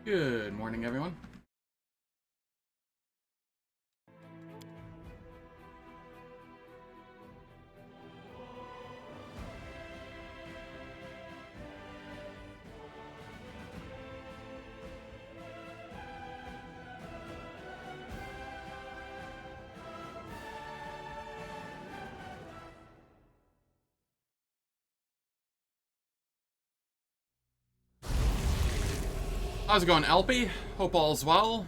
Good morning, everyone. How's it going, Alpy? Hope all's well.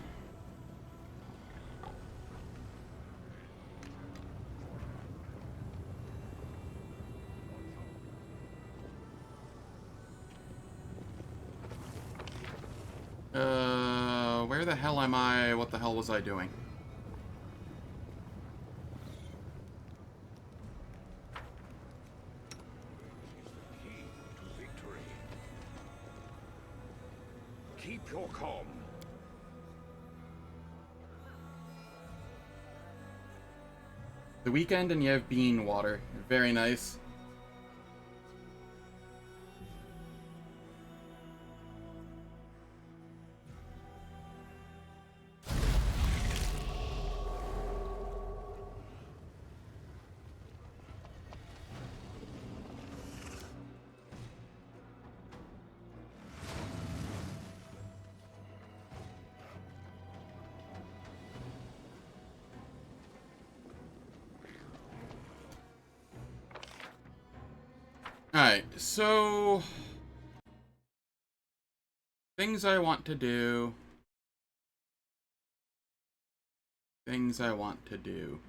Where the hell am I? What the hell was I doing? Key to victory. Keep your calm. The weekend and you have bean water. Very nice. Alright, so things I want to do. Things I want to do.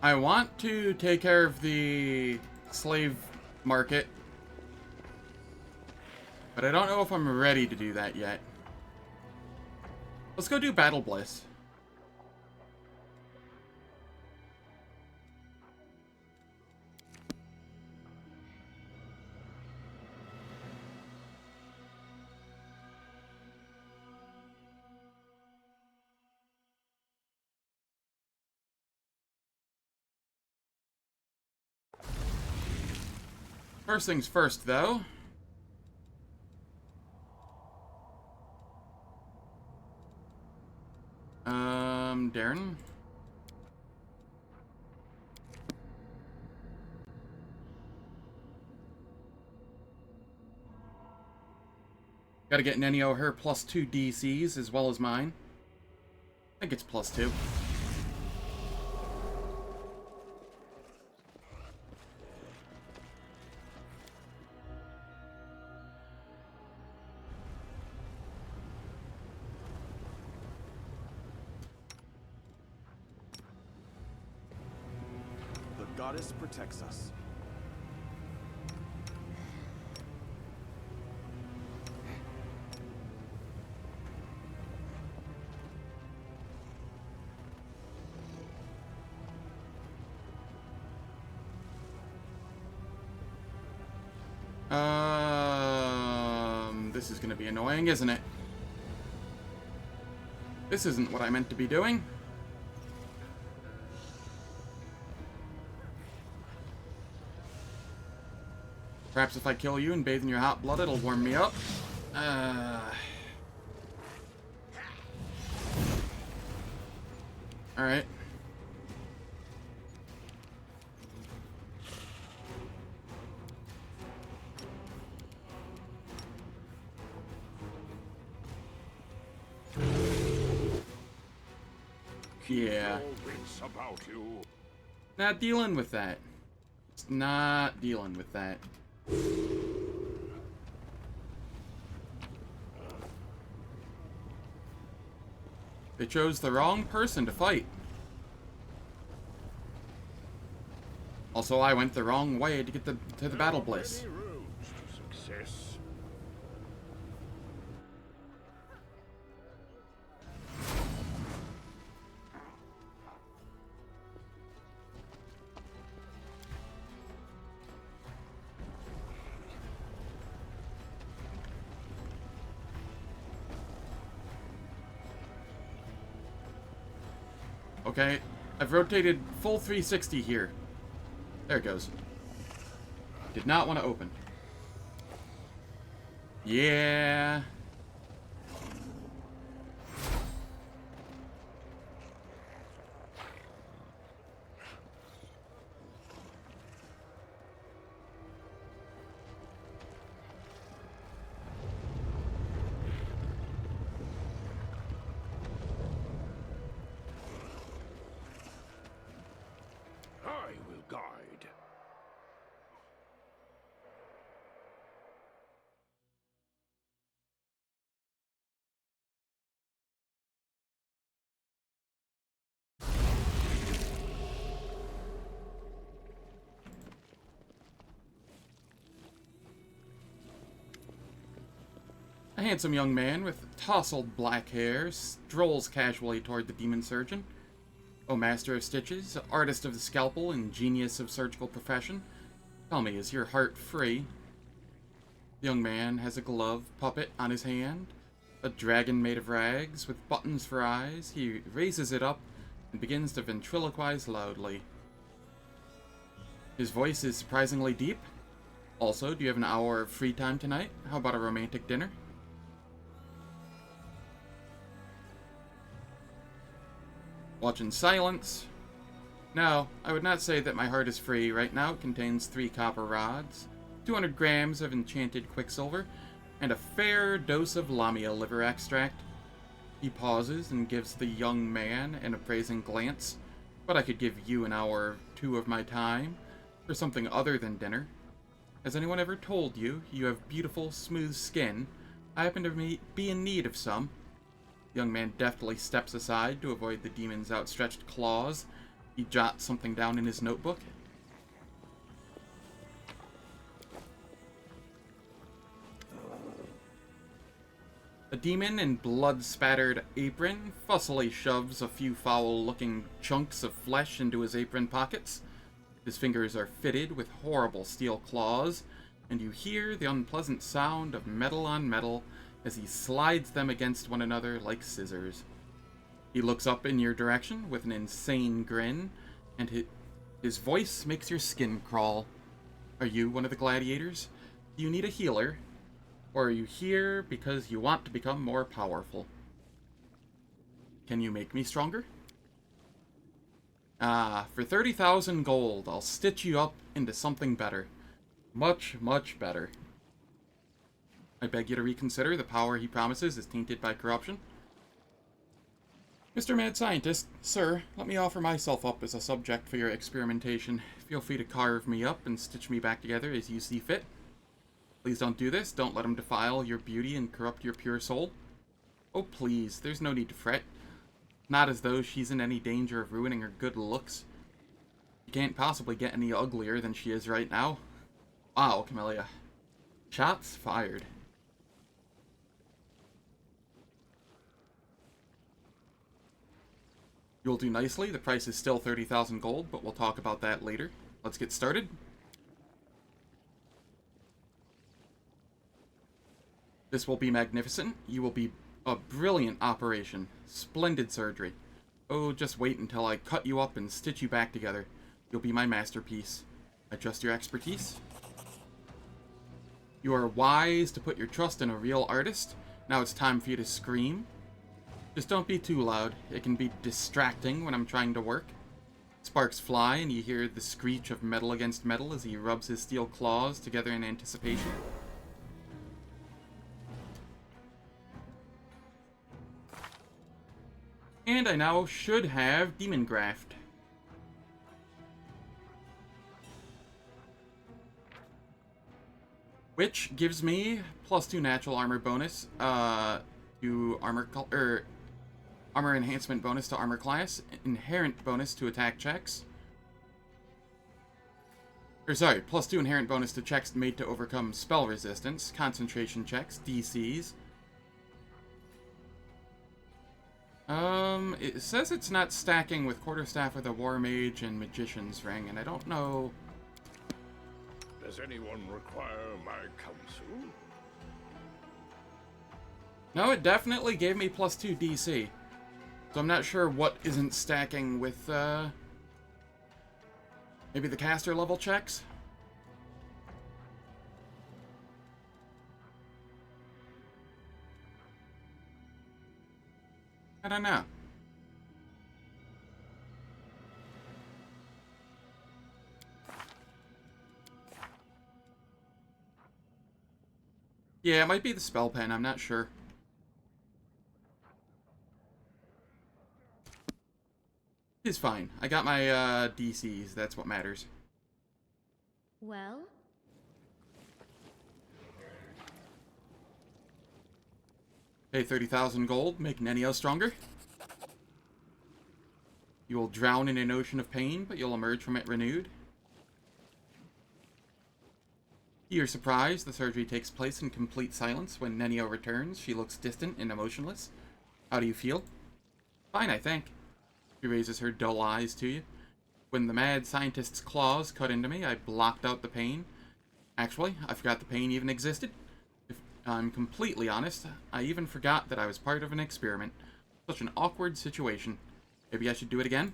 I want to take care of the slave market, but I don't know if I'm ready to do that yet. Let's go do Battlebliss. First things first, though. Daeran. Gotta get Nenio her +2 DCs as well as mine. I think it's +2. The goddess protects us. This is gonna be annoying, isn't it? This isn't what I meant to be doing. Perhaps if I kill you and bathe in your hot blood, it'll warm me up. Alright. Yeah. About you. Not dealing with that. It's not dealing with that. They chose the wrong person to fight. Also, I went the wrong way to get to the There are Battlebliss. many roads to success. Okay, I've rotated full 360 here. There it goes. Did not want to open. Yeah. I will guide. A handsome young man with tousled black hair strolls casually toward the demon surgeon. O master of stitches, artist of the scalpel, and genius of surgical profession, tell me, is your heart free? The young man has a glove puppet on his hand, a dragon made of rags with buttons for eyes. He raises it up and begins to ventriloquize loudly. His voice is surprisingly deep. Also, do you have an hour of free time tonight? How about a romantic dinner? Watch in silence. No, I would not say that my heart is free. Right now it contains 3 copper rods, 200 grams of enchanted quicksilver, and a fair dose of lamia liver extract. He pauses and gives the young man an appraising glance. But I could give you an hour or 2 of my time for something other than dinner. Has anyone ever told you you have beautiful, smooth skin? I happen to be in need of some. The young man deftly steps aside to avoid the demon's outstretched claws. He jots something down in his notebook. A demon in blood-spattered apron fussily shoves a few foul-looking chunks of flesh into his apron pockets. His fingers are fitted with horrible steel claws, and you hear the unpleasant sound of metal on metal as he slides them against one another like scissors. He looks up in your direction with an insane grin, and his voice makes your skin crawl. Are you one of the gladiators? Do you need a healer? Or are you here because you want to become more powerful? Can you make me stronger? Ah, for 30,000 gold, I'll stitch you up into something better. Much, much better. I beg you to reconsider. The power he promises is tainted by corruption. Mr. Mad Scientist, sir, let me offer myself up as a subject for your experimentation. Feel free to carve me up and stitch me back together as you see fit. Please don't do this. Don't let him defile your beauty and corrupt your pure soul. Oh, please, there's no need to fret. Not as though she's in any danger of ruining her good looks. She can't possibly get any uglier than she is right now. Wow, Camellia. Shots fired. You'll do nicely. The price is still 30,000 gold, but we'll talk about that later. Let's get started. This will be magnificent. You will be a brilliant operation. Splendid surgery. Oh, just wait until I cut you up and stitch you back together. You'll be my masterpiece. I trust your expertise. You are wise to put your trust in a real artist. Now it's time for you to scream. Just don't be too loud. It can be distracting when I'm trying to work. Sparks fly and you hear the screech of metal against metal as he rubs his steel claws together in anticipation. And I now should have Demon Graft. Which gives me +2 natural armor bonus to armor enhancement bonus to armor class, inherent bonus to attack checks, Or sorry, +2 inherent bonus to checks made to overcome spell resistance, concentration checks, DCs. It says it's not stacking with Quarterstaff with a War Mage and Magician's Ring, and I don't know... Does anyone require my counsel? No, it definitely gave me +2 DC. So I'm not sure what isn't stacking with, maybe the caster level checks? I don't know. Yeah, it might be the spell pen, I'm not sure. It's fine. I got my DCs, that's what matters. Well? Pay 30,000 gold, make Nenio stronger. You will drown in an ocean of pain, but you'll emerge from it renewed. To your surprise, the surgery takes place in complete silence. When Nenio returns, she looks distant and emotionless. How do you feel? Fine, I think. She raises her dull eyes to you. When the mad scientist's claws cut into me, I blocked out the pain. Actually, I forgot the pain even existed. If I'm completely honest, I even forgot that I was part of an experiment. Such an awkward situation. Maybe I should do it again?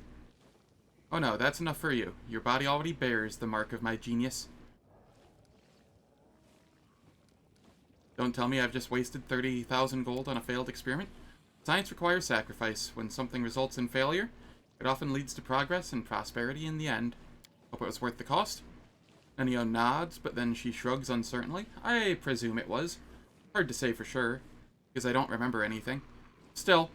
Oh no, that's enough for you. Your body already bears the mark of my genius. Don't tell me I've just wasted 30,000 gold on a failed experiment. Science requires sacrifice. When something results in failure, it often leads to progress and prosperity in the end. Hope it was worth the cost? Nenio nods, but then she shrugs uncertainly. I presume it was. Hard to say for sure, because I don't remember anything. Still,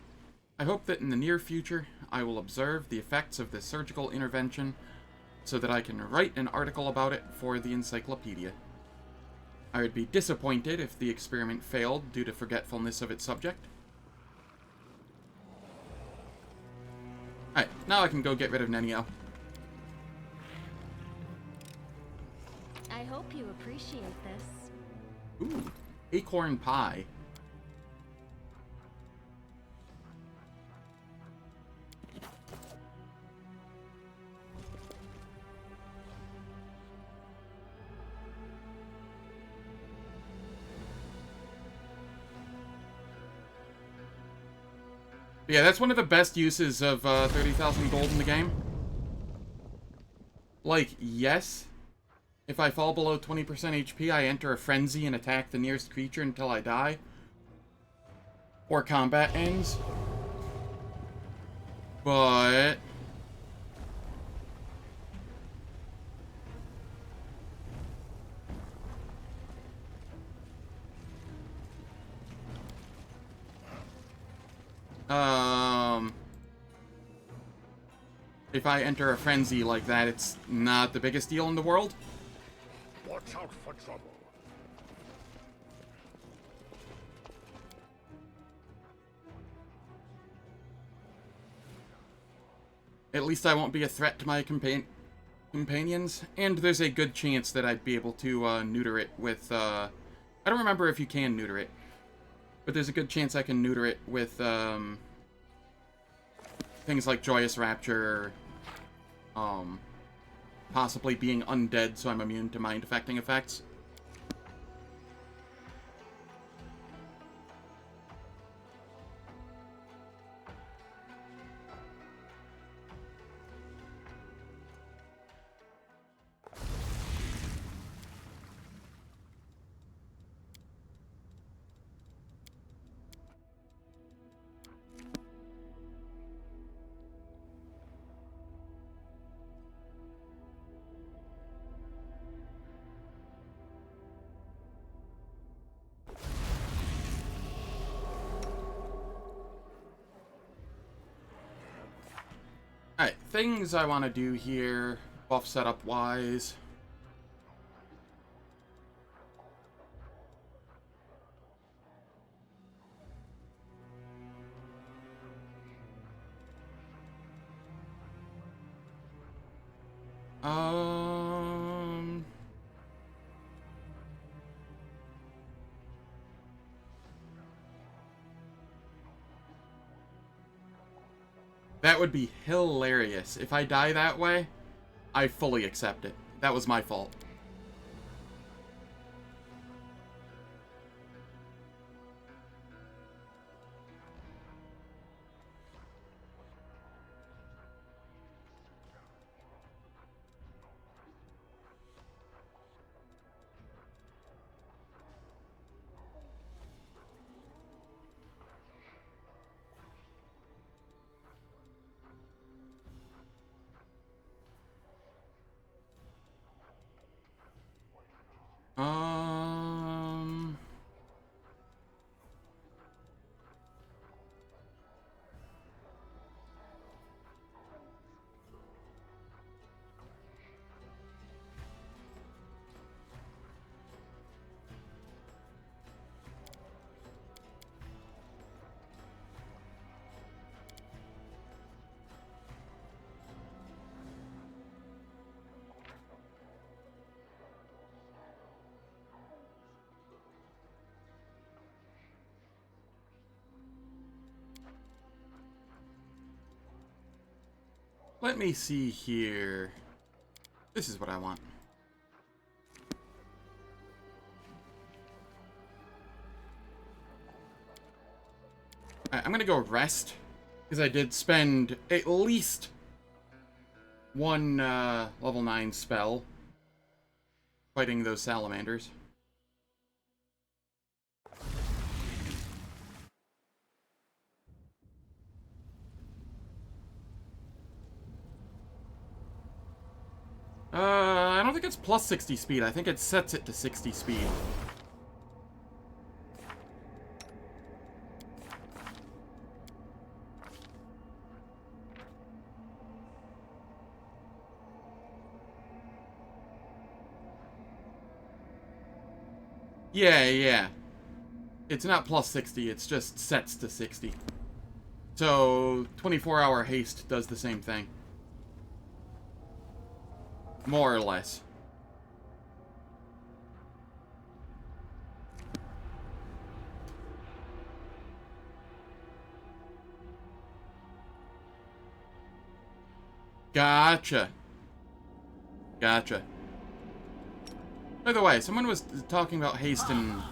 I hope that in the near future, I will observe the effects of this surgical intervention so that I can write an article about it for the encyclopedia. I would be disappointed if the experiment failed due to forgetfulness of its subject. Alright, now I can go get rid of Nenio. I hope you appreciate this. Ooh, acorn pie. Yeah, that's one of the best uses of 30,000 gold in the game. Like, yes, if I fall below 20% HP, I enter a frenzy and attack the nearest creature until I die. Or combat ends. But... if I enter a frenzy like that, it's not the biggest deal in the world. Watch out for trouble. At least I won't be a threat to my companions, and there's a good chance that I'd be able to neuter it with, I don't remember if you can neuter it, but there's a good chance I can neuter it with, things like Joyous Rapture, possibly being undead so I'm immune to mind-affecting effects. Alright, things I want to do here, buff setup-wise. That would be hilarious. If I die that way, I fully accept it. That was my fault. Um... Let me see here. This is what I want. Alright, I'm gonna go rest. Because I did spend at least one level 9 spell fighting those salamanders. I don't think it's plus 60 speed. I think it sets it to 60 speed. Yeah. It's not plus 60, it's just sets to 60. So, 24-hour haste does the same thing. More or less. Gotcha. By the way, someone was talking about haste and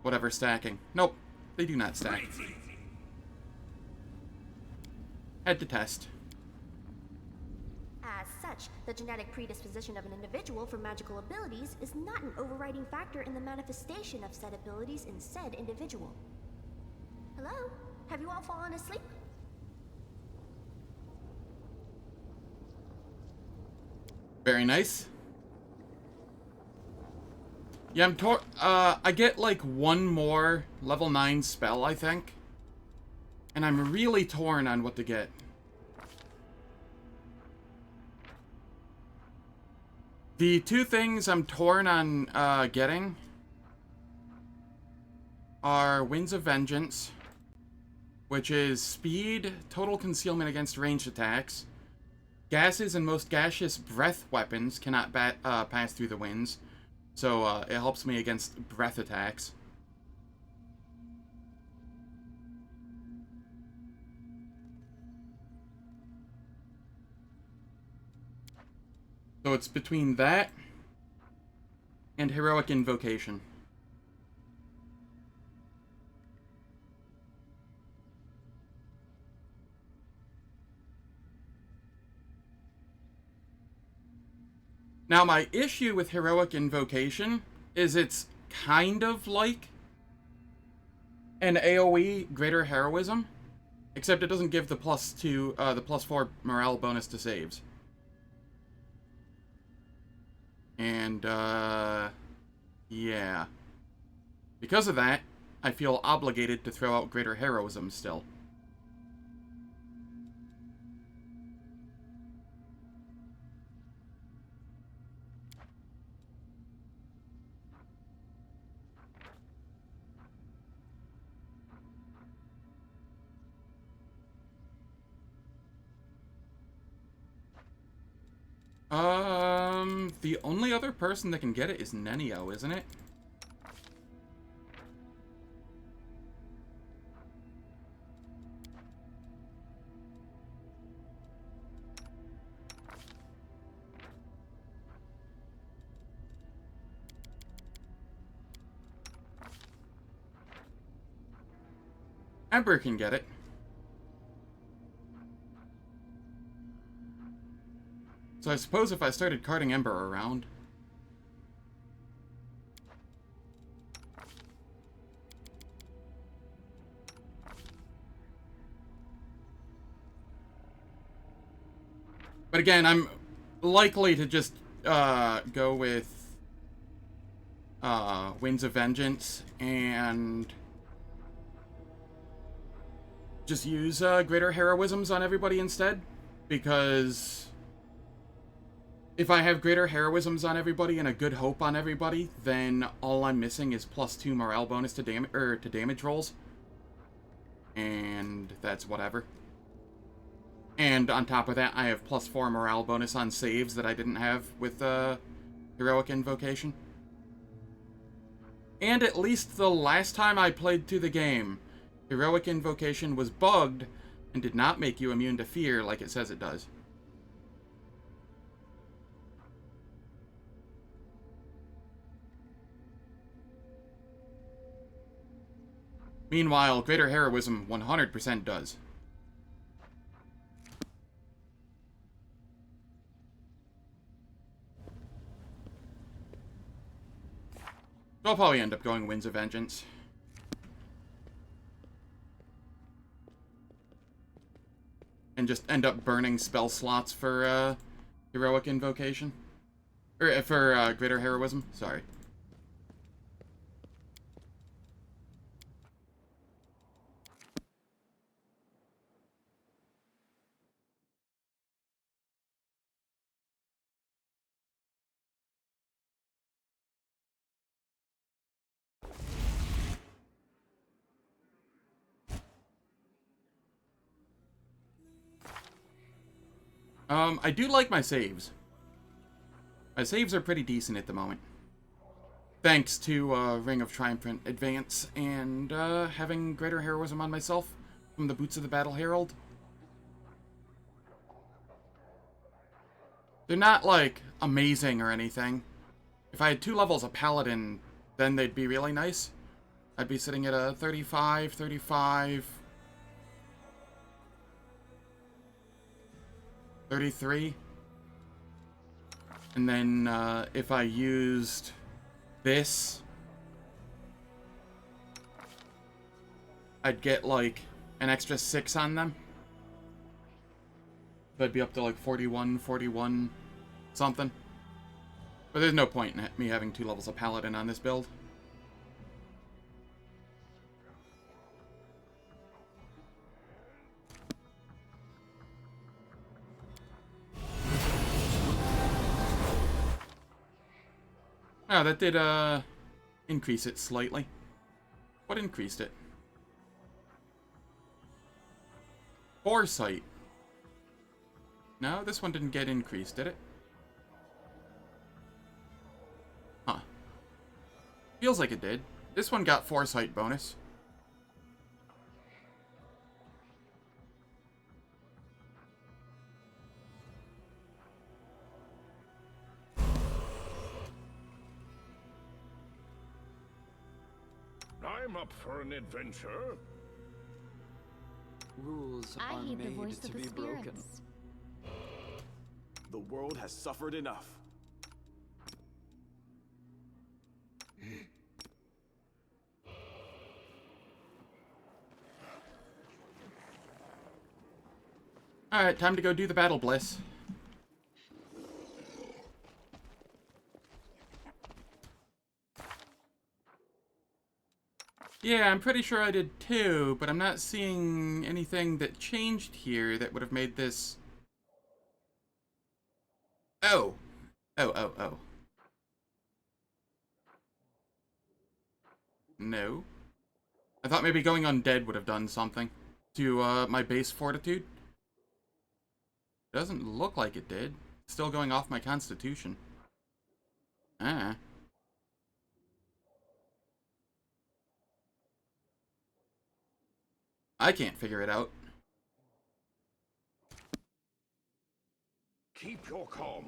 whatever stacking. Nope, they do not stack. Had to test. As such, the genetic predisposition of an individual for magical abilities is not an overriding factor in the manifestation of said abilities in said individual. Hello? Have you all fallen asleep? Very nice. Yeah, I get like one more level 9 spell, I think. And I'm really torn on what to get. The two things I'm torn on getting are Winds of Vengeance, which is speed, total concealment against ranged attacks. Gases and most gaseous breath weapons cannot pass through the winds, so it helps me against breath attacks. So it's between that and Heroic Invocation. Now, my issue with Heroic Invocation is it's kind of like an AoE Greater Heroism, except it doesn't give the +4 morale bonus to saves. And, yeah. Because of that, I feel obligated to throw out Greater Heroism still. The only other person that can get it is Nenio, isn't it? Emperor can get it. So I suppose if I started carting Ember around... But again, I'm likely to just go with Winds of Vengeance and just use Greater Heroisms on everybody instead, because if I have Greater Heroisms on everybody and a Good Hope on everybody, then all I'm missing is +2 morale bonus to damage rolls, and that's whatever. And on top of that, I have +4 morale bonus on saves that I didn't have with Heroic Invocation. And at least the last time I played through the game, Heroic Invocation was bugged and did not make you immune to fear like it says it does. Meanwhile, Greater Heroism 100% does. So I'll probably end up going Winds of Vengeance. And just end up burning spell slots for Heroic Invocation. Or for Greater Heroism, sorry. I do like my saves. My saves are pretty decent at the moment. Thanks to Ring of Triumphant Advance and having Greater Heroism on myself from the Boots of the Battle Herald. They're not, like, amazing or anything. If I had 2 levels of Paladin, then they'd be really nice. I'd be sitting at a 35, 35... 33. And then if I used this, I'd get like an extra 6 on them. So I'd be up to like 41, 41 something. But there's no point in me having 2 levels of Paladin on this build. Oh, that did, increase it slightly. What increased it? Foresight. No, this one didn't get increased, did it? Huh. Feels like it did. This one got Foresight bonus. I'm up for an adventure. Rules I are heed the made voice to of the be broken. spirits. The world has suffered enough. Alright, time to go do the Battlebliss. Yeah, I'm pretty sure I did too, but I'm not seeing anything that changed here that would have made this... Oh. Oh. No. I thought maybe going undead would have done something to my base fortitude. Doesn't look like it did. Still going off my constitution. Ah. I can't figure it out. Keep your calm.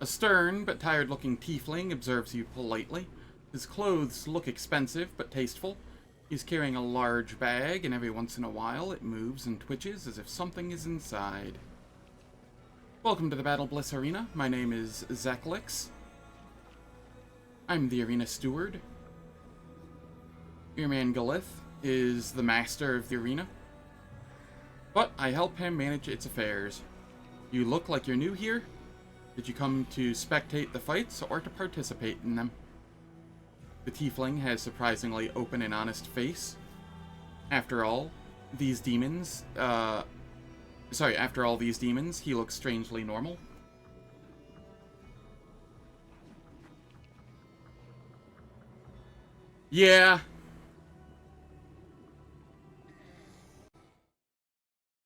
A stern but tired-looking tiefling observes you politely. His clothes look expensive but tasteful. He's carrying a large bag, and every once in a while it moves and twitches as if something is inside. Welcome to the Battlebliss Arena. My name is Zeklix. I'm the arena steward. Earman Galith is the master of the arena, but I help him manage its affairs. You look like you're new here. Did you come to spectate the fights or to participate in them? The tiefling has surprisingly open and honest face. After all these demons, he looks strangely normal. Yeah.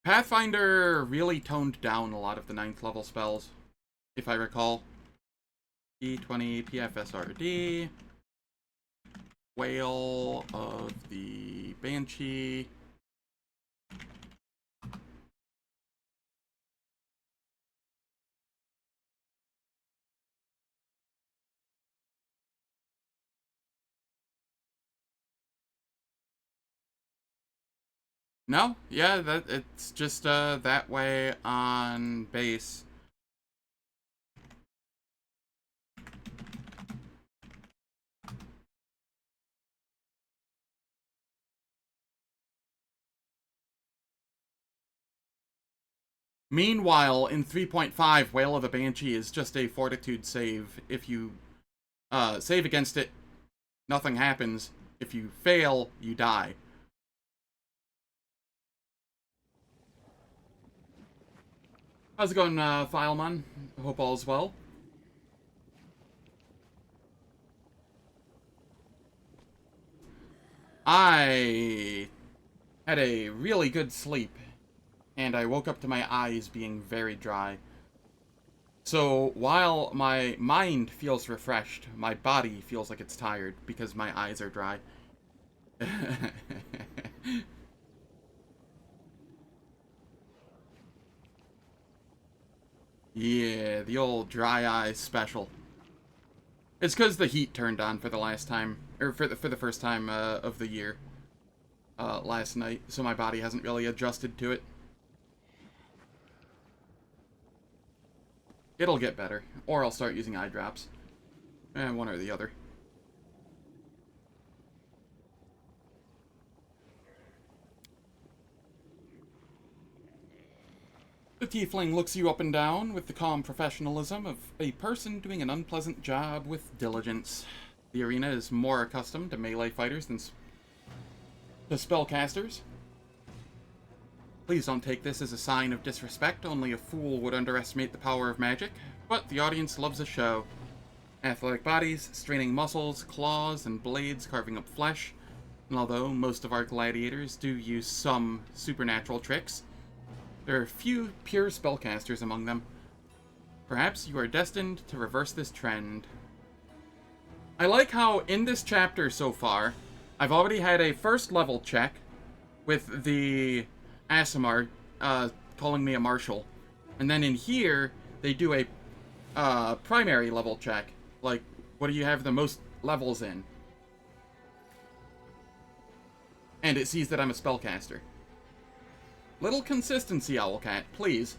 Pathfinder really toned down a lot of the 9th level spells, if I recall. D20 PFSRD. Wail of the Banshee. No, yeah, it's just that way on base. Meanwhile, in 3.5, Wail of the Banshee is just a fortitude save. If you save against it, nothing happens. If you fail, you die. How's it going, Filemon? Hope all's well. I had a really good sleep, and I woke up to my eyes being very dry. So, while my mind feels refreshed, my body feels like it's tired because my eyes are dry. Yeah, the old dry eyes special. It's because the heat turned on for the last time, or for the first time of the year last night, so my body hasn't really adjusted to it. It'll get better, or I'll start using eye drops. One or the other. The tiefling looks you up and down with the calm professionalism of a person doing an unpleasant job with diligence. The arena is more accustomed to melee fighters than to spellcasters. Please don't take this as a sign of disrespect. Only a fool would underestimate the power of magic, but the audience loves a show. Athletic bodies, straining muscles, claws, and blades carving up flesh. And although most of our gladiators do use some supernatural tricks, there are few pure spellcasters among them. Perhaps you are destined to reverse this trend. I like how in this chapter so far, I've already had a first level check with the Aasimar calling me a marshal. And then in here, they do a primary level check. Like, what do you have the most levels in? And it sees that I'm a spellcaster. Little consistency, Owlcat, please.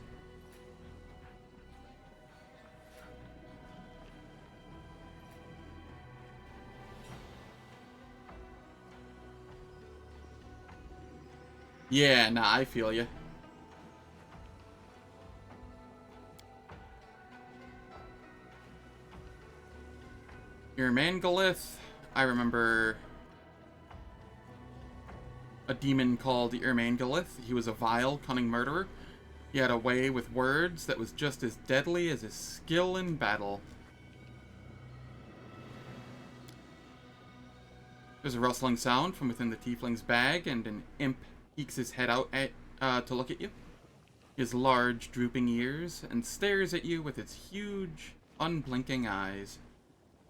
Yeah, nah, I feel ya. Your Mangalith, I remember a demon called Irmangalith. He was a vile, cunning murderer. He had a way with words that was just as deadly as his skill in battle. There's a rustling sound from within the tiefling's bag, and an imp peeks his head out to look at you. He has large, drooping ears, and stares at you with its huge, unblinking eyes.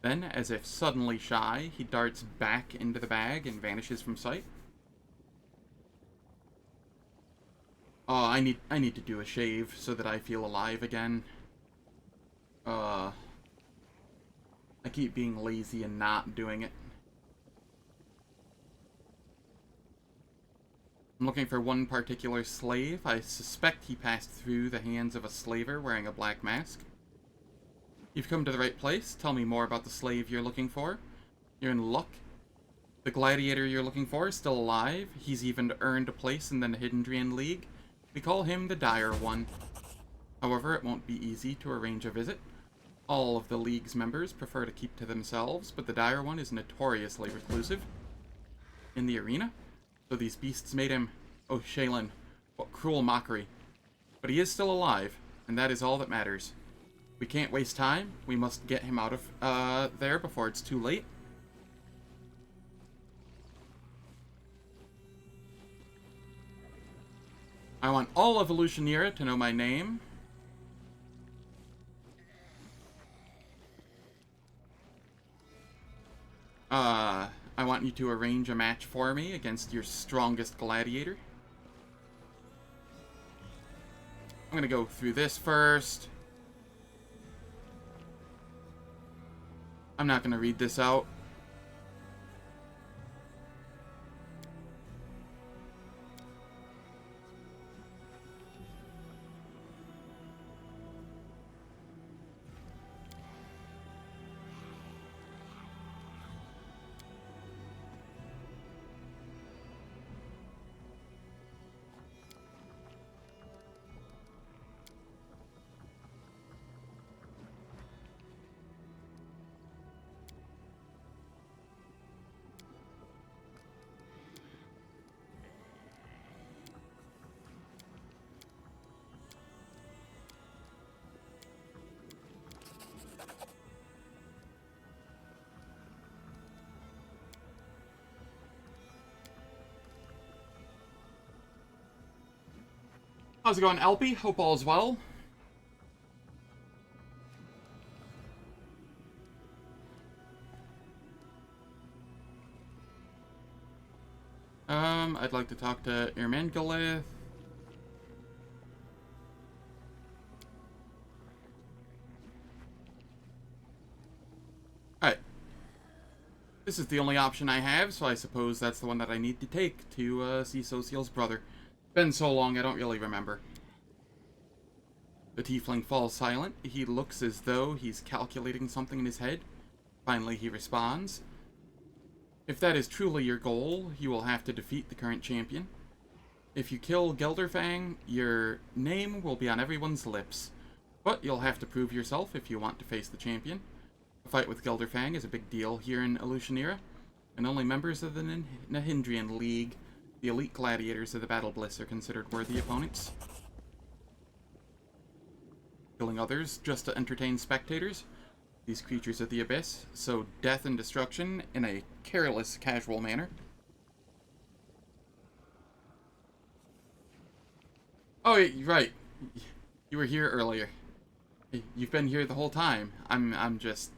Then, as if suddenly shy, he darts back into the bag and vanishes from sight. Oh, I need to do a shave so that I feel alive again. I keep being lazy and not doing it. I'm looking for one particular slave. I suspect he passed through the hands of a slaver wearing a black mask. You've come to the right place. Tell me more about the slave you're looking for. You're in luck. The gladiator you're looking for is still alive. He's even earned a place in the Nehindrian League. We call him the Dire One. However, it won't be easy to arrange a visit. All of the League's members prefer to keep to themselves, but the Dire One is notoriously reclusive in the arena. So these beasts made him, oh Shaylin, what cruel mockery. But he is still alive, and that is all that matters. We can't waste time. We must get him out of there before it's too late. I want all of Elutionira to know my name. I want you to arrange a match for me against your strongest gladiator. I'm gonna go through this first. I'm not gonna read this out. How's it going, Alpy? Hope all is well. I'd like to talk to Irmangolith. Alright. This is the only option I have, so I suppose that's the one that I need to take to see Sosiel's brother. Been so long, I don't really remember. The tiefling falls silent. He looks as though he's calculating something in his head. Finally, he responds. If that is truly your goal, you will have to defeat the current champion. If you kill Gelderfang, your name will be on everyone's lips. But you'll have to prove yourself if you want to face the champion. A fight with Gelderfang is a big deal here in Elutionira, and only members of the Nehindrian League, the elite gladiators of the Battlebliss, are considered worthy opponents. Killing others just to entertain spectators. These creatures of the abyss sow death and destruction in a careless, casual manner. Oh, right. You were here earlier. You've been here the whole time. I'm just...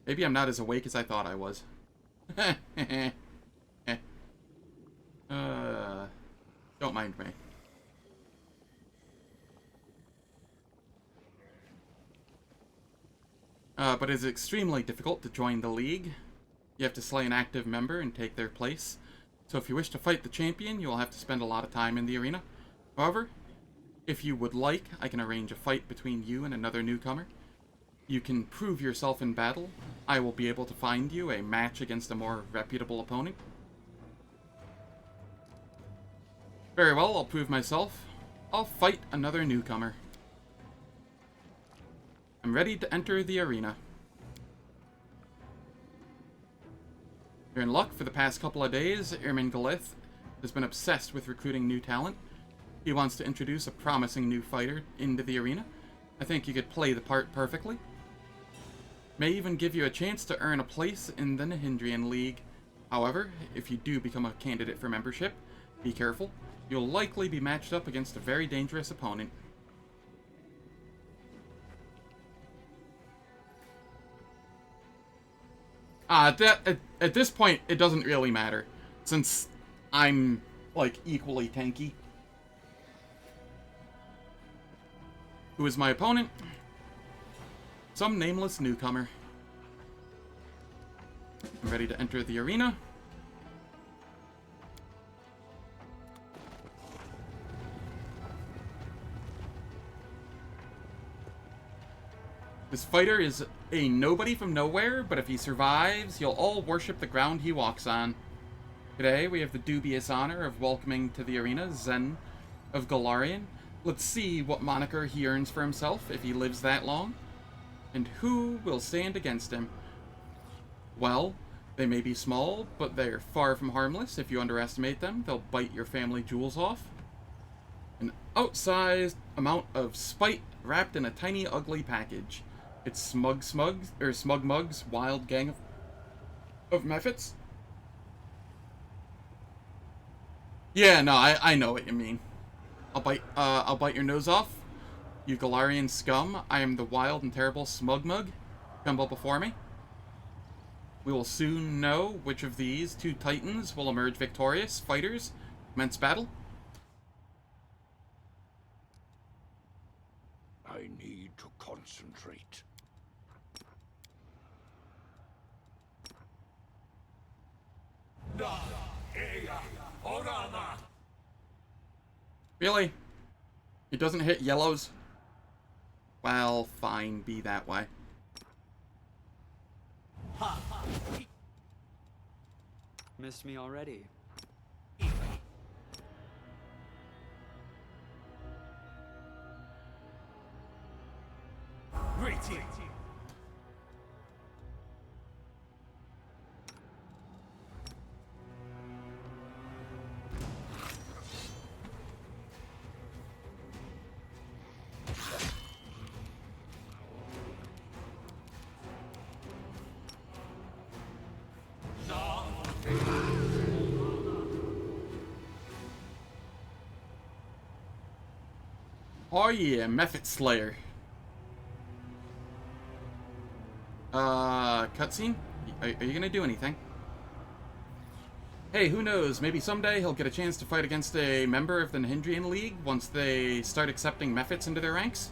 Maybe I'm not as awake as I thought I was. Don't mind me. But it is extremely difficult to join the League. You have to slay an active member and take their place. So if you wish to fight the champion, you will have to spend a lot of time in the arena. However, if you would like, I can arrange a fight between you and another newcomer. You can prove yourself in battle. I will be able to find you a match against a more reputable opponent. Very well, I'll prove myself. I'll fight another newcomer. I'm ready to enter the arena. You're in luck. For the past couple of days, Irmangolith has been obsessed with recruiting new talent. He wants to introduce a promising new fighter into the arena. I think you could play the part perfectly. May even give you a chance to earn a place in the Nehindrian League. However, if you do become a candidate for membership, be careful. You'll likely be matched up against a very dangerous opponent. At this point, it doesn't really matter, since I'm, like, equally tanky. Who is my opponent? Some nameless newcomer. I'm ready to enter the arena. This fighter is a nobody from nowhere, but if he survives, you'll all worship the ground he walks on. Today, we have the dubious honor of welcoming to the arena Zen of Golarion. Let's see what moniker he earns for himself if he lives that long. And who will stand against him? Well, they may be small, but they're far from harmless. If you underestimate them, they'll bite your family jewels off. An outsized amount of spite wrapped in a tiny, ugly package. It's Smug Mug's wild gang of mephits. Yeah, no, I know what you mean. I'll bite your nose off. You Golarion scum, I am the wild and terrible Smug Mug. Tremble before me. We will soon know which of these two titans will emerge victorious. Fighters, commence battle. I need to concentrate. Really? It doesn't hit yellows? Well, fine, be that way. Missed me already. Oh yeah, Mephit Slayer. Cutscene? Are you gonna do anything? Hey, who knows? Maybe someday he'll get a chance to fight against a member of the Nahindrian League once they start accepting Mephits into their ranks.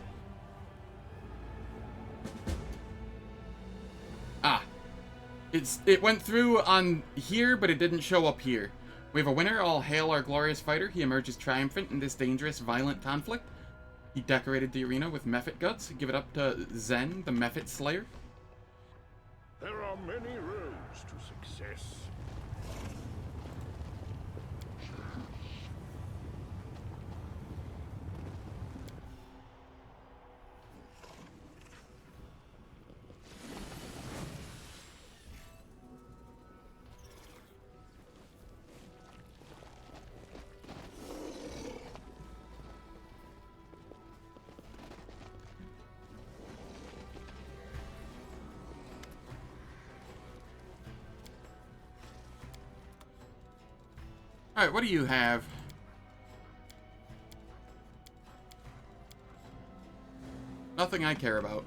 Ah. It went through on here, but it didn't show up here. We have a winner. All hail our glorious fighter. He emerges triumphant in this dangerous, violent conflict. He decorated the arena with Mephit guts. Give it up to Zen, the Mephit Slayer. There are many roads to success. Alright, what do you have? Nothing I care about.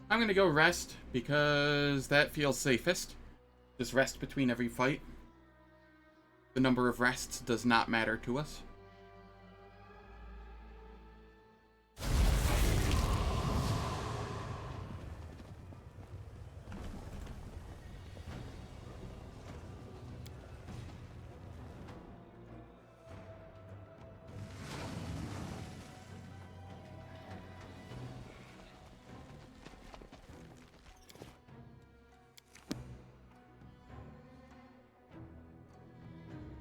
I'm gonna go rest, because that feels safest. Just rest between every fight. The number of rests does not matter to us.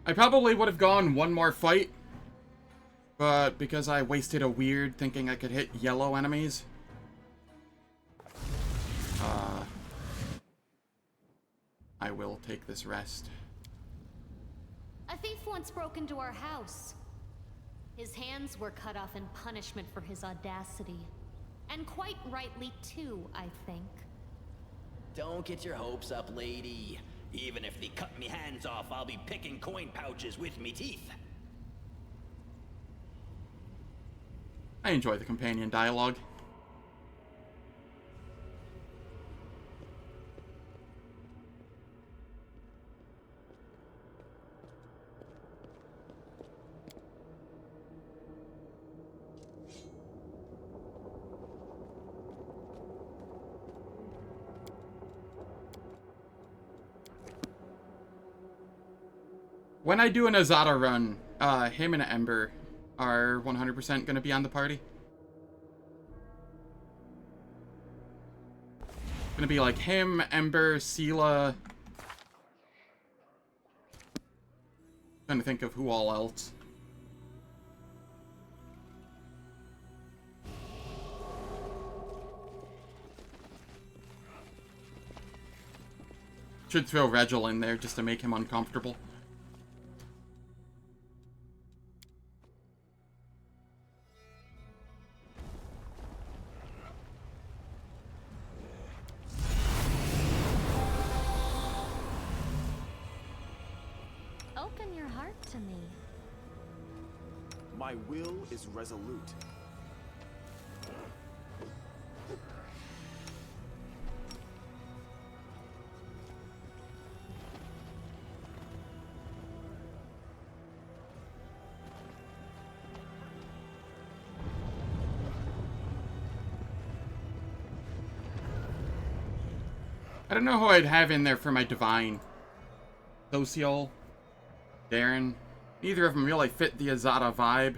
I probably would have gone one more fight, but because I wasted a weird thinking I could hit yellow enemies, I will take this rest. A thief once broke into our house. His hands were cut off in punishment for his audacity. And quite rightly too, I think. Don't get your hopes up, lady. Even if they cut me hands off, I'll be picking coin pouches with me teeth. I enjoy the companion dialogue. When I do an Azada run, him and Ember are 100% going to be on the party. Going to be like him, Ember, Sela. Trying to think of who all else. Should throw Regil in there just to make him uncomfortable. Open your heart to me. My will is resolute. I don't know who I'd have in there for my divine. Sosiel, Daeran. Neither of them really fit the Azada vibe.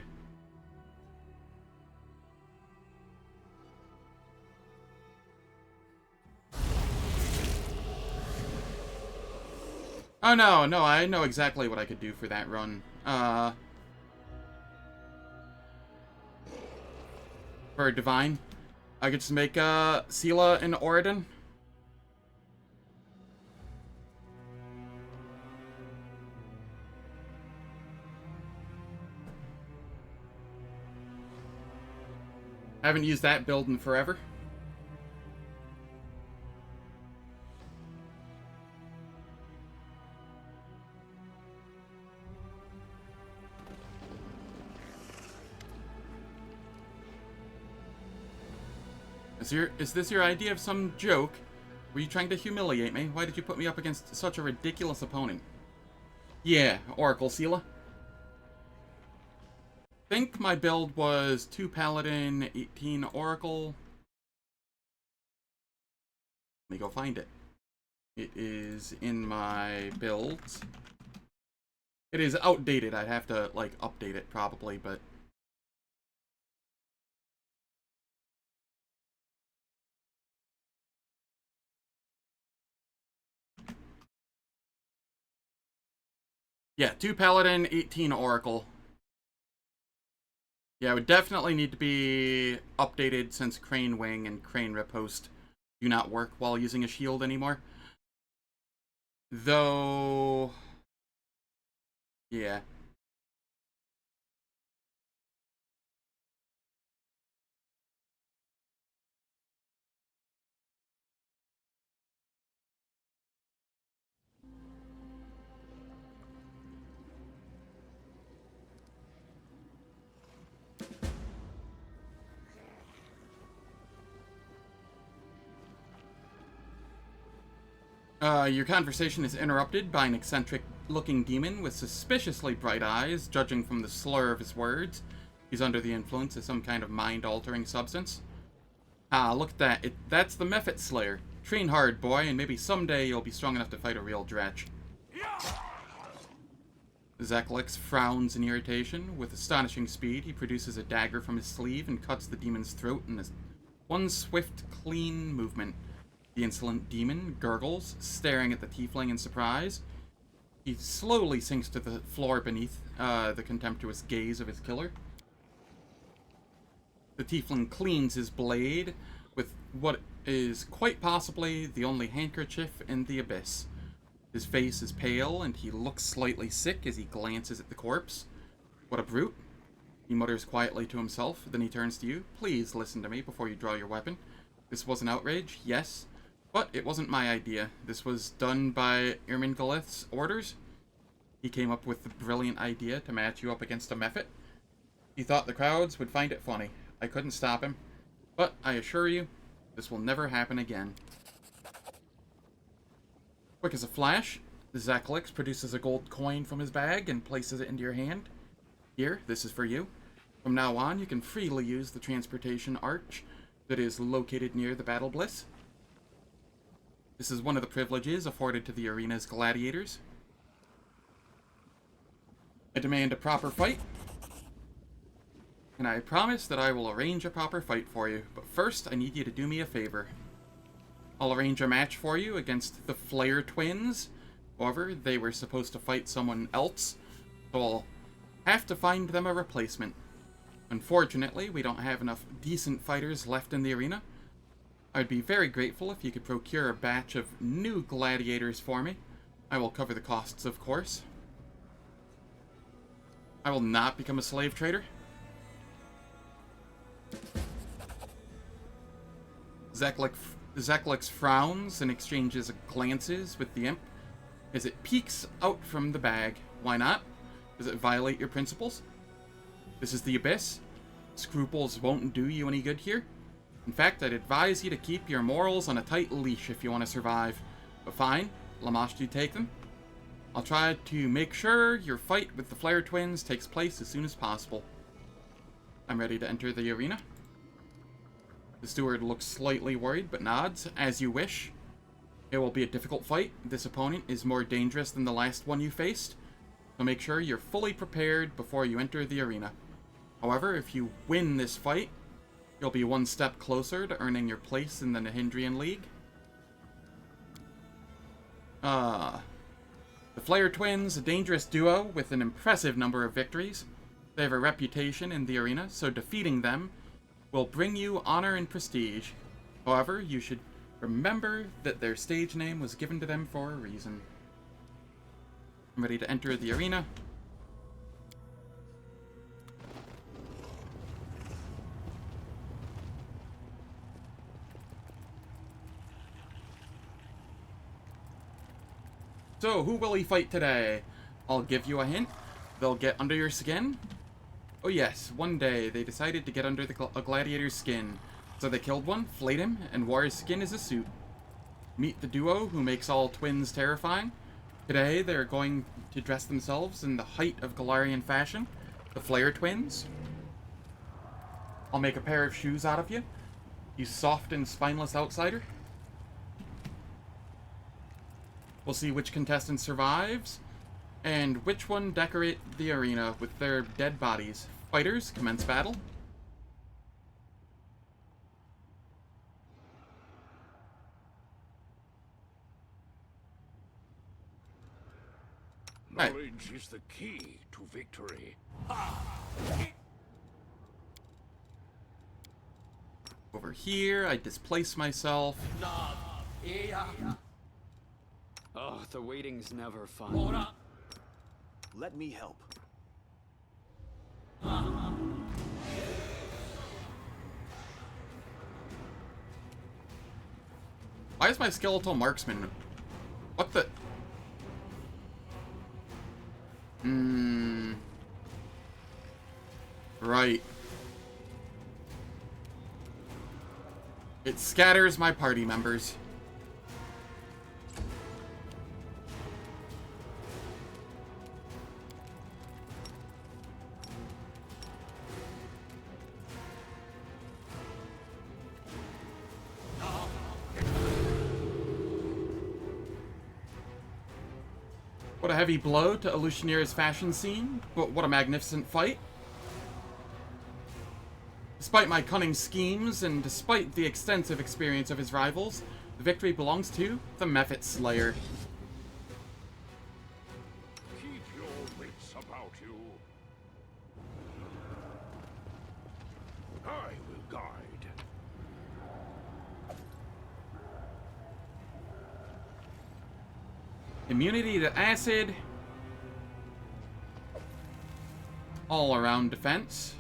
Oh no, I know exactly what I could do for that run. For a divine, I could just make Sela and Oridon. Haven't used that build in forever. Is this your idea of some joke? Were you trying to humiliate me? Why did you put me up against such a ridiculous opponent? Yeah, Oracle Sela. I think my build was 2 Paladin, 18 Oracle. Let me go find it. It is in my builds. It is outdated. I'd have to, like, update it probably, but... yeah, 2 Paladin, 18 Oracle. Yeah, it would definitely need to be updated since Crane Wing and Crane Riposte do not work while using a shield anymore. Though... yeah. Your conversation is interrupted by an eccentric-looking demon with suspiciously bright eyes, judging from the slur of his words. He's under the influence of some kind of mind-altering substance. Ah, look at that. That's the Mephit Slayer. Train hard, boy, and maybe someday you'll be strong enough to fight a real dretch. Zeklix frowns in irritation. With astonishing speed, he produces a dagger from his sleeve and cuts the demon's throat in one swift, clean movement. The insolent demon gurgles, staring at the tiefling in surprise. He slowly sinks to the floor beneath the contemptuous gaze of his killer. The tiefling cleans his blade with what is quite possibly the only handkerchief in the abyss. His face is pale, and he looks slightly sick as he glances at the corpse. What a brute. He mutters quietly to himself, then he turns to you. Please listen to me before you draw your weapon. This was an outrage, yes. But it wasn't my idea. This was done by Irmingalith's orders. He came up with the brilliant idea to match you up against a Mephit. He thought the crowds would find it funny. I couldn't stop him. But I assure you, this will never happen again. Quick as a flash, Zeklix produces a gold coin from his bag and places it into your hand. Here, this is for you. From now on, you can freely use the transportation arch that is located near the Battlebliss. This is one of the privileges afforded to the arena's gladiators. I demand a proper fight. And I promise that I will arrange a proper fight for you. But first, I need you to do me a favor. I'll arrange a match for you against the Flare twins. However, they were supposed to fight someone else, so I'll have to find them a replacement. Unfortunately, we don't have enough decent fighters left in the arena. I'd be very grateful if you could procure a batch of new gladiators for me. I will cover the costs, of course. I will not become a slave trader. Zeklix frowns and exchanges glances with the imp as it peeks out from the bag. Why not? Does it violate your principles? This is the Abyss. Scruples won't do you any good here. In fact, I'd advise you to keep your morals on a tight leash if you want to survive. But fine, Lamash, you take them. I'll try to make sure your fight with the Flare twins takes place as soon as possible. I'm ready to enter the arena. The steward looks slightly worried, but nods. As you wish. It will be a difficult fight. This opponent is more dangerous than the last one you faced, so make sure you're fully prepared before you enter the arena. However, if you win this fight, you'll be one step closer to earning your place in the Nahindrian League. The Flare twins, a dangerous duo with an impressive number of victories. They have a reputation in the arena, so defeating them will bring you honor and prestige. However, you should remember that their stage name was given to them for a reason. I'm ready to enter the arena. So, who will he fight today? I'll give you a hint. They'll get under your skin. Oh yes, one day they decided to get under a gladiator's skin. So they killed one, flayed him, and wore his skin as a suit. Meet the duo who makes all twins terrifying. Today they're going to dress themselves in the height of Galarian fashion. The Flare twins. I'll make a pair of shoes out of you, you soft and spineless outsider. We'll see which contestant survives, and which one decorate the arena with their dead bodies. Fighters, commence battle. Knowledge is the key to victory. Over here, I displace myself. Oh, the waiting's never fun. Let me help. Why is my skeletal marksman? What the? Right. It scatters my party members. What a heavy blow to Elutioneer's fashion scene, but what a magnificent fight. Despite my cunning schemes, and despite the extensive experience of his rivals, the victory belongs to the Mephit Slayer. Keep your wits about you. I will guide. Immunity to acid. All around defense.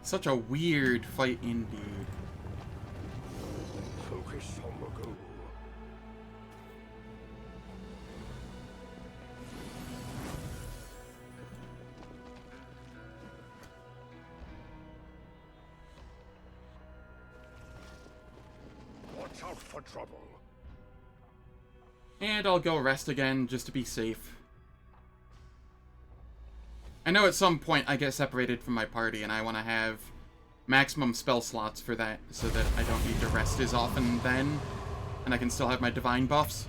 Such a weird fight indeed. Focus on the goal. Watch out for trouble. And I'll go rest again just to be safe. I know at some point I get separated from my party and I want to have maximum spell slots for that, so that I don't need to rest as often then, and I can still have my divine buffs.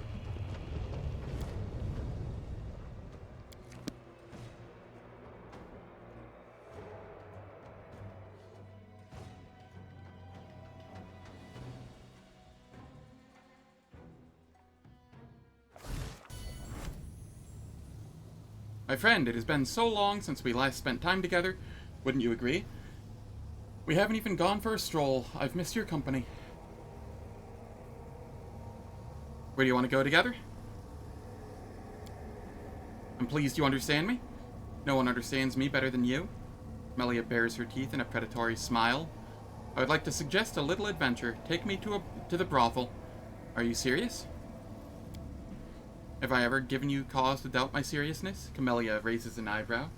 My friend, it has been so long since we last spent time together. Wouldn't you agree? We haven't even gone for a stroll. I've missed your company. Where do you want to go together? I'm pleased you understand me. No one understands me better than you. Melia bares her teeth in a predatory smile. I would like to suggest a little adventure. Take me to the brothel. Are you serious? Have I ever given you cause to doubt my seriousness? Camellia raises an eyebrow.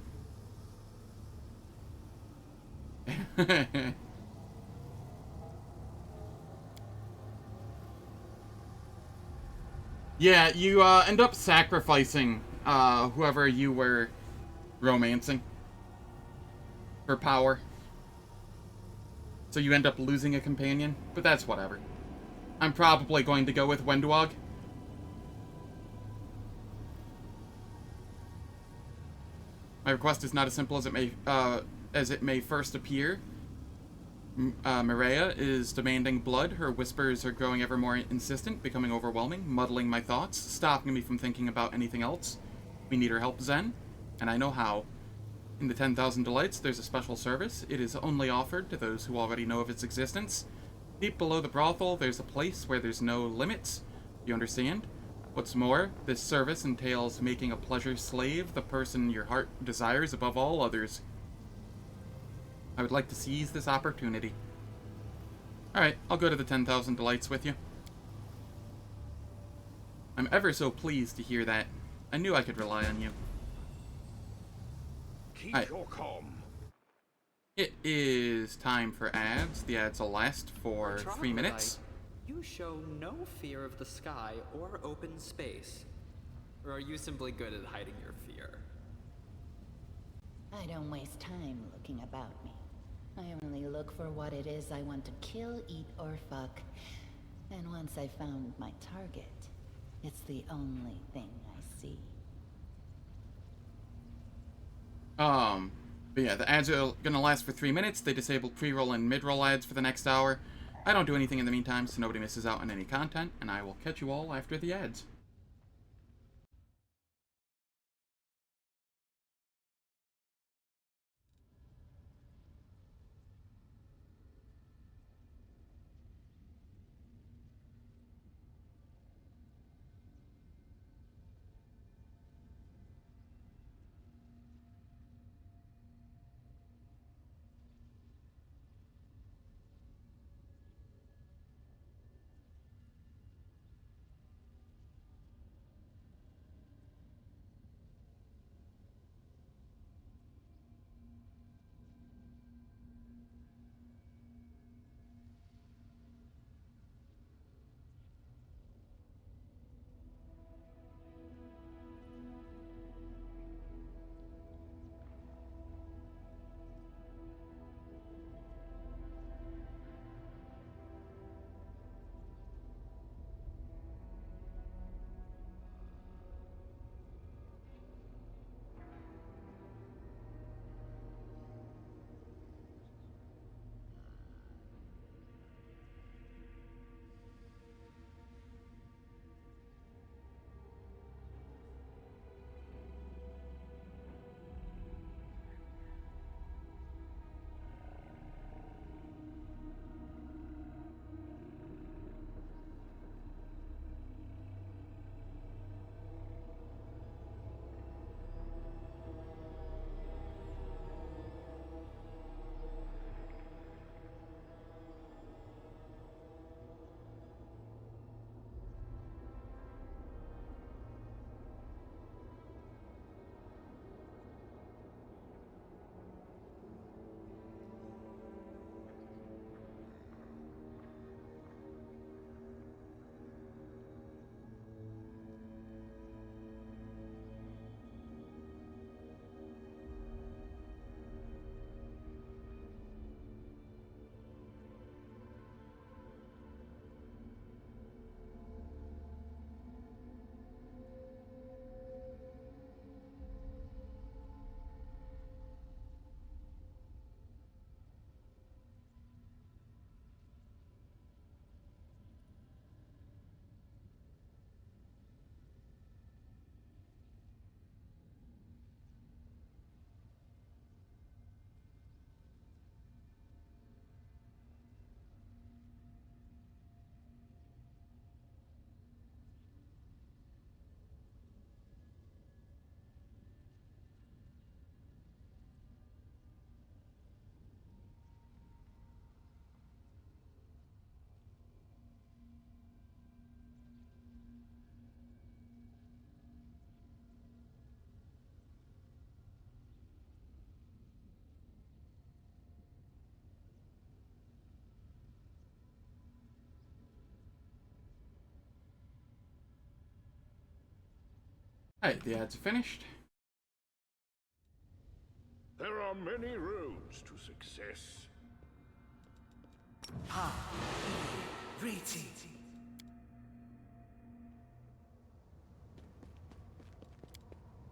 Yeah, you end up sacrificing whoever you were romancing for power. So you end up losing a companion, but that's whatever. I'm probably going to go with Wenduog. My request is not as simple as it may first appear. Mireia is demanding blood. Her whispers are growing ever more insistent, becoming overwhelming, muddling my thoughts, stopping me from thinking about anything else. We need her help, Zen, and I know how. In the 10,000 Delights, there's a special service. It is only offered to those who already know of its existence. Deep below the brothel, there's a place where there's no limits. You understand? What's more, this service entails making a pleasure slave the person your heart desires above all others. I would like to seize this opportunity. Alright, I'll go to the 10,000 Delights with you. I'm ever so pleased to hear that. I knew I could rely on you. Keep your calm. It is time for ads. The ads will last for 3 minutes. You show no fear of the sky or open space. Or are you simply good at hiding your fear? I don't waste time looking about me. I only look for what it is I want to kill, eat, or fuck. And once I found my target, it's the only thing I see. But yeah, the ads are gonna last for 3 minutes. They disable pre-roll and mid-roll ads for the next hour. I don't do anything in the meantime, so nobody misses out on any content, and I will catch you all after the ads. Alright, the ads are finished. There are many roads to success.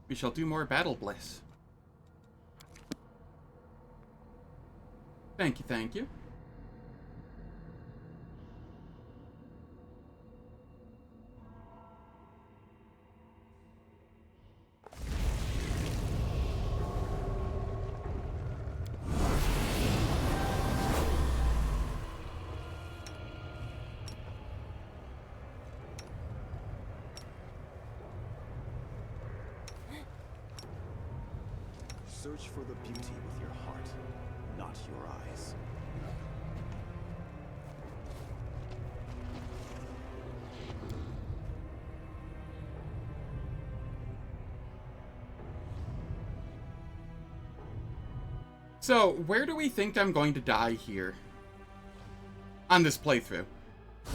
We shall do more Battlebliss. Thank you, thank you. Search for the beauty with your heart, not your eyes. So, where do we think I'm going to die here? On this playthrough.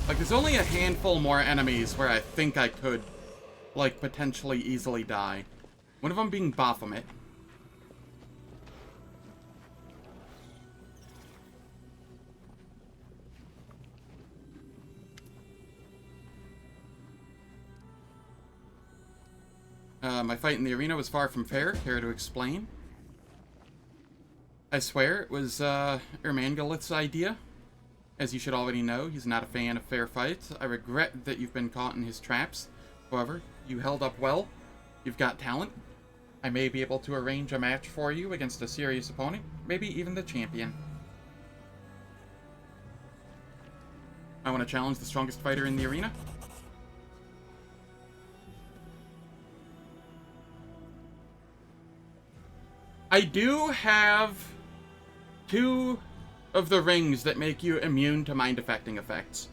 Like, there's only a handful more enemies where I think I could, like, potentially easily die. One of them being Baphomet. My fight in the arena was far from fair. Care to explain? I swear it was Ermangalith's idea. As you should already know, he's not a fan of fair fights. I regret that you've been caught in his traps. However, you held up well. You've got talent. I may be able to arrange a match for you against a serious opponent, maybe even the champion. I want to challenge the strongest fighter in the arena. I do have 2 of the rings that make you immune to mind-affecting effects.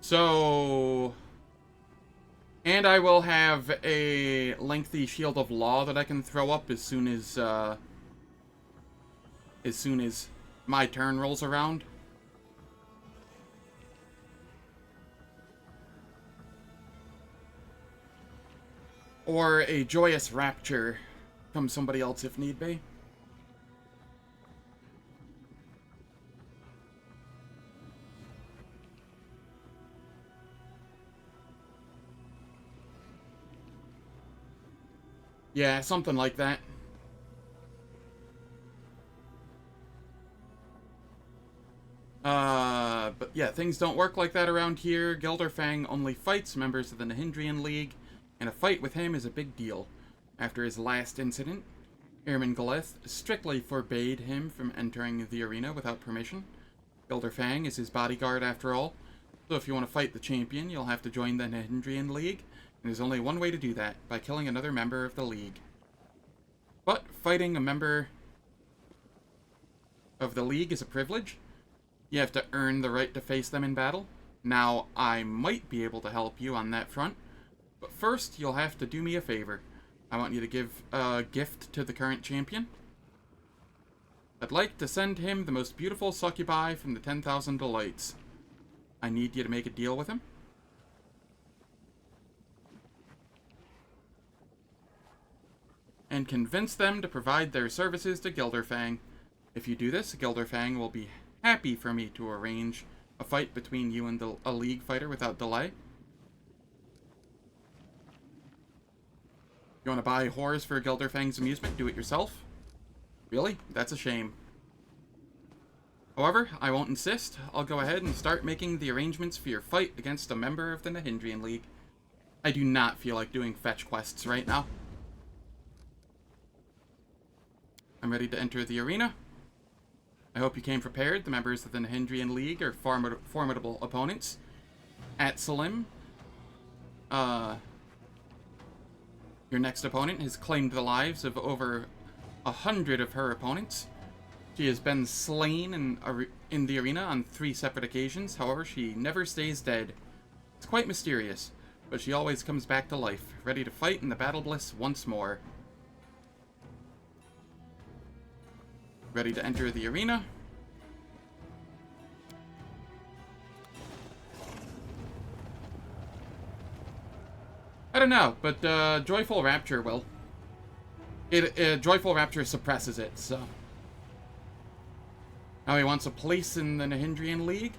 So... And I will have a lengthy Shield of Law that I can throw up as soon as my turn rolls around. Or a Joyous Rapture from somebody else if need be. Yeah, something like that. But yeah, things don't work like that around here. Gelderfang only fights members of the Nahindrian League, and a fight with him is a big deal. After his last incident, Ermangalith strictly forbade him from entering the arena without permission. Gelderfang is his bodyguard after all, so if you want to fight the champion, you'll have to join the Nahindrian League, and there's only one way to do that, by killing another member of the League. But fighting a member of the League is a privilege. You have to earn the right to face them in battle. Now, I might be able to help you on that front, but first, you'll have to do me a favor. I want you to give a gift to the current champion. I'd like to send him the most beautiful succubi from the 10,000 Delights. I need you to make a deal with him. And convince them to provide their services to Gelderfang. If you do this, Gelderfang will be happy for me to arrange a fight between you and a League fighter without delay. You want to buy whores for Gelderfang's amusement? Do it yourself? Really? That's a shame. However, I won't insist. I'll go ahead and start making the arrangements for your fight against a member of the Nahindrian League. I do not feel like doing fetch quests right now. I'm ready to enter the arena. I hope you came prepared. The members of the Nahindrian League are formidable opponents. At Salim, your next opponent has claimed the lives of over 100 of her opponents. She has been slain in the arena on 3 separate occasions. However, she never stays dead. It's quite mysterious, but she always comes back to life, ready to fight in the Battlebliss once more. Ready to enter the arena. I don't know, but Joyful Rapture will. Joyful Rapture suppresses it, so. Now he wants a place in the Nahindrian League.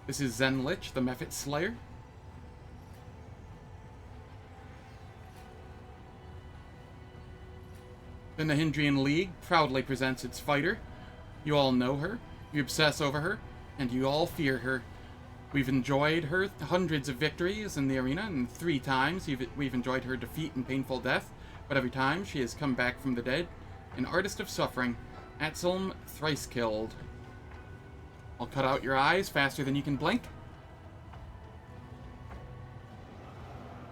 This is Zen Lich, the Mephit Slayer. The Nahindrian League proudly presents its fighter. You all know her, you obsess over her, and you all fear her. We've enjoyed her hundreds of victories in the arena, and 3 times we've enjoyed her defeat and painful death, but every time she has come back from the dead, an artist of suffering, Azlanti thrice killed. I'll cut out your eyes faster than you can blink.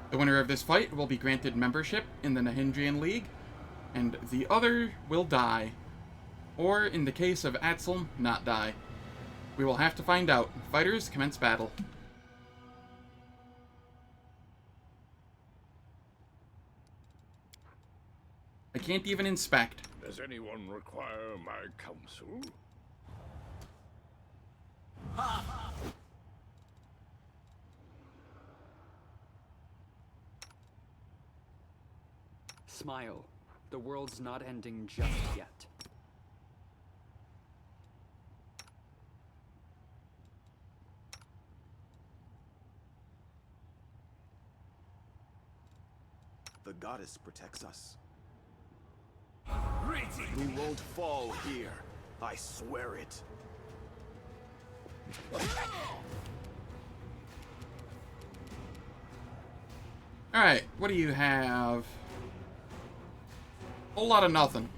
The winner of this fight will be granted membership in the Nahindrian League, and the other will die. Or, in the case of Azlanti, not die. We will have to find out. Fighters, commence battle. I can't even inspect. Does anyone require my counsel? Smile. The world's not ending just yet. The goddess protects us. We won't fall here. I swear it. Alright, what do you have? Whole lot of nothing.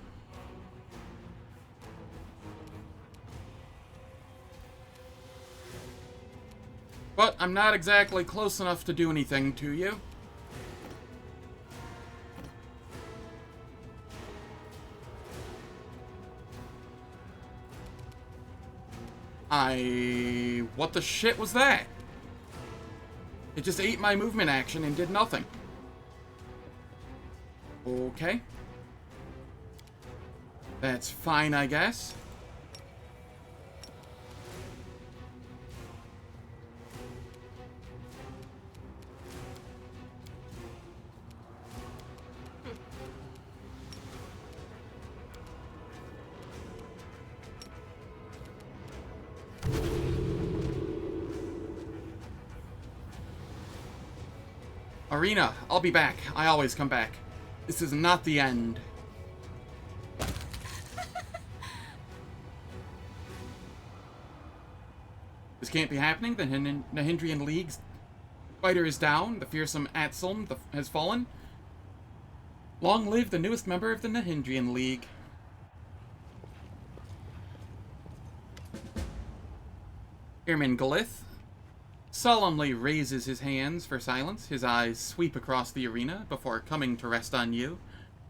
But I'm not exactly close enough to do anything to you. What the shit was that? It just ate my movement action and did nothing. Okay. That's fine, I guess. Arena, I'll be back. I always come back. This is not the end. This can't be happening. The Nahindrian League's fighter is down. The fearsome Azlanti has fallen. Long live the newest member of the Nahindrian League. Airman Galith solemnly raises his hands for silence. His eyes sweep across the arena before coming to rest on you.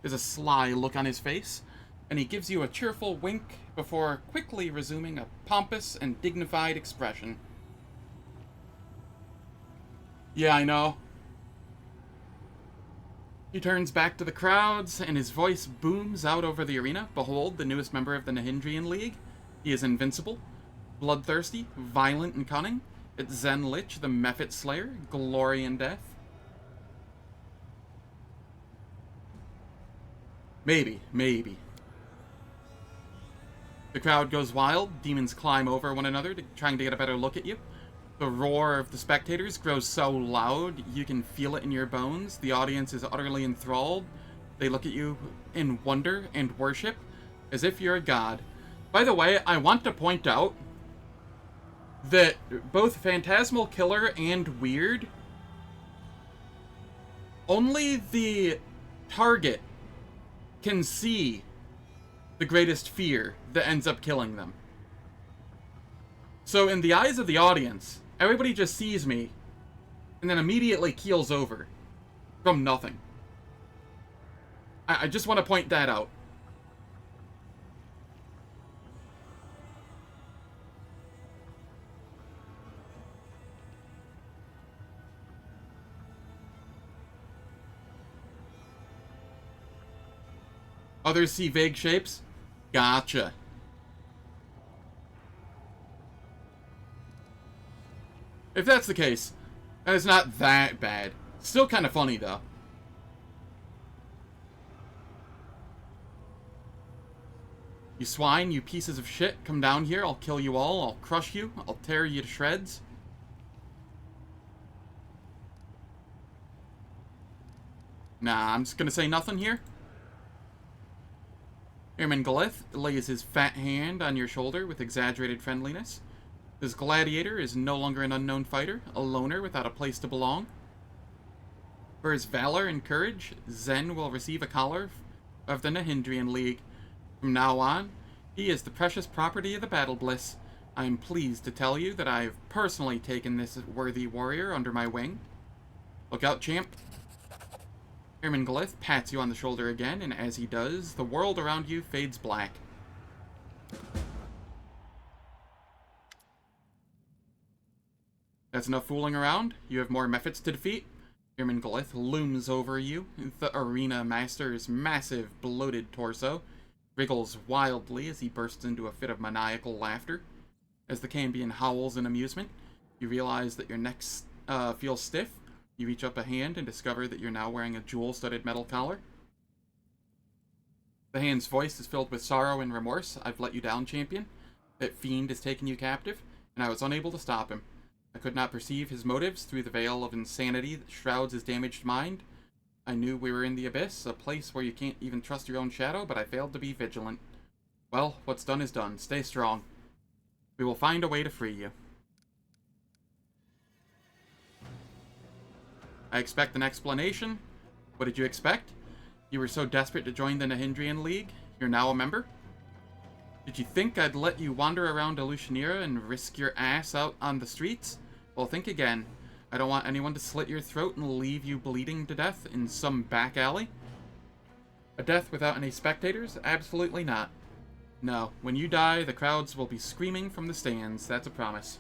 There's a sly look on his face, and he gives you a cheerful wink before quickly resuming a pompous and dignified expression. Yeah, I know. He turns back to the crowds, and his voice booms out over the arena. Behold, the newest member of the Nahindrian League. He is invincible, bloodthirsty, violent, and cunning. It's Zen Lich, the Mephit Slayer, glory in death. Maybe. The crowd goes wild. Demons climb over one another, trying to get a better look at you. The roar of the spectators grows so loud, you can feel it in your bones. The audience is utterly enthralled. They look at you in wonder and worship, as if you're a god. By the way, I want to point out that both Phantasmal Killer and Weird, only the target can see the greatest fear that ends up killing them. So in the eyes of the audience, everybody just sees me and then immediately keels over from nothing. I just want to point that out. Others see vague shapes. Gotcha. If that's the case, then it's not that bad. Still kind of funny, though. You swine, you pieces of shit, come down here, I'll kill you all, I'll crush you, I'll tear you to shreds. Nah, I'm just gonna say nothing here. Airman Galith lays his fat hand on your shoulder with exaggerated friendliness. This gladiator is no longer an unknown fighter, a loner without a place to belong. For his valor and courage, Zen will receive a collar of the Nahindrian League. From now on, he is the precious property of the Battlebliss. I am pleased to tell you that I have personally taken this worthy warrior under my wing. Look out, champ. Airman Galith pats you on the shoulder again, and as he does, the world around you fades black. That's enough fooling around. You have more mephits to defeat. Airman Galith looms over you. The arena master's massive, bloated torso wriggles wildly as he bursts into a fit of maniacal laughter. As the Cambion howls in amusement, you realize that your neck feels stiff. You reach up a hand and discover that you're now wearing a jewel-studded metal collar. The hand's voice is filled with sorrow and remorse. I've let you down, champion. That fiend has taken you captive, and I was unable to stop him. I could not perceive his motives through the veil of insanity that shrouds his damaged mind. I knew we were in the abyss, a place where you can't even trust your own shadow, but I failed to be vigilant. Well, what's done is done. Stay strong. We will find a way to free you. I expect an explanation. What did you expect? You were so desperate to join the Nahindrian League? You're now a member? Did you think I'd let you wander around Alushanira and risk your ass out on the streets? Well, think again. I don't want anyone to slit your throat and leave you bleeding to death in some back alley. A death without any spectators? Absolutely not. No, when you die, the crowds will be screaming from the stands. That's a promise.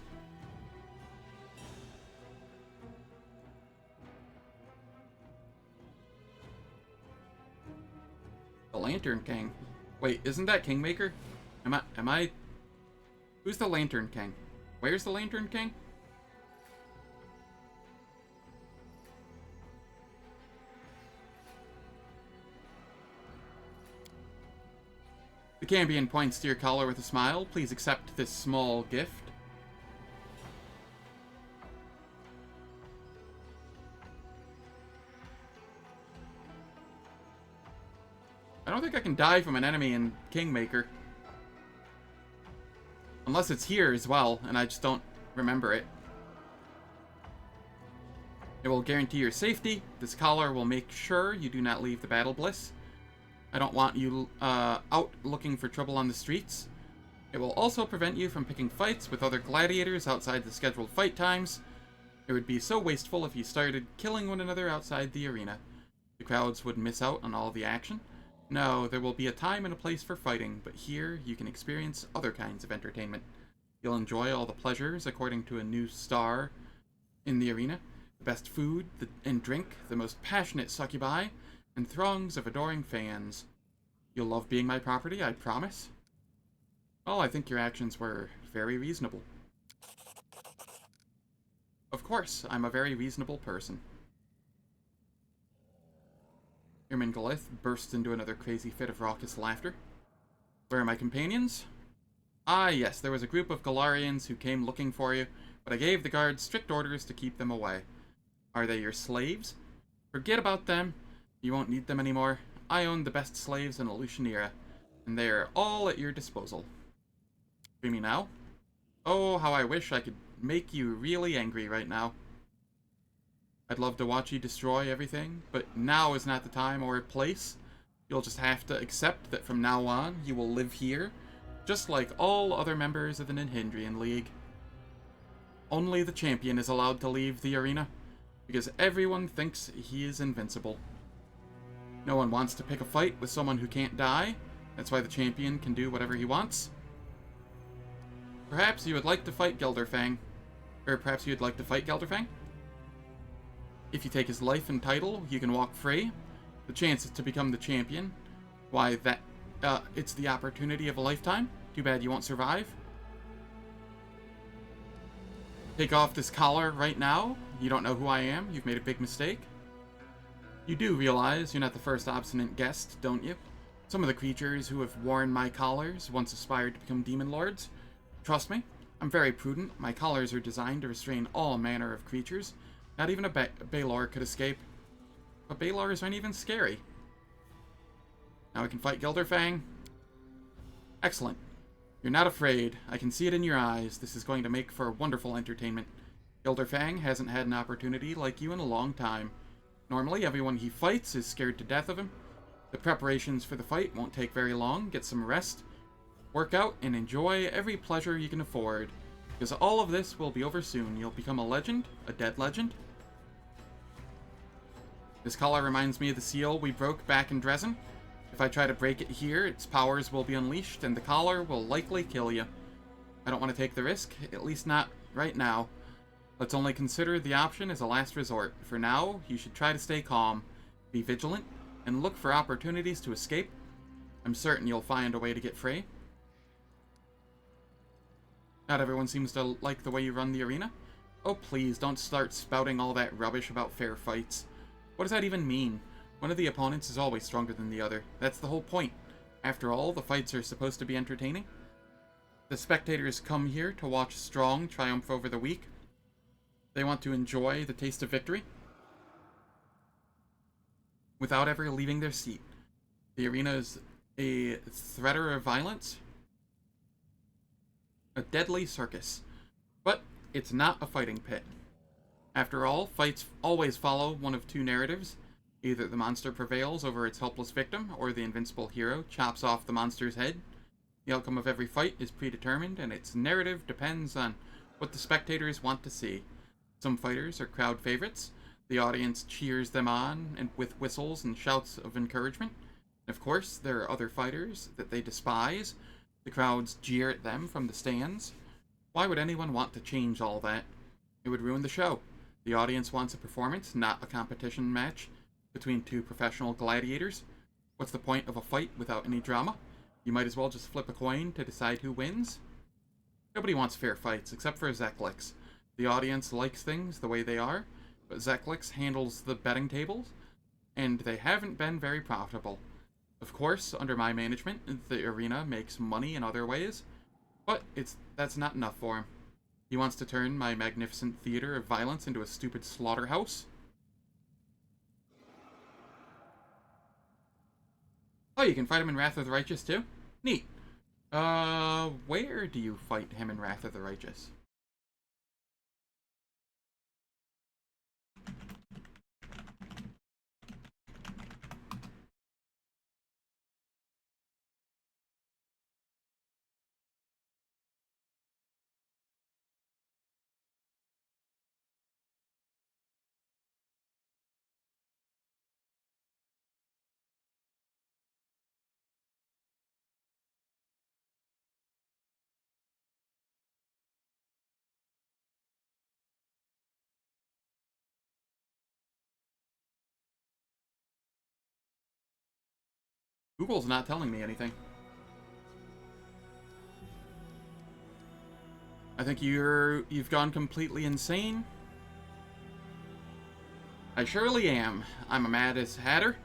The Lantern King. Wait, isn't that Kingmaker? Am I... Who's the Lantern King? Where's the Lantern King? The Cambion points to your collar with a smile. Please accept this small gift. I don't think I can die from an enemy in Kingmaker. Unless it's here as well, and I just don't remember it. It will guarantee your safety. This collar will make sure you do not leave the Battlebliss. I don't want you out looking for trouble on the streets. It will also prevent you from picking fights with other gladiators outside the scheduled fight times. It would be so wasteful if you started killing one another outside the arena. The crowds would miss out on all the action. No, there will be a time and a place for fighting, but here you can experience other kinds of entertainment. You'll enjoy all the pleasures according to a new star in the arena. The best food and drink, the most passionate succubi, and throngs of adoring fans. You'll love being my property, I promise. Well, I think your actions were very reasonable. Of course, I'm a very reasonable person. Airman Galith bursts into another crazy fit of raucous laughter. Where are my companions? Ah, yes, there was a group of Galarians who came looking for you, but I gave the guards strict orders to keep them away. Are they your slaves? Forget about them. You won't need them anymore. I own the best slaves in Alushanira, and they are all at your disposal. Free me now? Oh, how I wish I could make you really angry right now. I'd love to watch you destroy everything, but now is not the time or place. You'll just have to accept that from now on, you will live here, just like all other members of the Nahindrian League. Only the champion is allowed to leave the arena, because everyone thinks he is invincible. No one wants to pick a fight with someone who can't die. That's why the champion can do whatever he wants. Perhaps you would like to fight Gelderfang. Or perhaps you'd like to fight Gelderfang? If you take his life and title, you can walk free. The chances to become the champion. Why, it's the opportunity of a lifetime. Too bad you won't survive. Take off this collar right now. You don't know who I am. You've made a big mistake. You do realize you're not the first obstinate guest, don't you? Some of the creatures who have worn my collars once aspired to become demon lords. Trust me, I'm very prudent. My collars are designed to restrain all manner of creatures. Not even a Baylor could escape. But Baylors aren't even scary. Now we can fight Gilderfang. Excellent. You're not afraid. I can see it in your eyes. This is going to make for wonderful entertainment. Gilderfang hasn't had an opportunity like you in a long time. Normally, everyone he fights is scared to death of him. The preparations for the fight won't take very long. Get some rest, work out, and enjoy every pleasure you can afford. Because all of this will be over soon. You'll become a legend, a dead legend. This collar reminds me of the seal we broke back in Dresden. If I try to break it here, its powers will be unleashed, and the collar will likely kill you. I don't want to take the risk, at least not right now. Let's only consider the option as a last resort. For now, you should try to stay calm, be vigilant, and look for opportunities to escape. I'm certain you'll find a way to get free. Not everyone seems to like the way you run the arena. Oh please, don't start spouting all that rubbish about fair fights. What does that even mean? One of the opponents is always stronger than the other. That's the whole point. After all, the fights are supposed to be entertaining. The spectators come here to watch strong triumph over the weak. They want to enjoy the taste of victory without ever leaving their seat. The arena is a theater of violence, a deadly circus, but it's not a fighting pit. After all, fights always follow one of two narratives. Either the monster prevails over its helpless victim, or the invincible hero chops off the monster's head. The outcome of every fight is predetermined, and its narrative depends on what the spectators want to see. Some fighters are crowd favorites. The audience cheers them on and with whistles and shouts of encouragement. Of course, there are other fighters that they despise. The crowds jeer at them from the stands. Why would anyone want to change all that? It would ruin the show. The audience wants a performance, not a competition match between two professional gladiators. What's the point of a fight without any drama? You might as well just flip a coin to decide who wins. Nobody wants fair fights, except for Zeklix. The audience likes things the way they are, but Zeklix handles the betting tables, and they haven't been very profitable. Of course, under my management, the arena makes money in other ways, but that's not enough for him. He wants to turn my magnificent theater of violence into a stupid slaughterhouse. Oh, you can fight him in Wrath of the Righteous too? Neat. Where do you fight him in Wrath of the Righteous? Google's not telling me anything. I think you've gone completely insane. I surely am. I'm a Mad-as Hatter.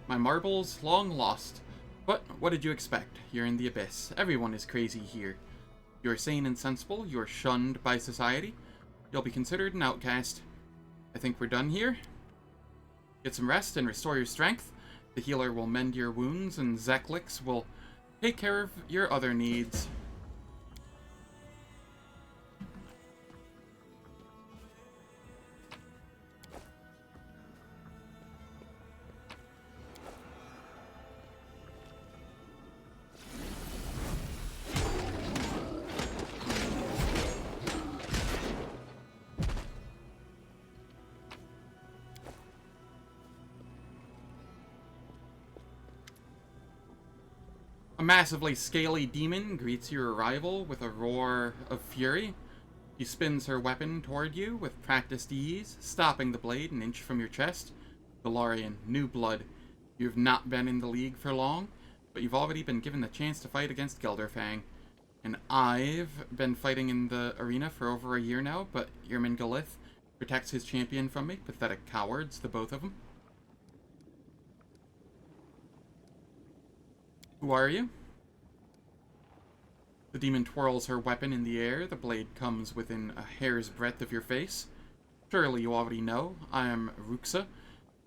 My marbles long lost. But what did you expect? You're in the abyss. Everyone is crazy here. You're sane and sensible. You're shunned by society. You'll be considered an outcast. I think we're done here. Get some rest and restore your strength. The healer will mend your wounds, and Zeklix will take care of your other needs. A massively scaly demon greets your arrival with a roar of fury. She spins her weapon toward you with practiced ease, stopping the blade an inch from your chest. Galarian, new blood. You've not been in the League for long, but you've already been given the chance to fight against Gilderfang. And I've been fighting in the arena for over a year now, but Galith protects his champion from me. Pathetic cowards, the both of them. Who are you? The demon twirls her weapon in the air. The blade comes within a hair's breadth of your face. Surely you already know. I am Ruxa,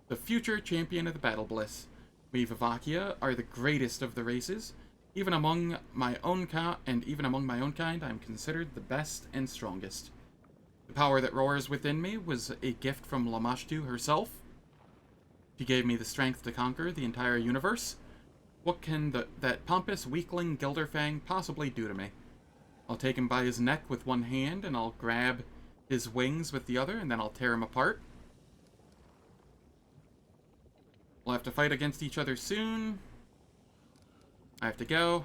the future champion of the Battlebliss. We Vivakia are the greatest of the races. Even among my own kind, I am considered the best and strongest. The power that roars within me was a gift from Lamashtu herself. She gave me the strength to conquer the entire universe. What can that pompous weakling Gilderfang possibly do to me? I'll take him by his neck with one hand, and I'll grab his wings with the other, and then I'll tear him apart. We'll have to fight against each other soon. I have to go.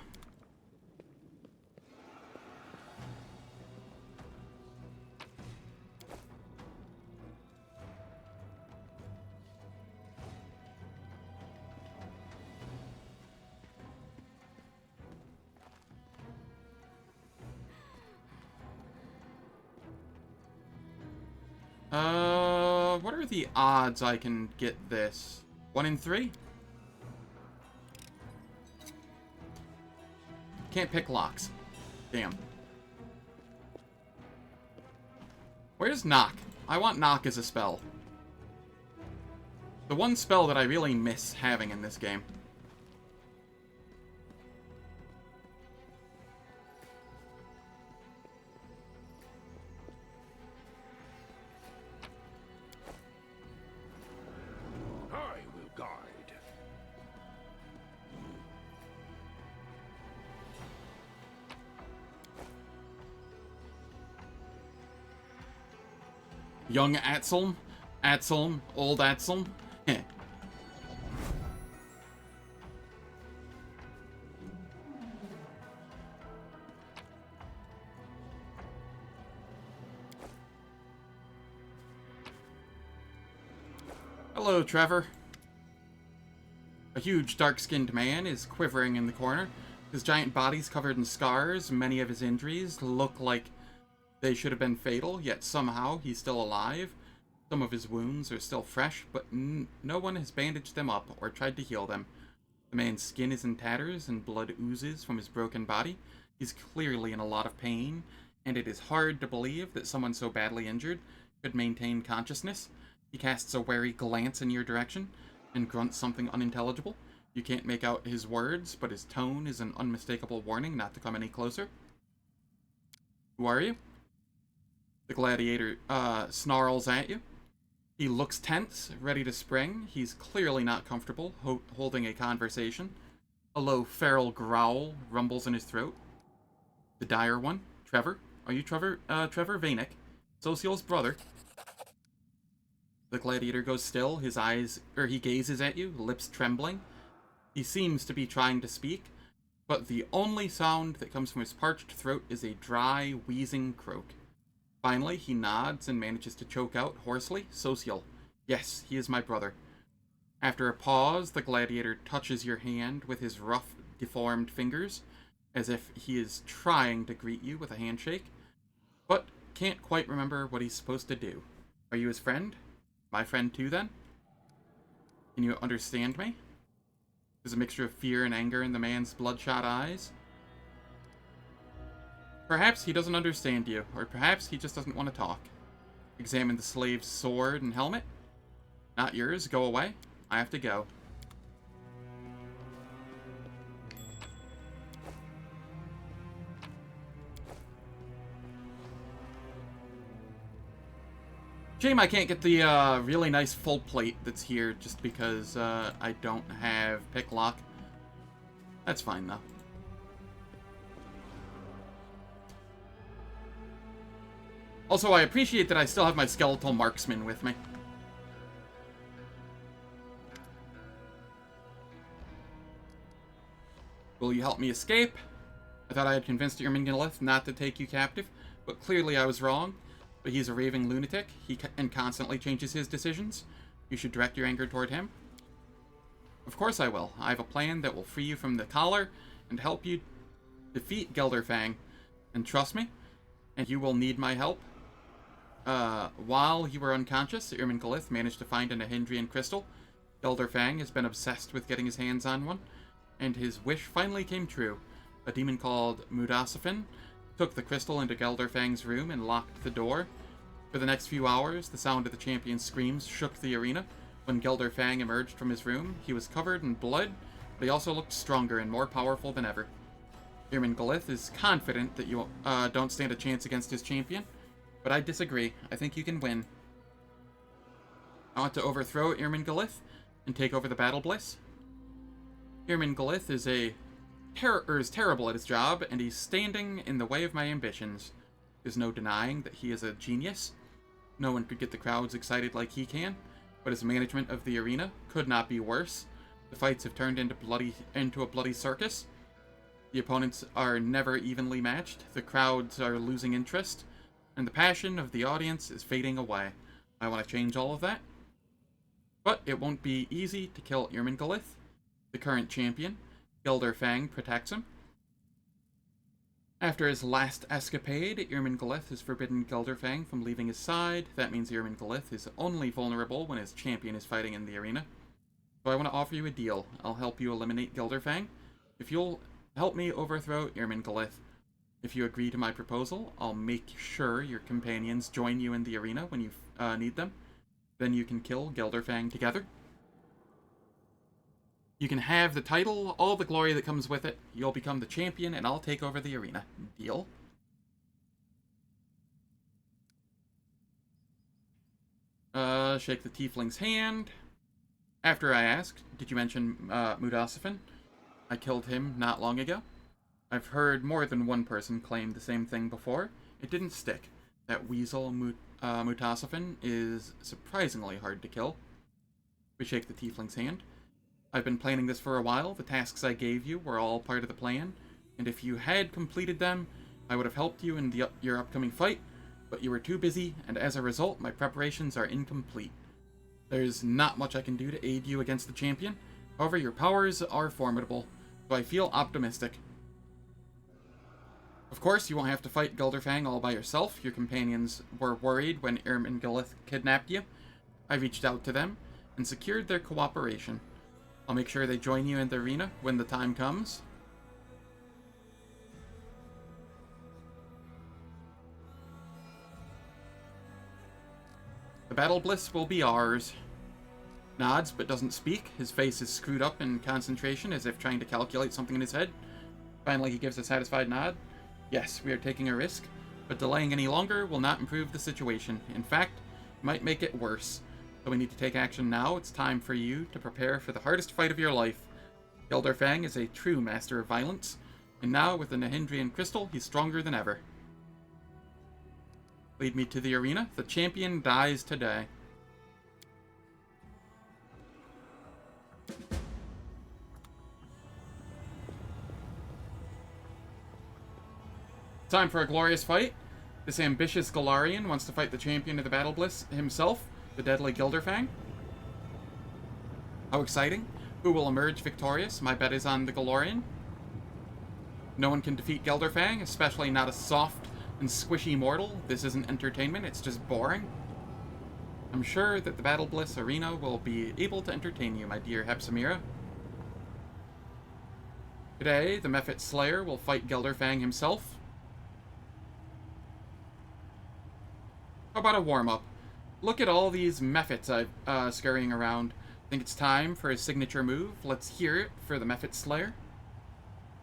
What are the odds I can get this? 1 in 3? Can't pick locks. Damn. Where's Knock? I want Knock as a spell. The one spell that I really miss having in this game. I will guide. Young Atzelm? Atzelm? Old Atzelm? Heh. Hello, Trevor. A huge, dark-skinned man is quivering in the corner. His giant body's covered in scars. Many of his injuries look like they should have been fatal, yet somehow he's still alive. Some of his wounds are still fresh, but no one has bandaged them up or tried to heal them. The man's skin is in tatters and blood oozes from his broken body. He's clearly in a lot of pain, and it is hard to believe that someone so badly injured could maintain consciousness. He casts a wary glance in your direction and grunts something unintelligible. You can't make out his words, but his tone is an unmistakable warning not to come any closer. Who are you? The gladiator snarls at you. He looks tense, ready to spring. He's clearly not comfortable holding a conversation. A low feral growl rumbles in his throat. The dire one, Trevor. Are you Trevor Vanek, Sosiel's brother? The gladiator goes still. He gazes at you, lips trembling. He seems to be trying to speak, but the only sound that comes from his parched throat is a dry, wheezing croak. Finally, he nods and manages to choke out hoarsely, Sosiel. Yes, he is my brother. After a pause, the gladiator touches your hand with his rough, deformed fingers, as if he is trying to greet you with a handshake, but can't quite remember what he's supposed to do. Are you his friend? My friend too, then? Can you understand me? There's a mixture of fear and anger in the man's bloodshot eyes. Perhaps he doesn't understand you, or perhaps he just doesn't want to talk. Examine the slave's sword and helmet. Not yours, go away. I have to go. Shame I can't get the really nice full plate that's here just because I don't have pick lock. That's fine though. Also, I appreciate that I still have my skeletal marksman with me. Will you help me escape? I thought I had convinced Galith not to take you captive, but clearly I was wrong. But he's a raving lunatic. He constantly changes his decisions. You should direct your anger toward him. Of course I will. I have a plan that will free you from the collar and help you defeat Gelderfang. And trust me, and you will need my help. While you were unconscious, Irmingalith managed to find a Nahindrian crystal. Gelderfang has been obsessed with getting his hands on one, and his wish finally came true. A demon called Mudasafin took the crystal into Gelderfang's room and locked the door. For the next few hours, the sound of the champion's screams shook the arena. When Gelderfang emerged from his room, he was covered in blood, but he also looked stronger and more powerful than ever. Irmingalith is confident that you don't stand a chance against his champion, but I disagree. I think you can win. I want to overthrow Irmingalith and take over the Battlebliss. Irmingalith is terrible at his job, and he's standing in the way of my ambitions. There's no denying that he is a genius. No one could get the crowds excited like he can, but his management of the arena could not be worse. The fights have turned into a bloody circus. The opponents are never evenly matched, the crowds are losing interest, and the passion of the audience is fading away. I want to change all of that. But it won't be easy to kill Irmingalith. The current champion, Gelderfang, protects him. After his last escapade, Irmingalith has forbidden Gelderfang from leaving his side. That means Irmingalith is only vulnerable when his champion is fighting in the arena. So I want to offer you a deal. I'll help you eliminate Gelderfang if you'll help me overthrow Irmingalith. If you agree to my proposal, I'll make sure your companions join you in the arena when you need them. Then you can kill Gelderfang together. You can have the title, all the glory that comes with it. You'll become the champion, and I'll take over the arena. Deal? Shake the tiefling's hand. After I asked, did you mention Mudasafin? I killed him not long ago. I've heard more than one person claim the same thing before. It didn't stick. That weasel Mutasafin is surprisingly hard to kill. We shake the tiefling's hand. I've been planning this for a while. The tasks I gave you were all part of the plan, and if you had completed them, I would have helped you in your upcoming fight, but you were too busy, and as a result, my preparations are incomplete. There's not much I can do to aid you against the champion. However, your powers are formidable, so I feel optimistic. Of course, you won't have to fight Gelderfang all by yourself. Your companions were worried when Irmingalith kidnapped you. I reached out to them and secured their cooperation. I'll make sure they join you in the arena when the time comes. The Battlebliss will be ours. Nods, but doesn't speak. His face is screwed up in concentration, as if trying to calculate something in his head. Finally, he gives a satisfied nod. Yes, we are taking a risk, but delaying any longer will not improve the situation. In fact, it might make it worse. So we need to take action now. It's time for you to prepare for the hardest fight of your life. Gelderfang is a true master of violence, and now with the Nahindrian crystal, he's stronger than ever. Lead me to the arena. The champion dies today. Time for a glorious fight. This ambitious Galarian wants to fight the champion of the Battlebliss himself, the deadly Gelderfang. How exciting. Who will emerge victorious? My bet is on the Galarian. No one can defeat Gelderfang, especially not a soft and squishy mortal. This isn't entertainment, it's just boring. I'm sure that the Battlebliss arena will be able to entertain you, my dear Hepsamira. Today, the Mephit Slayer will fight Gelderfang himself. How about a warm-up? Look at all these Mephits scurrying around. Think it's time for his signature move? Let's hear it for the Mephit Slayer.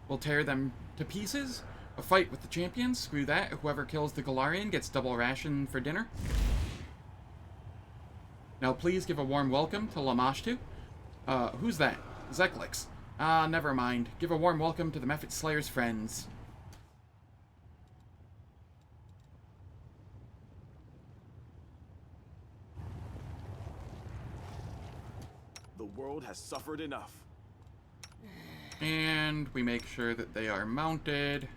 We'll tear them to pieces. A fight with the champions? Screw that. Whoever kills the Galarian gets double ration for dinner. Now please give a warm welcome to Lamashtu. Who's that? Zeklix. Ah, never mind. Give a warm welcome to the Mephit Slayer's friends. The world has suffered enough. And we make sure that they are mounted.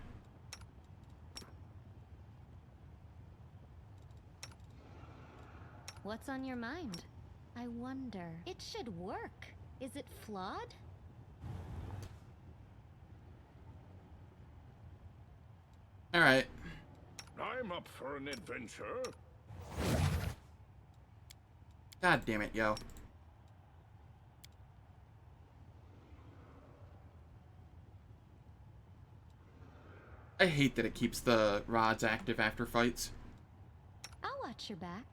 What's on your mind? I wonder. It should work. Is it flawed? Alright. I'm up for an adventure. God damn it, yo. I hate that it keeps the rods active after fights. I'll watch your back.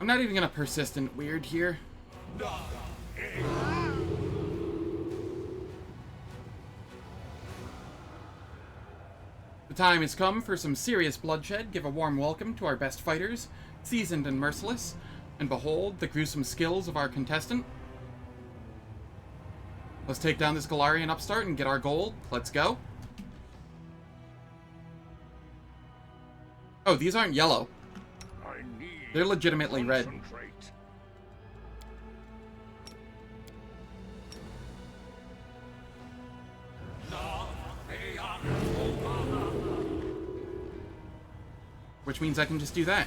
I'm not even gonna persistent weird here. The time has come for some serious bloodshed. Give a warm welcome to our best fighters, seasoned and merciless, and behold the gruesome skills of our contestant. Let's take down this Galarian upstart and get our gold. Let's go. Oh, these aren't yellow. I need They're legitimately red. concentrate. Which means I can just do that.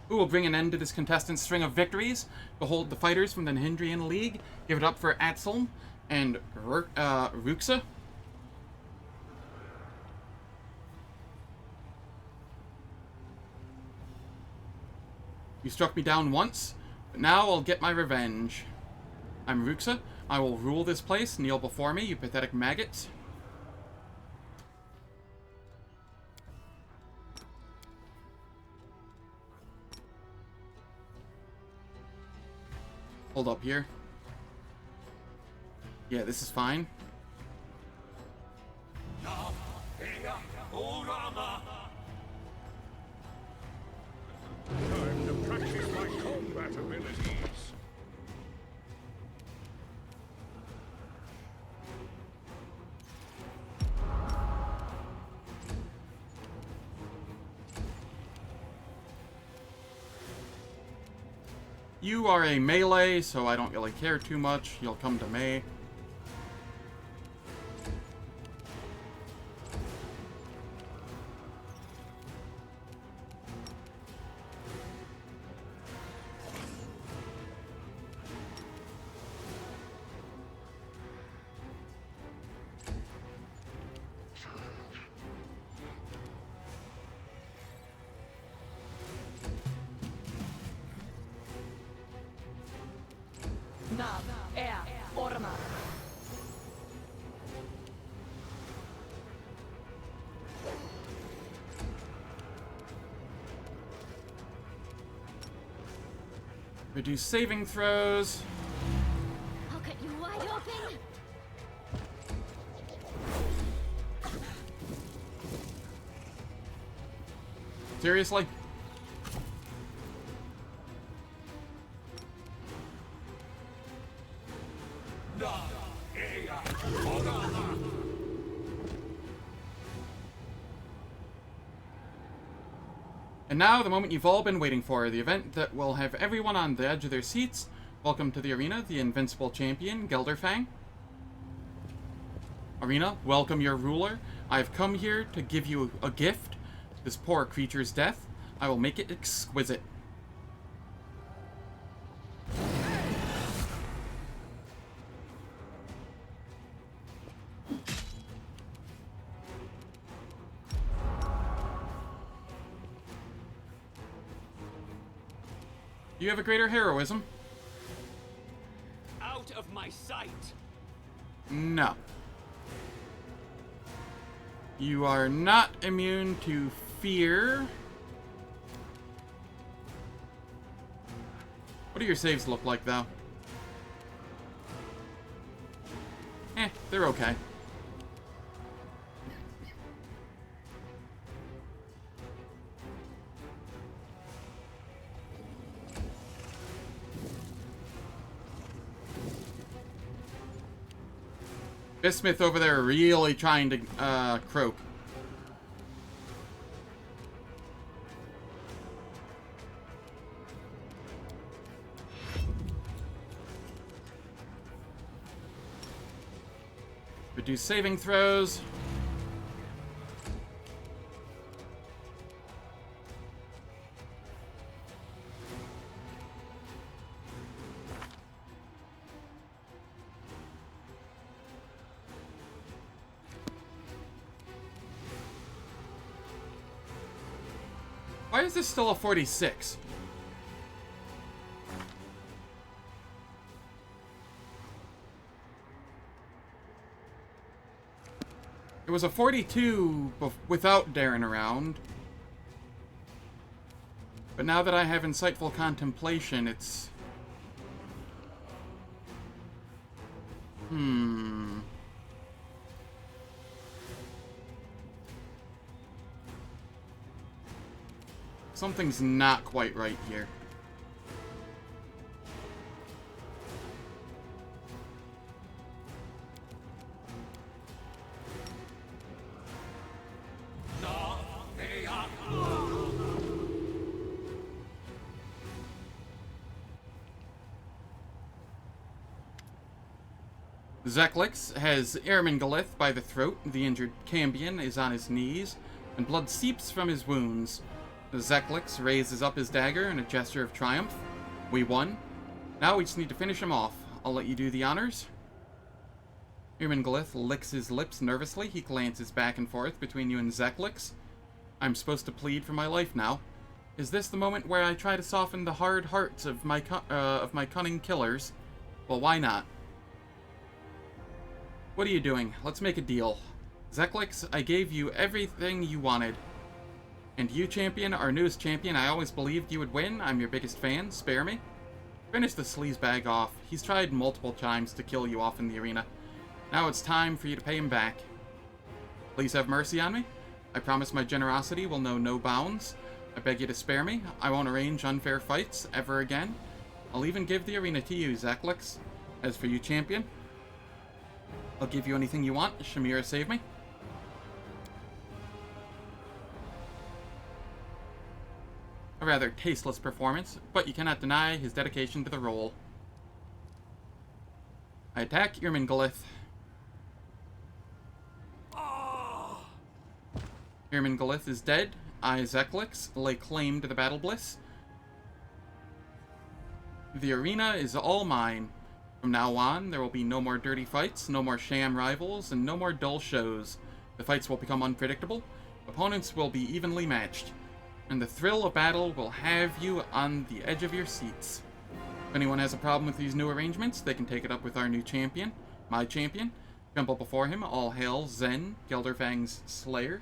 Who will bring an end to this contestant's string of victories? Behold the fighters from the Nihindrian League. Give it up for Azlanti and Ruxa. You struck me down once, but now I'll get my revenge. I'm Ruxa. I will rule this place. Kneel before me, you pathetic maggots. Hold up here. Yeah, this is fine. Time to practice my combat abilities. You are a melee, so I don't really care too much. You'll come to me. Reduce saving throws. I'll cut you wide open. Seriously? And now, the moment you've all been waiting for, the event that will have everyone on the edge of their seats. Welcome to the arena, the invincible champion, Gelderfang. Arena, welcome your ruler. I've come here to give you a gift. This poor creature's death. I will make it exquisite. Do you have a greater heroism? Out of my sight! No. You are not immune to fear. What do your saves look like, though? They're okay. Bismuth over there really trying to croak. Reduce saving throws. Why is this still a 46? It was a 42 without Daeran around. But now that I have Insightful Contemplation, it's... Something's not quite right here. Zeklix has Ermengalith by the throat. The injured Cambion is on his knees, and blood seeps from his wounds. Zeklix raises up his dagger in a gesture of triumph. We won. Now we just need to finish him off. I'll let you do the honors. Ermengalith licks his lips nervously. He glances back and forth between you and Zeklix. I'm supposed to plead for my life now. Is this the moment where I try to soften the hard hearts of my cunning killers? Well, why not? What are you doing? Let's make a deal. Zeklix, I gave you everything you wanted. And you, champion, our newest champion, I always believed you would win. I'm your biggest fan. Spare me. Finish the sleazebag off. He's tried multiple times to kill you off in the arena. Now it's time for you to pay him back. Please have mercy on me. I promise my generosity will know no bounds. I beg you to spare me. I won't arrange unfair fights ever again. I'll even give the arena to you, Zeklix. As for you, champion, I'll give you anything you want. Shamira, save me. A rather tasteless performance, but you cannot deny his dedication to the role. I attack Ermengalith. Ermengalith is dead. I, Zeklix, lay claim to the Battlebliss. The arena is all mine. From now on, there will be no more dirty fights, no more sham rivals, and no more dull shows. The fights will become unpredictable. Opponents will be evenly matched. And the thrill of battle will have you on the edge of your seats. If anyone has a problem with these new arrangements, they can take it up with our new champion, my champion. Tremble before him, all hail Zen, Gelderfang's Slayer.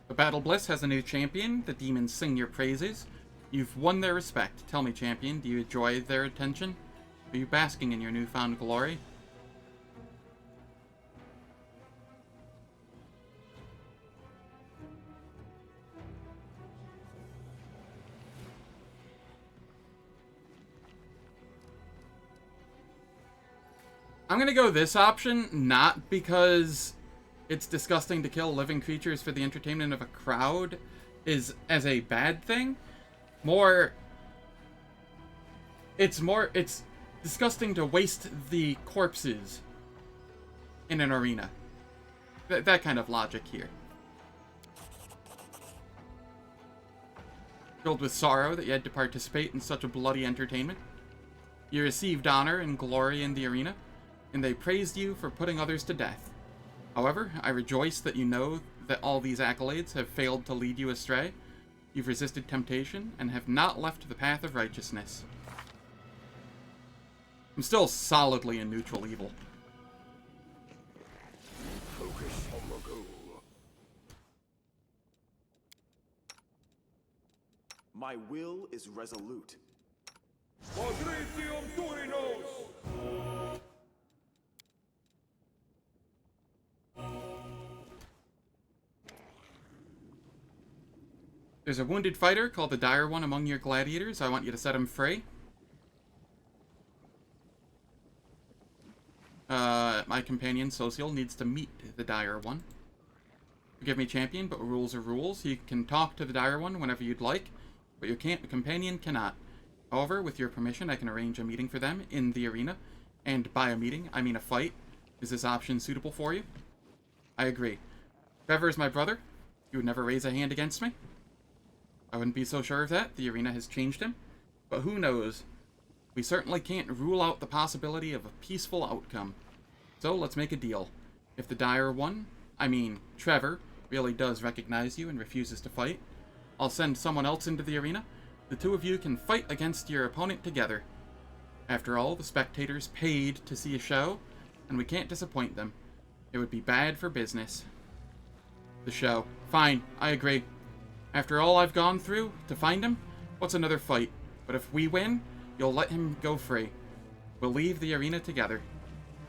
The Battlebliss has a new champion. The demons sing your praises. You've won their respect. Tell me, champion, do you enjoy their attention? Are you basking in your newfound glory? I'm gonna go this option, not because it's disgusting to kill living creatures for the entertainment of a crowd is as a bad thing. It's disgusting to waste the corpses in an arena. That kind of logic here. Filled with sorrow that you had to participate in such a bloody entertainment. You received honor and glory in the arena, and they praised you for putting others to death. However, I rejoice that you know that all these accolades have failed to lead you astray. You've resisted temptation and have not left the path of righteousness. I'm still solidly in neutral evil. Focus on the goal. My will is resolute. There's a wounded fighter called the Dire One among your gladiators. I want you to set him free. My companion, Sosiel, needs to meet the Dire One. Forgive me, champion, but rules are rules. You can talk to the Dire One whenever you'd like, but your companion cannot. However, with your permission, I can arrange a meeting for them in the arena. And by a meeting, I mean a fight. Is this option suitable for you? I agree. Trever is my brother. You would never raise a hand against me. I wouldn't be so sure of that. The arena has changed him. But who knows? We certainly can't rule out the possibility of a peaceful outcome. So let's make a deal. If the Dire One, Trever, really does recognize you and refuses to fight, I'll send someone else into the arena. The two of you can fight against your opponent together. After all, the spectators paid to see a show, and we can't disappoint them. It would be bad for business. The show. Fine, I agree. After all I've gone through to find him, what's another fight? But if we win, you'll let him go free. We'll leave the arena together.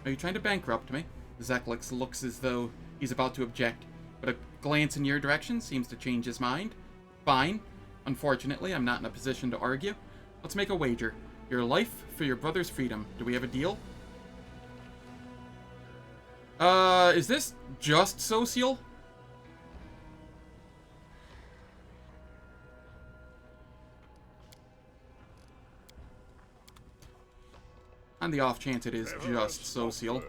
Are you trying to bankrupt me? Zeklix looks as though he's about to object, but a glance in your direction seems to change his mind. Fine. Unfortunately, I'm not in a position to argue. Let's make a wager. Your life for your brother's freedom. Do we have a deal? Is this just Sosiel? On the off chance it is just Sosiel.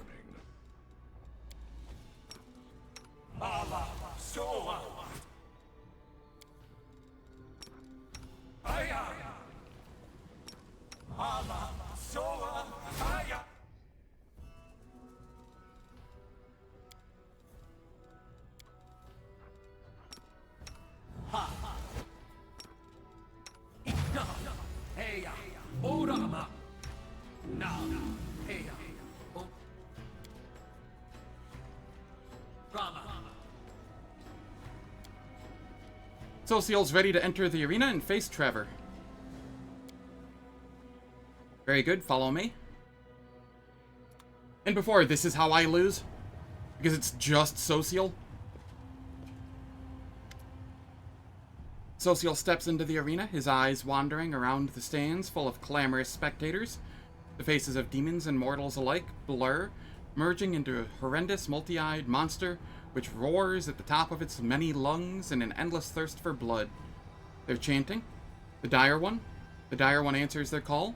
Sosiel's ready to enter the arena and face Trever. Very good, follow me. And before, this is how I lose? Because it's just Sosiel? Sosiel steps into the arena, his eyes wandering around the stands full of clamorous spectators. The faces of demons and mortals alike blur, merging into a horrendous multi-eyed monster which roars at the top of its many lungs in an endless thirst for blood. They're chanting. The Dire One. The Dire One answers their call.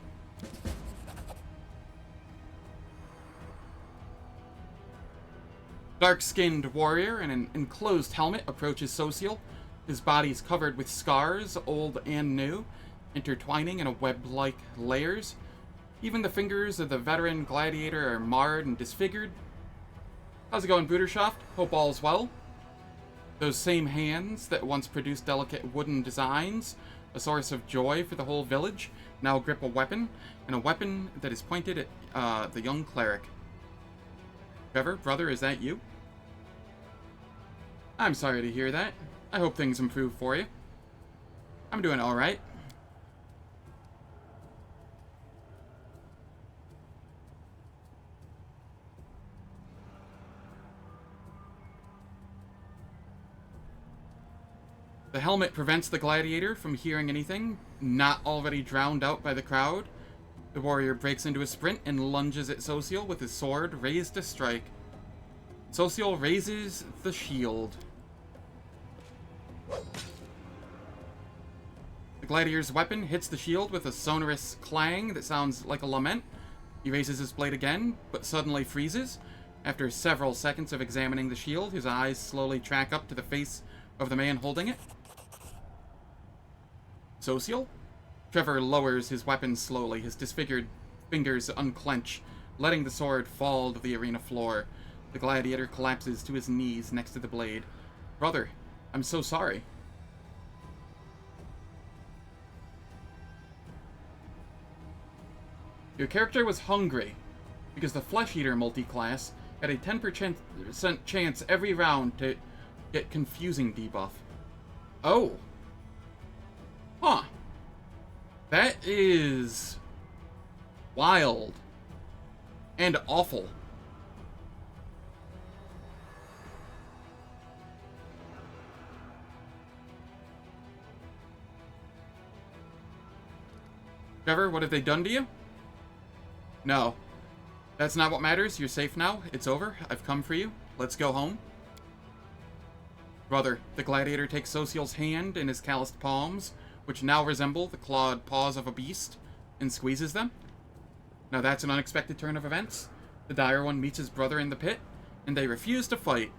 Dark-skinned warrior in an enclosed helmet approaches Sosiel. His body's covered with scars, old and new, intertwining in a web-like layers. Even the fingers of the veteran gladiator are marred and disfigured. How's it going, Bruderschaft? Hope all's well. Those same hands that once produced delicate wooden designs, a source of joy for the whole village, now grip a weapon, and a weapon that is pointed at the young cleric. Trever, brother, is that you? I'm sorry to hear that. I hope things improve for you. I'm doing alright. The helmet prevents the gladiator from hearing anything not already drowned out by the crowd. The warrior breaks into a sprint and lunges at Sosiel with his sword raised to strike. Sosiel raises the shield. The gladiator's weapon hits the shield with a sonorous clang that sounds like a lament. He raises his blade again, but suddenly freezes. After several seconds of examining the shield, his eyes slowly track up to the face of the man holding it. Sosiel? Trever lowers his weapon slowly, his disfigured fingers unclench, letting the sword fall to the arena floor. The gladiator collapses to his knees next to the blade. Brother, I'm so sorry. Your character was hungry, because the Flesh Eater multi-class had a 10% chance every round to get confusing debuff. Oh. Huh. That is wild and awful. Trevor, what have they done to you? No. That's not what matters. You're safe now. It's over. I've come for you. Let's go home. Brother, the gladiator takes Sosiel's hand in his calloused palms, which now resemble the clawed paws of a beast, and squeezes them. Now that's an unexpected turn of events. The dire one meets his brother in the pit, and they refuse to fight.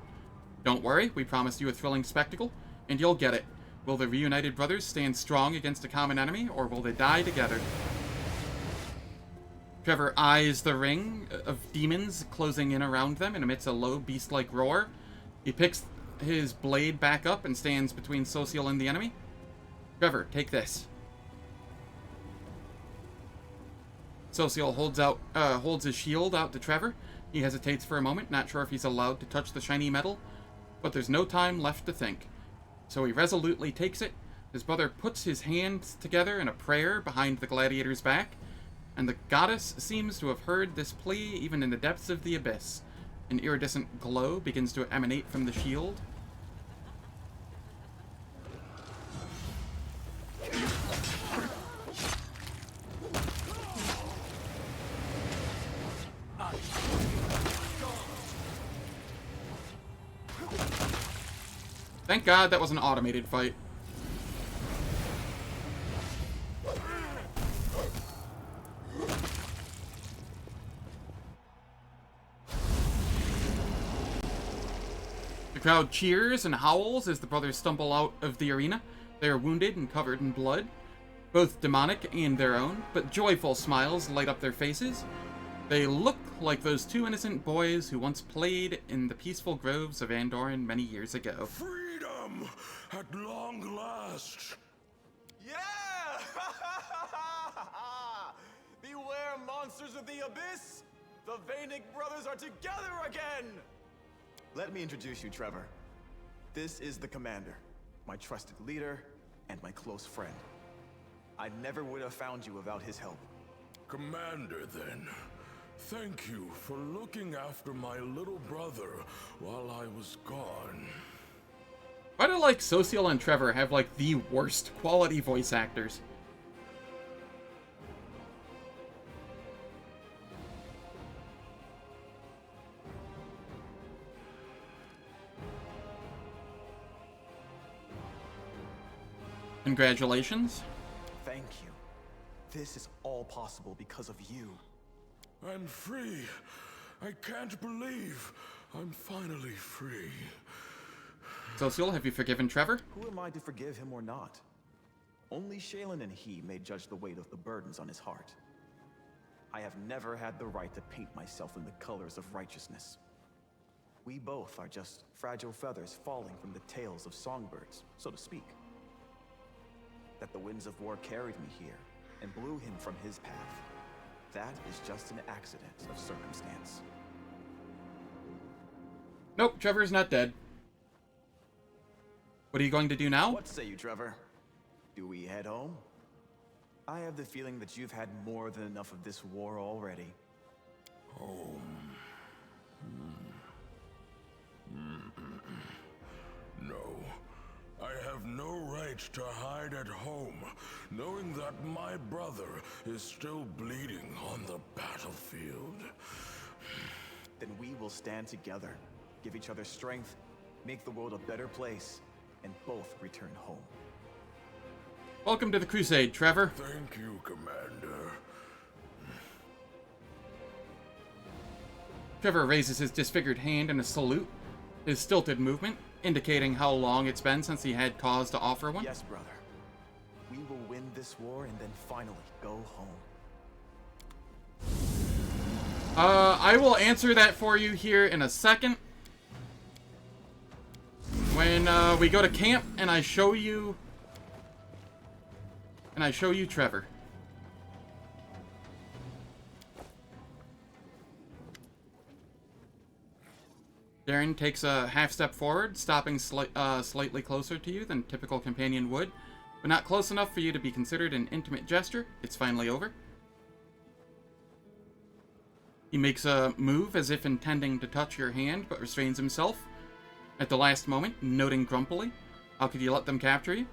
Don't worry, we promised you a thrilling spectacle, and you'll get it. Will the reunited brothers stand strong against a common enemy, or will they die together? Trevor eyes the ring of demons closing in around them and emits a low beast-like roar. He picks his blade back up and stands between Sosiel and the enemy. Trevor, take this. Sosiel holds his shield out to Trevor. He hesitates for a moment, not sure if he's allowed to touch the shiny metal, but there's no time left to think. So he resolutely takes it. His brother puts his hands together in a prayer behind the gladiator's back, and the goddess seems to have heard this plea even in the depths of the abyss. An iridescent glow begins to emanate from the shield. Thank God that was an automated fight. The crowd cheers and howls as the brothers stumble out of the arena. They are wounded and covered in blood, both demonic and their own, but joyful smiles light up their faces. They look like those two innocent boys who once played in the peaceful groves of Andoran many years ago. Freedom at long last. Yeah! Beware, monsters of the abyss! The Vainik brothers are together again! Let me introduce you, Trevor. This is the commander, my trusted leader, and my close friend. I never would have found you without his help. Commander, then. Thank you for looking after my little brother while I was gone. Why do, like, Sosiel and Trevor have, like, the worst quality voice actors? Congratulations. Thank you. This is all possible because of you. I'm free. I can't believe I'm finally free. Sosiel, have you forgiven Trevor? Who am I to forgive him or not? Only Shaylin and he may judge the weight of the burdens on his heart. I have never had the right to paint myself in the colors of righteousness. We both are just fragile feathers falling from the tails of songbirds, so to speak. That the winds of war carried me here and blew him from his path. That is just an accident of circumstance. Nope, Trevor's not dead. What are you going to do now? What say you, Trevor? Do we head home? I have the feeling that you've had more than enough of this war already. Home. No. I have no right to hide at home, knowing that my brother is still bleeding on the battlefield. Then we will stand together, give each other strength, make the world a better place, and both return home. Welcome to the Crusade, Trevor. Thank you, Commander. Trevor raises his disfigured hand in a salute, his stilted movement indicating how long it's been since he had cause to offer one. Yes, brother. We will win this war and then finally go home. I will answer that for you here in a second. When we go to camp and I show you Trevor. Daeran takes a half step forward, stopping slightly closer to you than typical companion would. but not close enough for you to be considered an intimate gesture. It's finally over. He makes a move as if intending to touch your hand, but restrains himself at the last moment, noting grumpily, "How could you let them capture you?"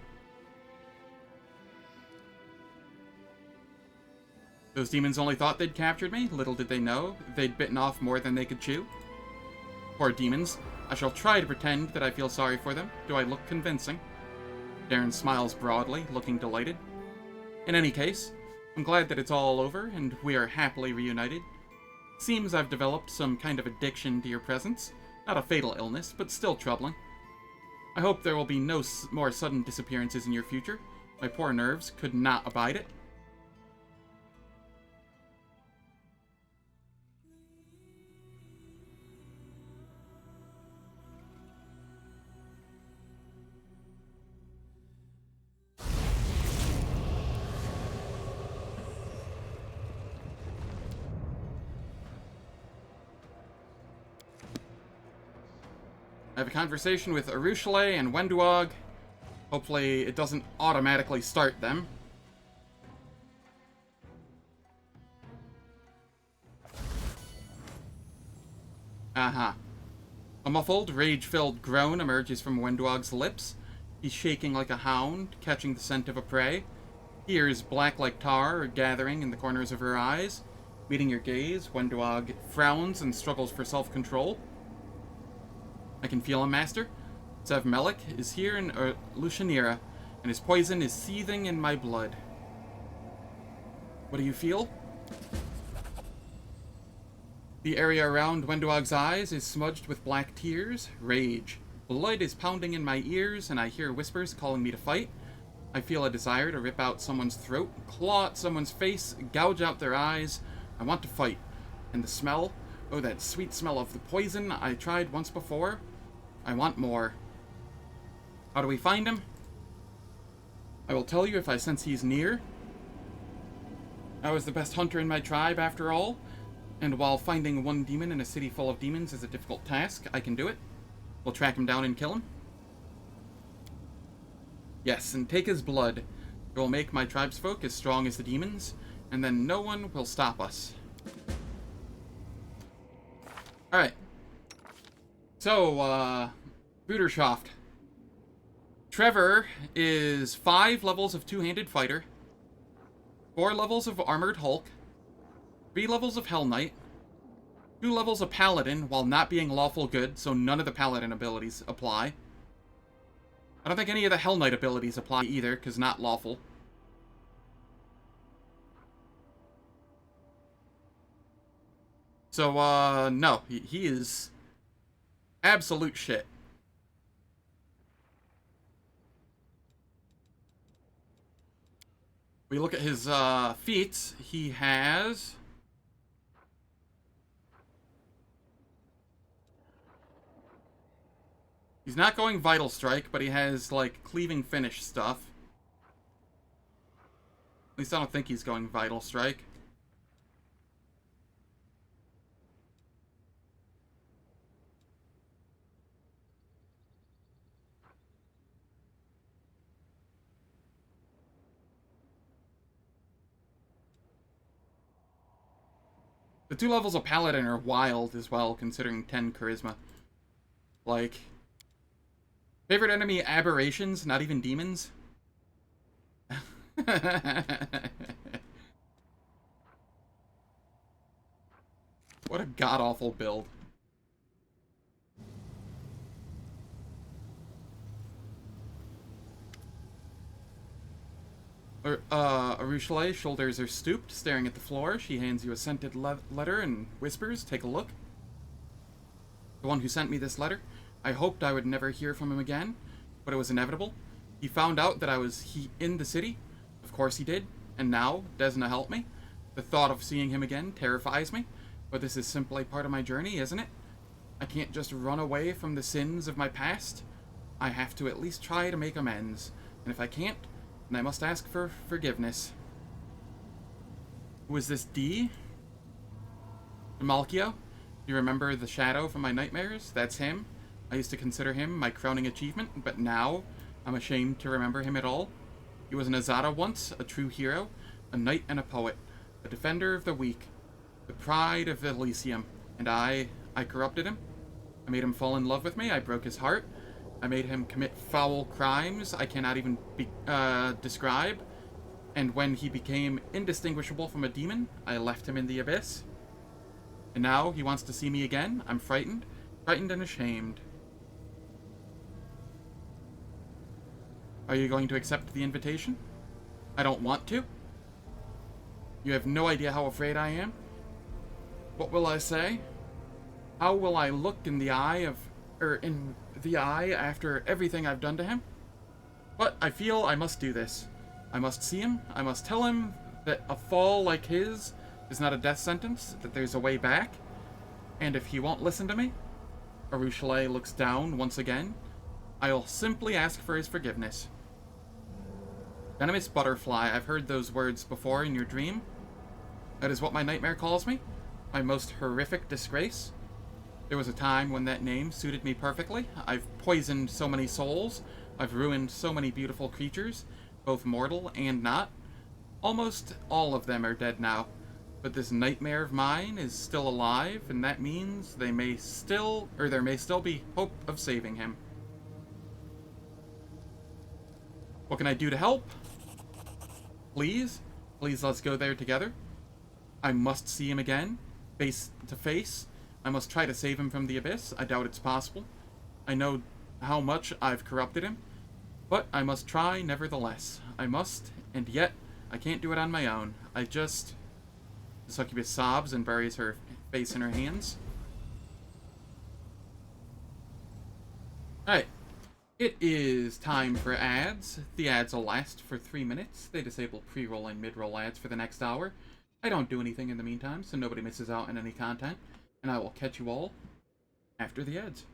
Those demons only thought they'd captured me. Little did they know they'd bitten off more than they could chew. Poor demons. I shall try to pretend that I feel sorry for them. Do I look convincing? Daeran smiles broadly, looking delighted. In any case, I'm glad that it's all over, and we are happily reunited. Seems I've developed some kind of addiction to your presence. Not a fatal illness, but still troubling. I hope there will be no more sudden disappearances in your future. My poor nerves could not abide it. I have a conversation with Arushale and Wenduog. Hopefully it doesn't automatically start them. A muffled, rage-filled groan emerges from Wenduog's lips. He's shaking like a hound, catching the scent of a prey. Tears, black like tar, are gathering in the corners of her eyes. Meeting your gaze, Wenduog frowns and struggles for self-control. I can feel him, Master. Zev Melik is here in Lushanira, and his poison is seething in my blood. What do you feel? The area around Wenduog's eyes is smudged with black tears. Rage. Blood is pounding in my ears, and I hear whispers calling me to fight. I feel a desire to rip out someone's throat, claw at someone's face, gouge out their eyes. I want to fight. And the smell? Oh, that sweet smell of the poison I tried once before. I want more. How do we find him? I will tell you if I sense he's near. I was the best hunter in my tribe, after all. And while finding one demon in a city full of demons is a difficult task, I can do it. We'll track him down and kill him. Yes, and take his blood. It will make my tribesfolk as strong as the demons, and then no one will stop us. Alright. So, Bruderschaft. Trever is 5 levels of two-handed fighter, 4 levels of armored Hulk, 3 levels of Hell Knight, 2 levels of Paladin while not being lawful good, so none of the Paladin abilities apply. I don't think any of the Hell Knight abilities apply either, because not lawful. So, no, he is absolute shit. We look at his feats. He has... He's not going Vital Strike, but he has, like, Cleaving Finish stuff. At least I don't think he's going Vital Strike. The 2 levels of Paladin are wild as well, considering 10 Charisma. Like... Favorite enemy, aberrations, not even demons? What a god-awful build. Arushale shoulders are stooped, staring at the floor. She hands you a scented letter and whispers, "Take a look." The one who sent me this letter. I hoped I would never hear from him again, but it was inevitable. He found out that I was in the city. Of course he did. And now, Desna helped me. The thought of seeing him again terrifies me, but this is simply part of my journey, isn't it? I can't just run away from the sins of my past. I have to at least try to make amends, and if I can't, then I must ask for forgiveness. Who is this D? Malkio? You remember the shadow from my nightmares? That's him. I used to consider him my crowning achievement, but now I'm ashamed to remember him at all. He was an Azada once, a true hero, a knight and a poet, a defender of the weak, the pride of Elysium, and I corrupted him. I made him fall in love with me, I broke his heart, I made him commit foul crimes I cannot even describe, and when he became indistinguishable from a demon, I left him in the abyss. And now he wants to see me again. I'm frightened and ashamed. Are you going to accept the invitation? I don't want to. You have no idea how afraid I am. What will I say? How will I look in the eye after everything I've done to him? But I feel I must do this. I must see him. I must tell him that a fall like his is not a death sentence, that there's a way back. And if he won't listen to me, Arushale looks down once again, I'll simply ask for his forgiveness. Venomous butterfly, I've heard those words before in your dream. That is what my nightmare calls me. My most horrific disgrace. There was a time when that name suited me perfectly. I've poisoned so many souls. I've ruined so many beautiful creatures, both mortal and not. Almost all of them are dead now. But this nightmare of mine is still alive, and that means there may still be hope of saving him. What can I do to help? Please? Please, let's go there together. I must see him again, face to face. I must try to save him from the abyss. I doubt it's possible. I know how much I've corrupted him, but I must try nevertheless. I must, and yet I can't do it on my own. The succubus sobs and buries her face in her hands. Alright. It is time for ads. The ads will last for 3 minutes. They disable pre-roll and mid-roll ads for the next hour. I don't do anything in the meantime, so nobody misses out on any content. And I will catch you all after the ads.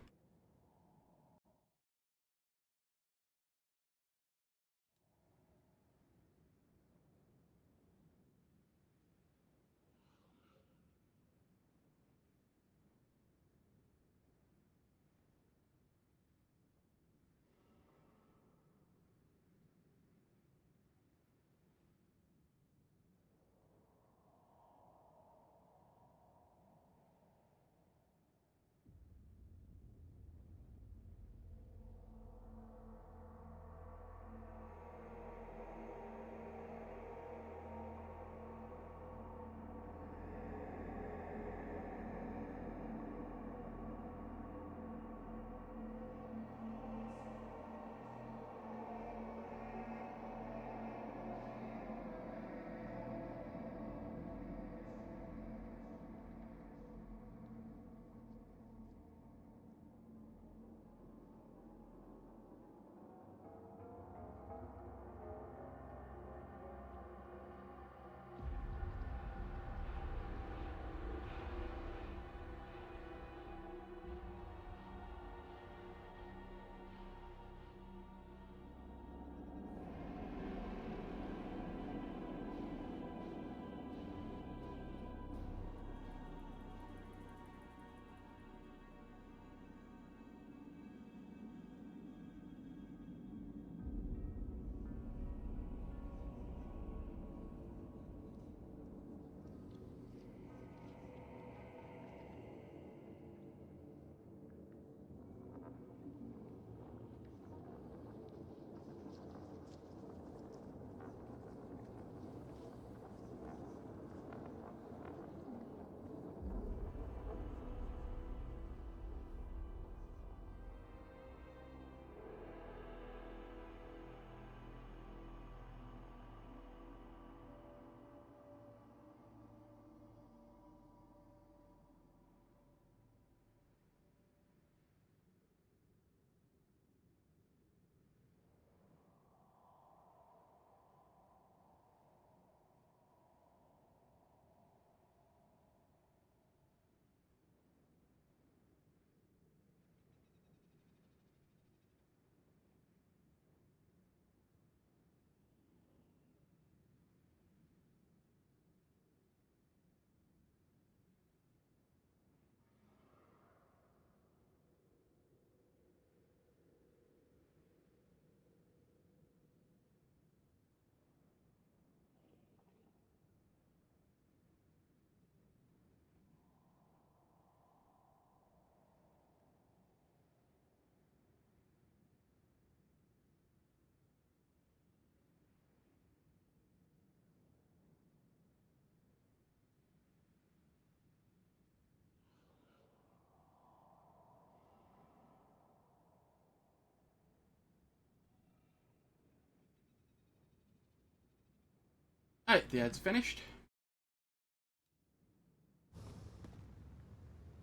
Alright, the ad's finished.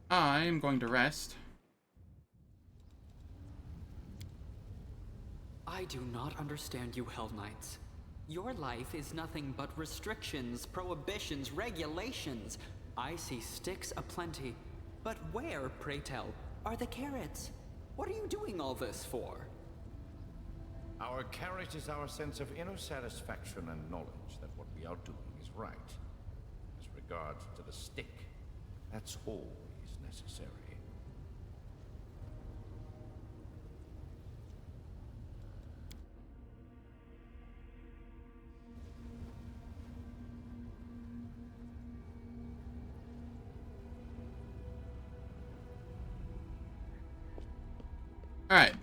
I'm going to rest. I do not understand you Hell Knights. Your life is nothing but restrictions, prohibitions, regulations. I see sticks aplenty. But where, pray tell, are the carrots? What are you doing all this for? Our carrot is our sense of inner satisfaction and knowledge that what we are doing is right. As regards to the stick, that's always necessary. Alright.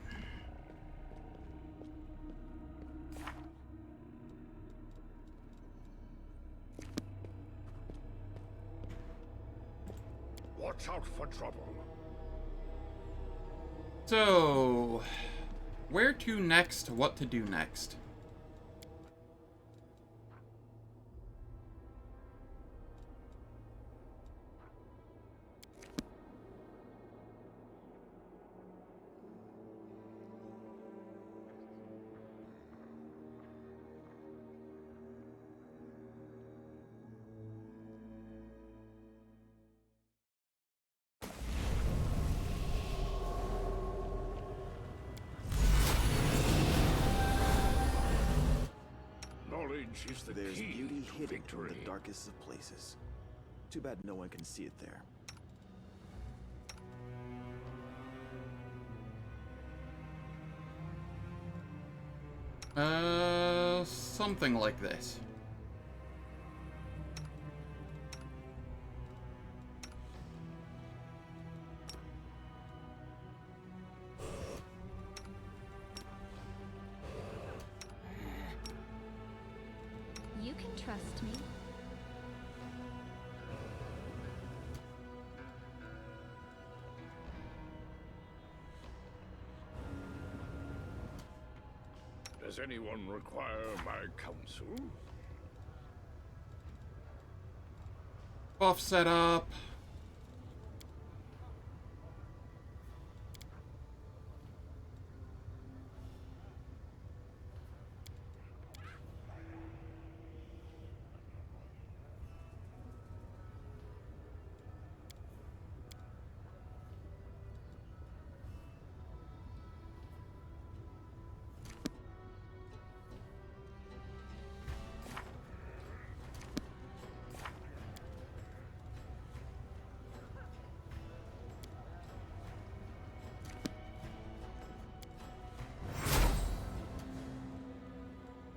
Watch out for trouble. So, where to next? What to do next? Knowledge is the There's key beauty to hidden victory. in the darkest of places. Too bad no one can see it there. Something like this. You can trust me. Does anyone require my counsel? Buff setup.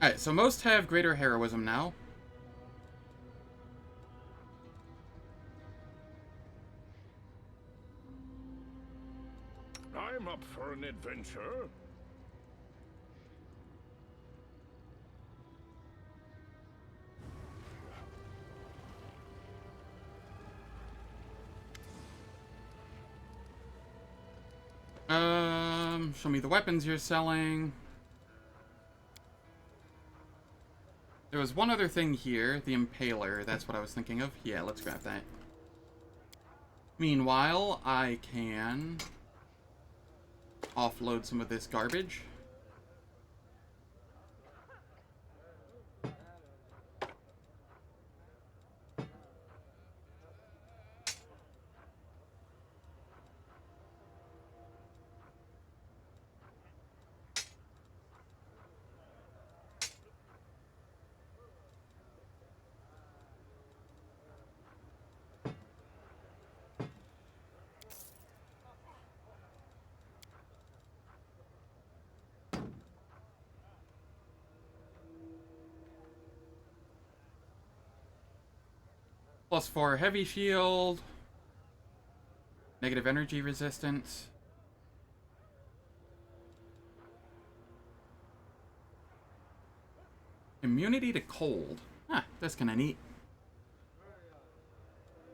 Alright, so most have greater heroism now. I'm up for an adventure. Show me the weapons you're selling. There was one other thing here, the Impaler, that's what I was thinking of. Yeah, let's grab that. Meanwhile, I can offload some of this garbage. +4 heavy shield. Negative energy resistance. Immunity to cold. Ah, that's kind of neat.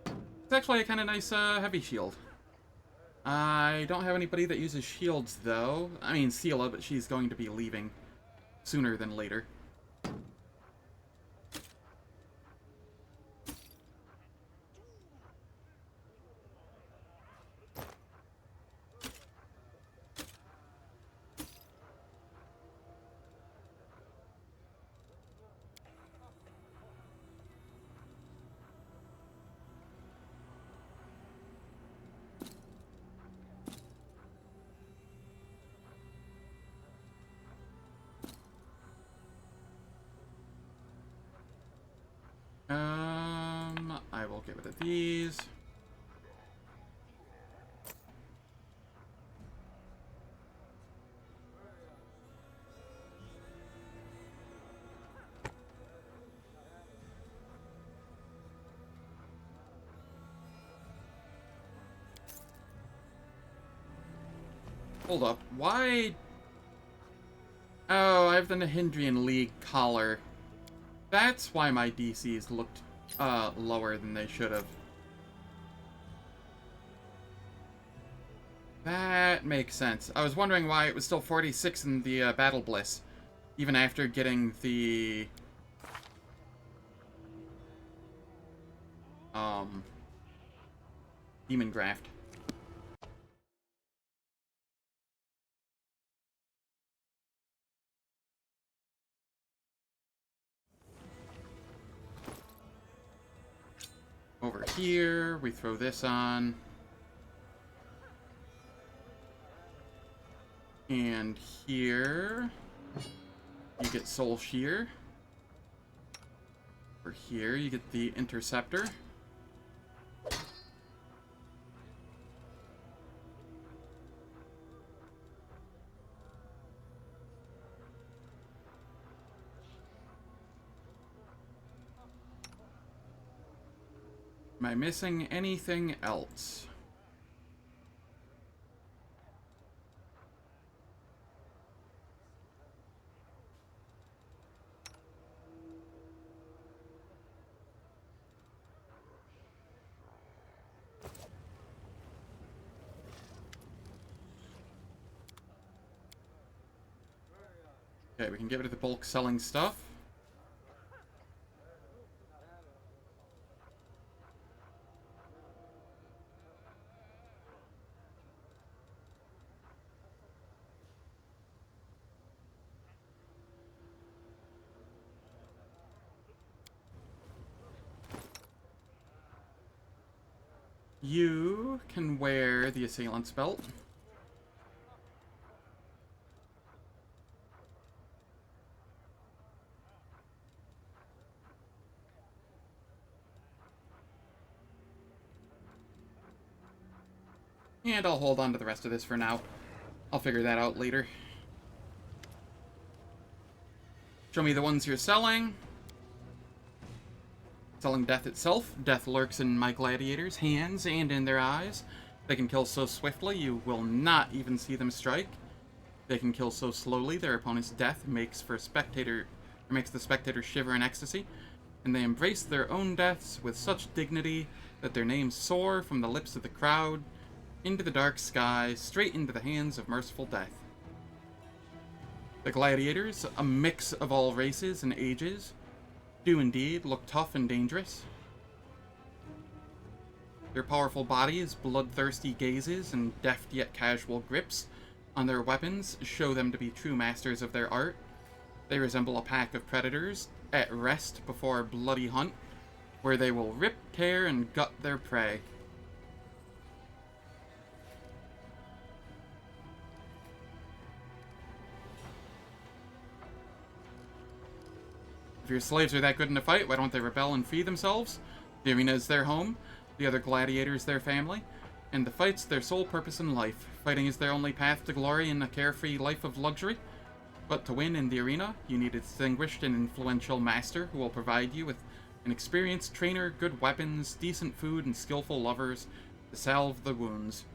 It's actually a kind of nice heavy shield. I don't have anybody that uses shields, though. I mean, Sela, but she's going to be leaving sooner than later. these. Hold up. Why? Oh, I have the Nahindrian League collar. That's why my DCs looked lower than they should have. That makes sense. I was wondering why it was still 46 in the Battlebliss, even after getting the Demon Graft. Over here, we throw this on. And here, you get Soul Shear. Over here, you get the Interceptor. Am I missing anything else? Okay, we can get rid of the bulk selling stuff. You can wear the Assailant's Belt. And I'll hold on to the rest of this for now. I'll figure that out later. Show me the ones you're selling. Selling death itself. Death lurks in my gladiators' hands and in their eyes. They can kill so swiftly you will not even see them strike. They can kill so slowly their opponent's death makes the spectator shiver in ecstasy. And they embrace their own deaths with such dignity that their names soar from the lips of the crowd into the dark sky, straight into the hands of merciful death. The gladiators, a mix of all races and ages, do indeed look tough and dangerous. Their powerful bodies, bloodthirsty gazes, and deft yet casual grips on their weapons show them to be true masters of their art. They resemble a pack of predators at rest before a bloody hunt, where they will rip, tear, and gut their prey. If your slaves are that good in a fight, why don't they rebel and free themselves? The arena is their home, the other gladiators their family, and the fight's their sole purpose in life. Fighting is their only path to glory in a carefree life of luxury. But to win in the arena, you need a distinguished and influential master who will provide you with an experienced trainer, good weapons, decent food, and skillful lovers to salve the wounds.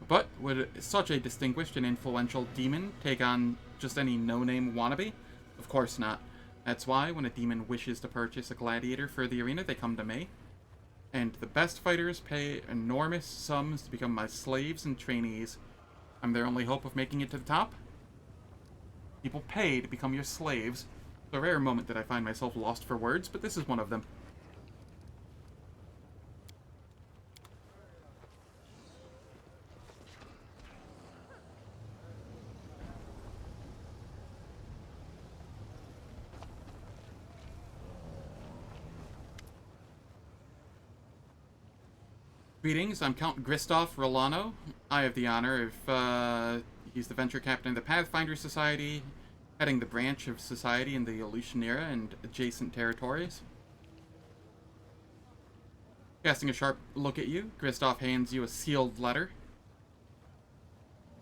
But would such a distinguished and influential demon take on just any no-name wannabe? Of course not. That's why when a demon wishes to purchase a gladiator for the arena, they come to me. And the best fighters pay enormous sums to become my slaves and trainees. I'm their only hope of making it to the top. People pay to become your slaves. It's a rare moment that I find myself lost for words, but this is one of them. Greetings, I'm Count Gristoff Rolano. I have the honor of, he's the venture captain of the Pathfinder Society, heading the branch of society in the Aleutian era and adjacent territories. Casting a sharp look at you, Kristoff hands you a sealed letter.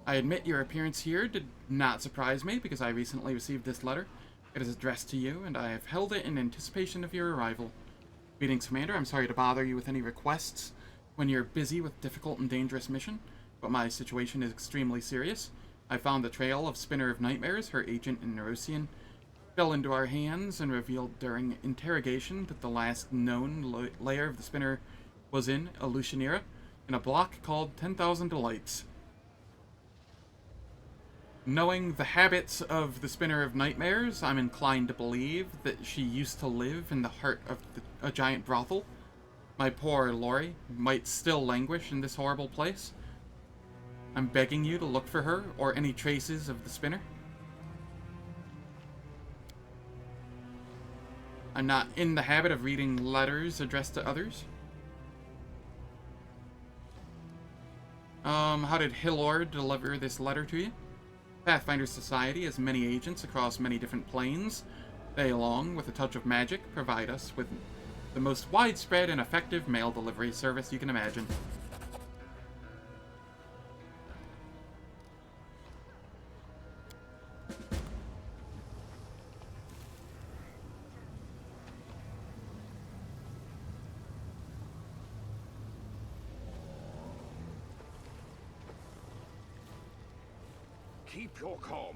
I admit your appearance here did not surprise me, because I recently received this letter. It is addressed to you, and I have held it in anticipation of your arrival. Greetings, Commander. I'm sorry to bother you with any requests when you're busy with difficult and dangerous mission, but my situation is extremely serious. I found the trail of Spinner of Nightmares, her agent in Nerosian, fell into our hands and revealed during interrogation that the last known layer of the Spinner was in Alushanira, in a block called 10,000 Delights. Knowing the habits of the Spinner of Nightmares, I'm inclined to believe that she used to live in the heart of a giant brothel. My poor Lori might still languish in this horrible place. I'm begging you to look for her, or any traces of the Spinner. I'm not in the habit of reading letters addressed to others. How did Hillord deliver this letter to you? Pathfinder Society has many agents across many different planes. They, along with a touch of magic, provide us with the most widespread and effective mail delivery service you can imagine. Keep your calm.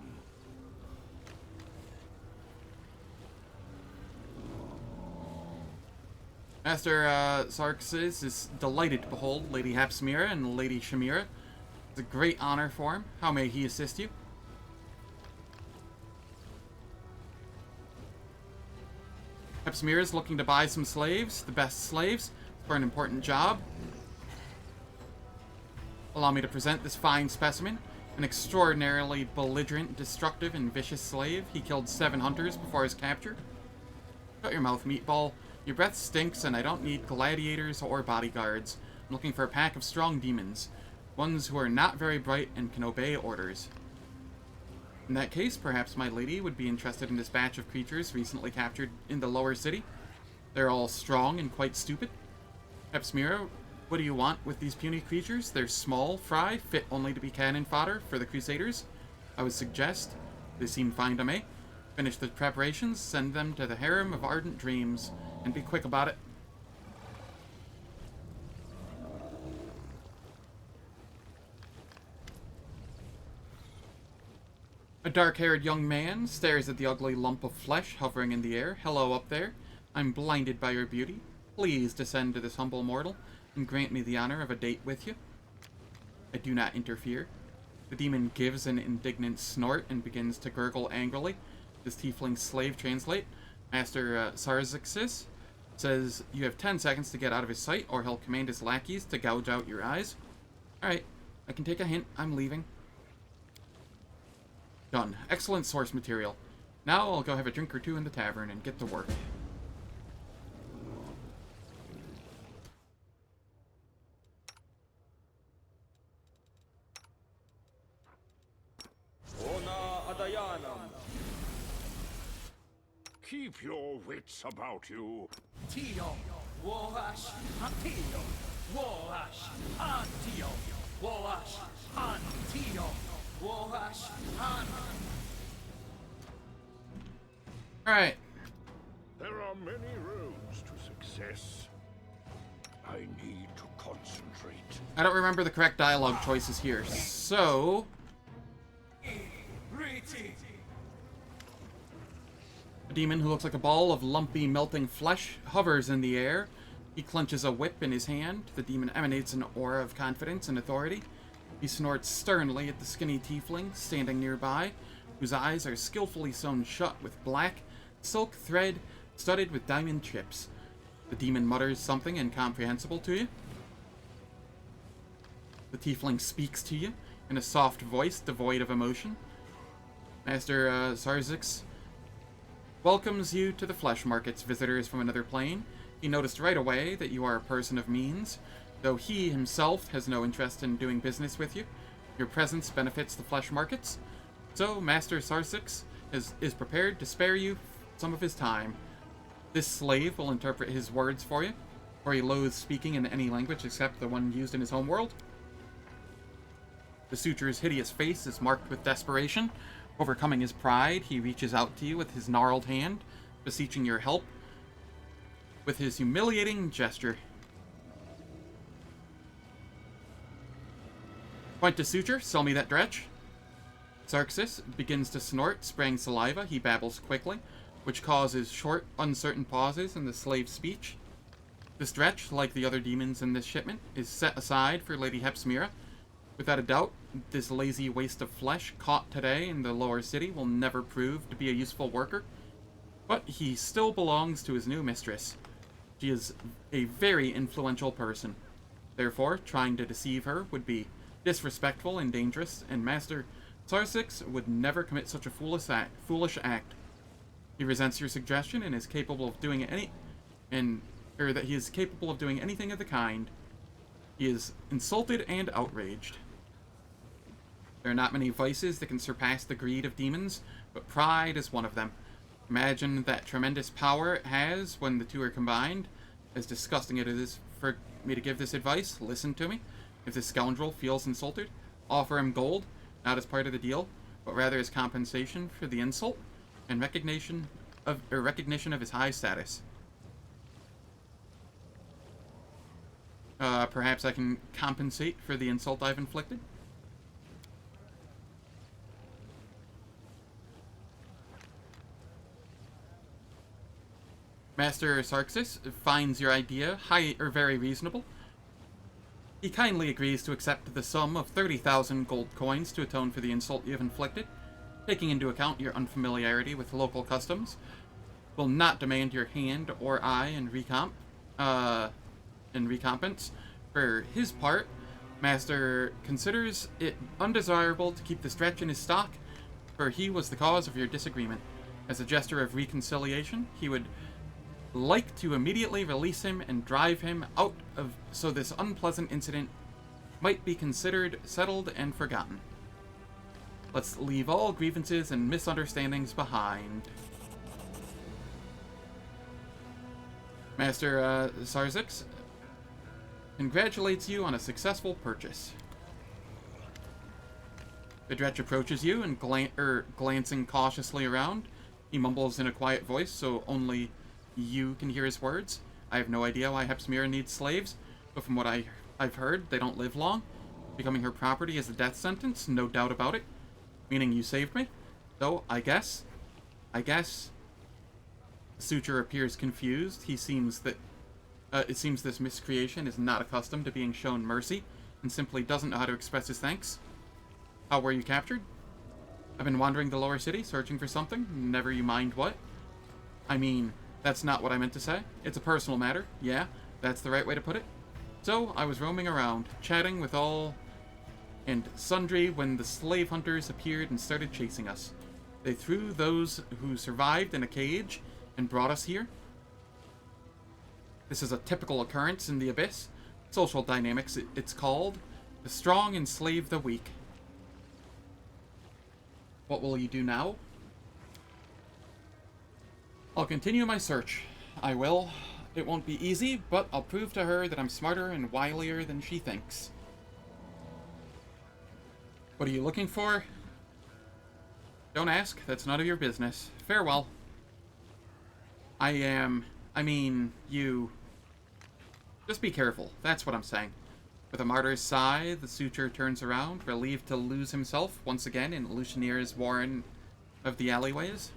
Master Sarxis is delighted to behold Lady Hapsmira and Lady Shamira. It's a great honor for him. How may he assist you? Hapsmira is looking to buy some slaves, the best slaves, for an important job. Allow me to present this fine specimen. An extraordinarily belligerent, destructive, and vicious slave. He killed 7 hunters before his capture. Shut your mouth, meatball. Your breath stinks, and I don't need gladiators or bodyguards. I'm looking for a pack of strong demons. Ones who are not very bright and can obey orders. In that case, perhaps my lady would be interested in this batch of creatures recently captured in the lower city. They're all strong and quite stupid. Hapsmira, what do you want with these puny creatures? They're small, fry, fit only to be cannon fodder for the Crusaders. I would suggest, they seem fine to me, finish the preparations, send them to the Harem of Ardent Dreams, and be quick about it. A dark-haired young man stares at the ugly lump of flesh hovering in the air. Hello up there. I'm blinded by your beauty. Please descend to this humble mortal and grant me the honor of a date with you. I do not interfere. The demon gives an indignant snort and begins to gurgle angrily. This tiefling slave translate. Master Sarzixis says you have 10 seconds to get out of his sight, or he'll command his lackeys to gouge out your eyes. Alright, I can take a hint. I'm leaving. Done. Excellent source material. Now I'll go have a drink or two in the tavern and get to work. Keep your wits about you. Tio, Wash, Antio, Wash, Antio, Wash, Antio, Wash, Alright. There are many roads to success. I need to concentrate. I don't remember the correct dialogue choices here, so... A demon who looks like a ball of lumpy, melting flesh hovers in the air. He clenches a whip in his hand. The demon emanates an aura of confidence and authority. He snorts sternly at the skinny tiefling standing nearby, whose eyes are skillfully sewn shut with black silk thread studded with diamond chips. The demon mutters something incomprehensible to you. The tiefling speaks to you in a soft voice devoid of emotion. Master Sarzix welcomes you to the flesh markets, visitors from another plane. He noticed right away that you are a person of means, though he himself has no interest in doing business with you. Your presence benefits the flesh markets, so Master Sarzix is prepared to spare you some of his time. This slave will interpret his words for you. or he loathes speaking in any language except the one used in his homeworld. The Suture's hideous face is marked with desperation. Overcoming his pride, he reaches out to you with his gnarled hand, beseeching your help with his humiliating gesture. Point to Suture, sell me that dretch. Xerxes begins to snort, spraying saliva. He babbles quickly, which causes short, uncertain pauses in the slave's speech. This dretch, like the other demons in this shipment, is set aside for Lady Hepsmira. Without a doubt, this lazy waste of flesh caught today in the lower city will never prove to be a useful worker, but he still belongs to his new mistress. She is a very influential person. Therefore, trying to deceive her would be disrespectful and dangerous, and Master Xerxes would never commit such a foolish act. He resents your suggestion and is capable of doing that he is capable of doing anything of the kind. He is insulted and outraged. There are not many vices that can surpass the greed of demons, but pride is one of them. Imagine that tremendous power it has when the two are combined. As disgusting it is for me to give this advice, listen to me. If this scoundrel feels insulted, offer him gold, not as part of the deal, but rather as compensation for the insult and recognition of his high status. Perhaps I can compensate for the insult I've inflicted. Master Xerxes finds your idea very reasonable. He kindly agrees to accept the sum of 30,000 gold coins to atone for the insult you have inflicted, taking into account your unfamiliarity with local customs. Will not demand your hand or eye in recompense. For his part, Master considers it undesirable to keep the stretch in his stock, for he was the cause of your disagreement. As a gesture of reconciliation, he would like to immediately release him and drive him out of so this unpleasant incident might be considered settled and forgotten. Let's leave all grievances and misunderstandings behind. Master Xerxes congratulates you on a successful purchase. The dretch approaches you and glancing cautiously around, he mumbles in a quiet voice so only you can hear his words. I have no idea why Hepsmira needs slaves, but from what I've heard, they don't live long. Becoming her property is a death sentence, no doubt about it. Meaning you saved me? So, I guess. Suture appears confused. It seems this miscreation is not accustomed to being shown mercy, and simply doesn't know how to express his thanks. How were you captured? I've been wandering the lower city, searching for something. Never you mind what. I mean, that's not what I meant to say. It's a personal matter. Yeah, that's the right way to put it. So, I was roaming around, chatting with all and sundry when the slave hunters appeared and started chasing us. They threw those who survived in a cage and brought us here. This is a typical occurrence in the Abyss. Social dynamics, it's called. The strong enslave the weak. What will you do now? I'll continue my search. I will. It won't be easy, but I'll prove to her that I'm smarter and wilier than she thinks. What are you looking for? Don't ask. That's none of your business. Farewell. You... Just be careful. That's what I'm saying. With a martyr's sigh, the Suture turns around, relieved to lose himself once again in Lucineer's warren of the alleyways.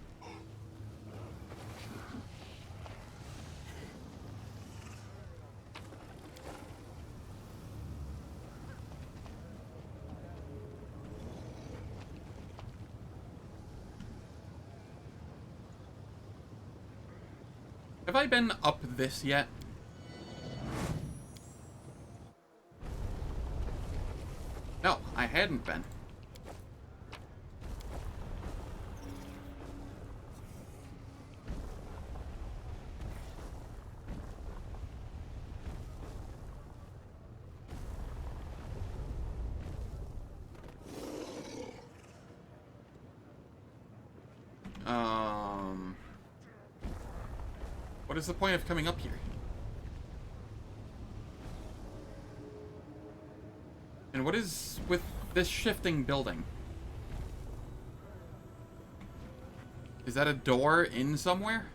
Have I been up this yet? No, I hadn't been. What is the point of coming up here? And what is with this shifting building? Is that a door in somewhere?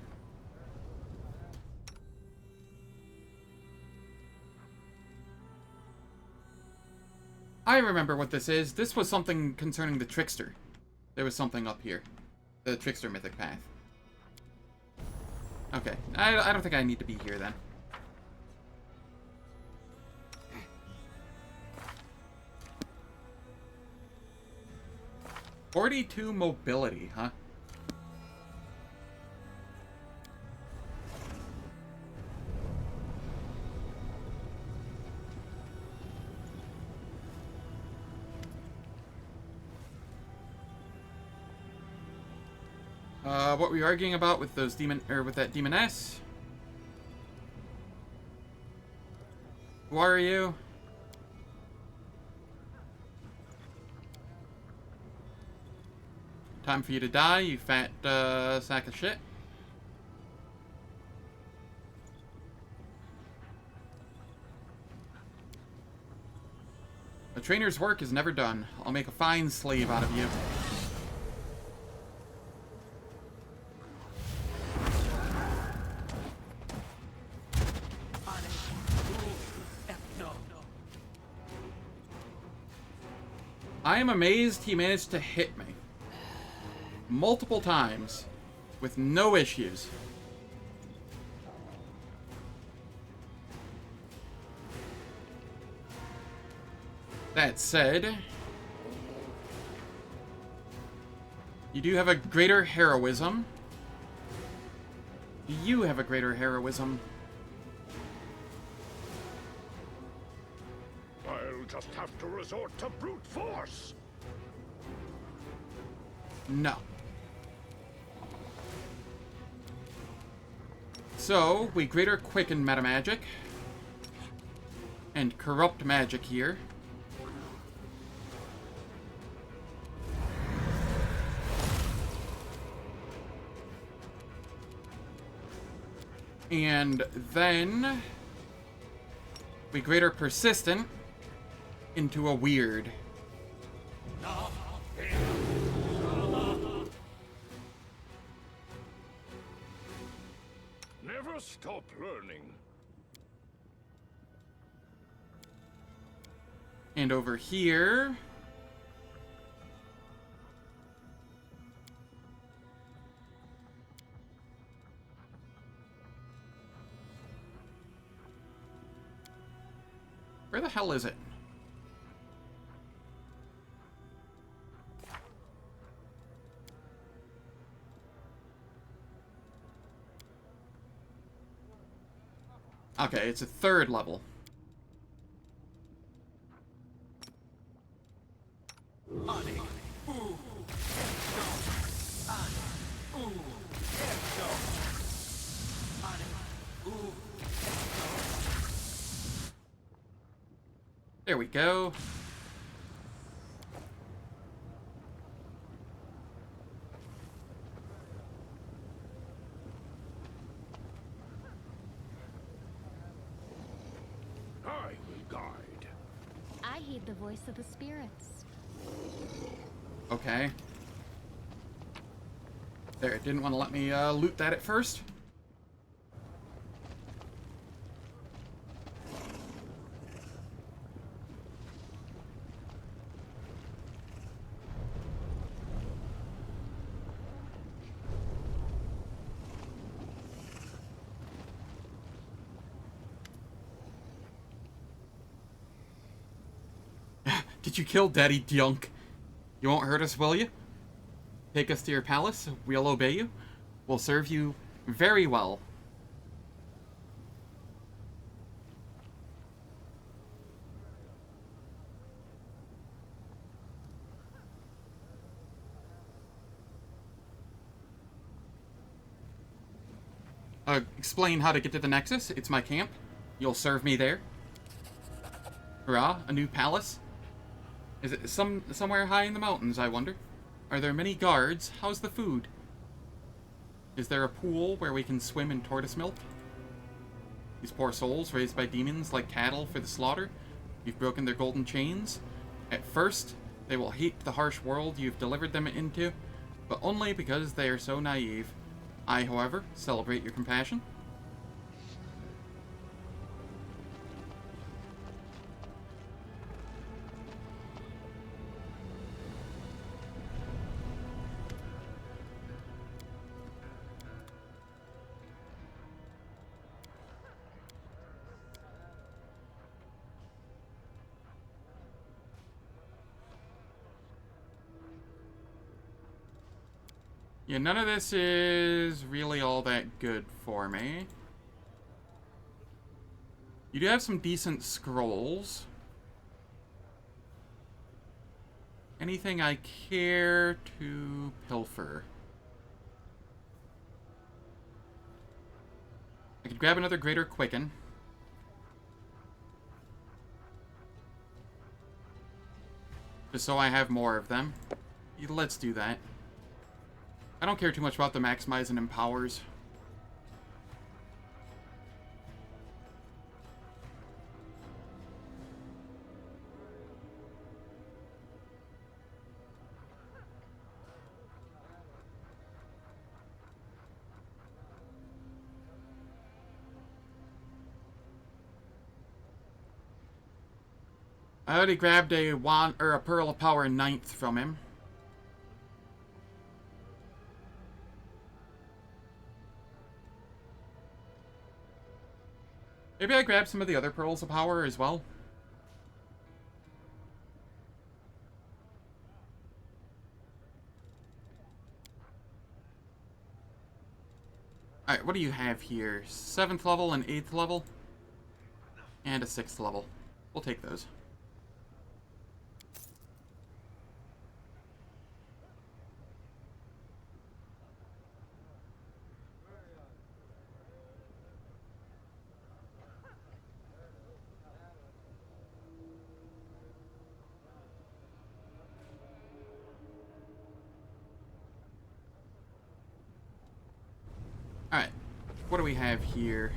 I remember what this is. This was something concerning the Trickster. There was something up here. The Trickster mythic path. Okay. I don't think I need to be here then. "42 mobility, huh? What were you arguing about with those with that demoness? Who are you? Time for you to die, you fat, sack of shit. A trainer's work is never done. I'll make a fine slave out of you. I am amazed he managed to hit me multiple times with no issues. That said, you do have a greater heroism. Do you have a greater heroism? I'll just have to resort to brute force. No. So, we greater quicken metamagic and corrupt magic here. And then we greater persistent into a weird. Never stop learning. And over here, where the hell is it? Okay, it's a third level. There we go. I will guide. I heed the voice of the spirits. Okay. There, it didn't want to let me loot that at first. Did you kill Daddy Dunk? You won't hurt us, will you? Take us to your palace. We'll obey you. We'll serve you very well. Explain how to get to the Nexus. It's my camp. You'll serve me there. Hurrah, a new palace. Is it somewhere high in the mountains, I wonder? Are there many guards? How's the food? Is there a pool where we can swim in tortoise milk? These poor souls raised by demons like cattle for the slaughter. You've broken their golden chains. At first, they will hate the harsh world you've delivered them into, but only because they are so naive. I, however, celebrate your compassion. Yeah, none of this is really all that good for me. You do have some decent scrolls. Anything I care to pilfer? I could grab another Greater Quicken. Just so I have more of them. Let's do that. I don't care too much about the maximize and empowers. I already grabbed a wand or a Pearl of Power 9th from him. Maybe I grab some of the other Pearls of Power as well. Alright, what do you have here? 7th level and 8th level? And a 6th level. We'll take those. Alright, what do we have here?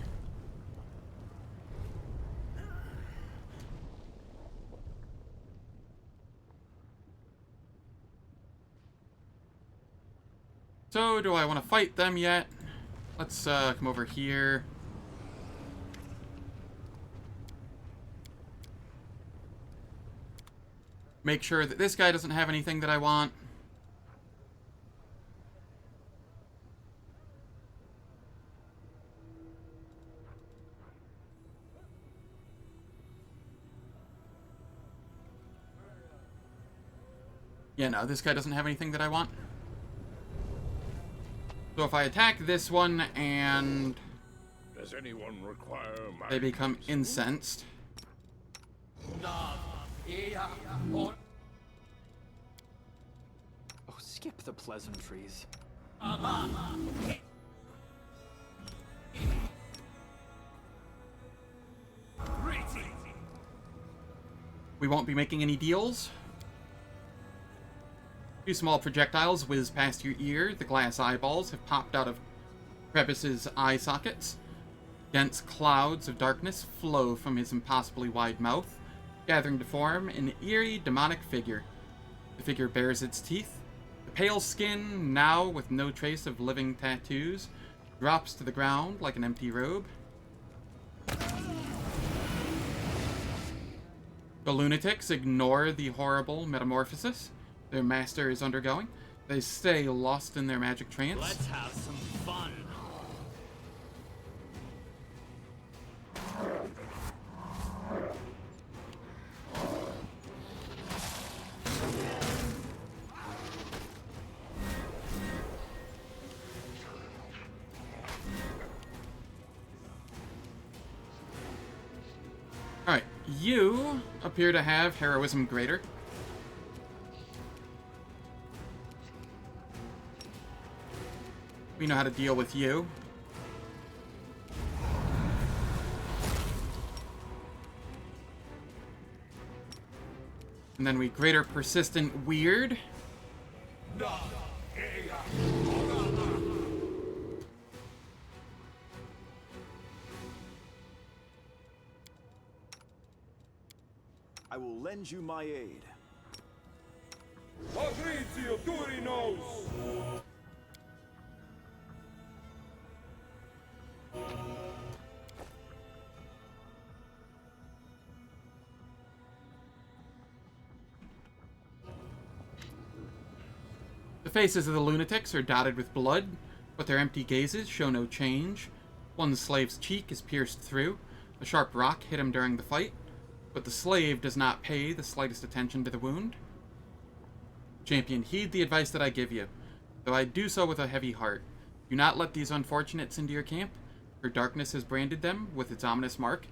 So, do I want to fight them yet? Let's come over here. Make sure that this guy doesn't have anything that I want. Yeah, no, this guy doesn't have anything that I want. So if I attack this one and does anyone require my they become incensed. Oh, skip the pleasantries. We won't be making any deals. Two small projectiles whiz past your ear. The glass eyeballs have popped out of Krebis's eye sockets. Dense clouds of darkness flow from his impossibly wide mouth, gathering to form an eerie, demonic figure. The figure bares its teeth. The pale skin, now with no trace of living tattoos, drops to the ground like an empty robe. The lunatics ignore the horrible metamorphosis their master is undergoing. They stay lost in their magic trance. Let's have some fun. Alright, you appear to have heroism greater. We know how to deal with you. And then we greater persistent weird. I will lend you my aid. Agrizio Turinos! The faces of the lunatics are dotted with blood, but their empty gazes show no change. One slave's cheek is pierced through. A sharp rock hit him during the fight, but the slave does not pay the slightest attention to the wound. Champion, heed the advice that I give you, though I do so with a heavy heart. Do not let these unfortunates into your camp, for darkness has branded them with its ominous mark.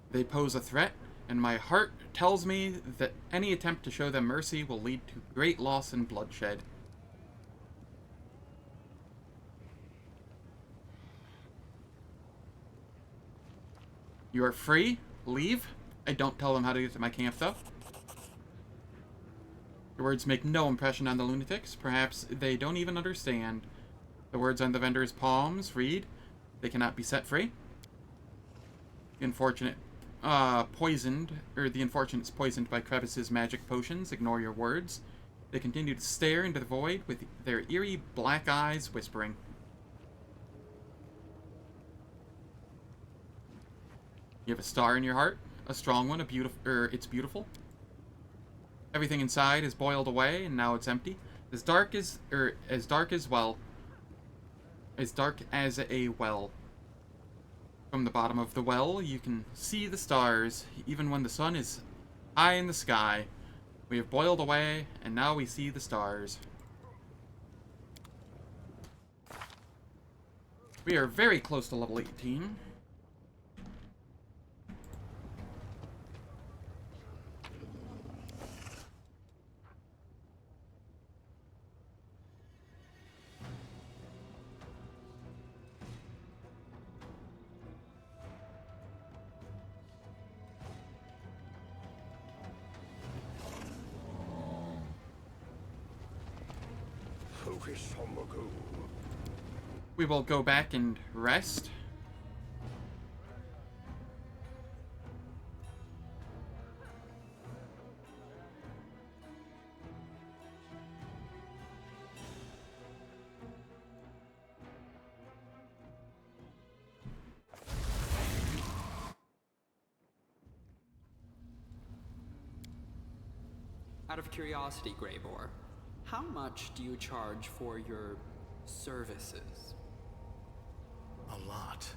They pose a threat, and my heart tells me that any attempt to show them mercy will lead to great loss and bloodshed. You are free. Leave. I don't tell them how to get to my camp, though. The words make no impression on the lunatics. Perhaps they don't even understand. The words on the vendor's palms read, they cannot be set free. The unfortunate's poisoned by Crevice's magic potions. Ignore your words. They continue to stare into the void with their eerie black eyes whispering. You have a star in your heart, a strong one, it's beautiful. Everything inside is boiled away, and now it's empty. As dark as a well. From the bottom of the well, you can see the stars, even when the sun is high in the sky. We have boiled away, and now we see the stars. We are very close to level 18. We will go back and rest. Out of curiosity, Greybore, how much do you charge for your services? A lot.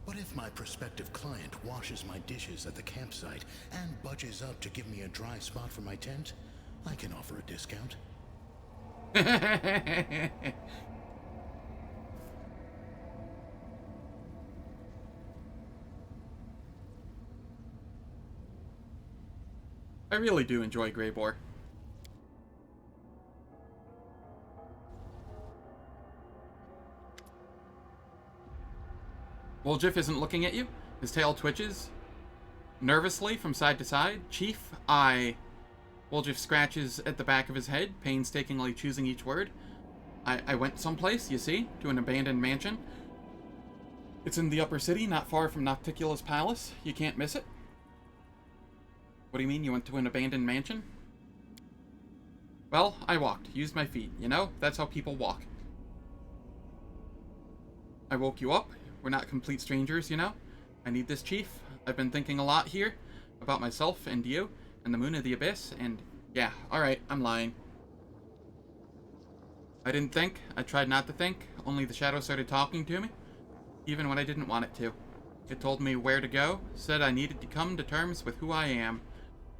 But if my prospective client washes my dishes at the campsite and budges up to give me a dry spot for my tent, I can offer a discount. I really do enjoy Greybore. Woljif isn't looking at you. His tail twitches nervously from side to side. Chief, Woljif scratches at the back of his head, painstakingly choosing each word. I went someplace, you see, to an abandoned mansion. It's in the upper city, not far from Nocticula's palace. You can't miss it. What do you mean, you went to an abandoned mansion? Well, I walked, used my feet. You know, that's how people walk. I woke you up. We're not complete strangers, you know? I need this, Chief. I've been thinking a lot here about myself and you and the moon of the abyss, and yeah, alright, I'm lying. I didn't think. I tried not to think. Only the shadow started talking to me, even when I didn't want it to. It told me where to go, said I needed to come to terms with who I am.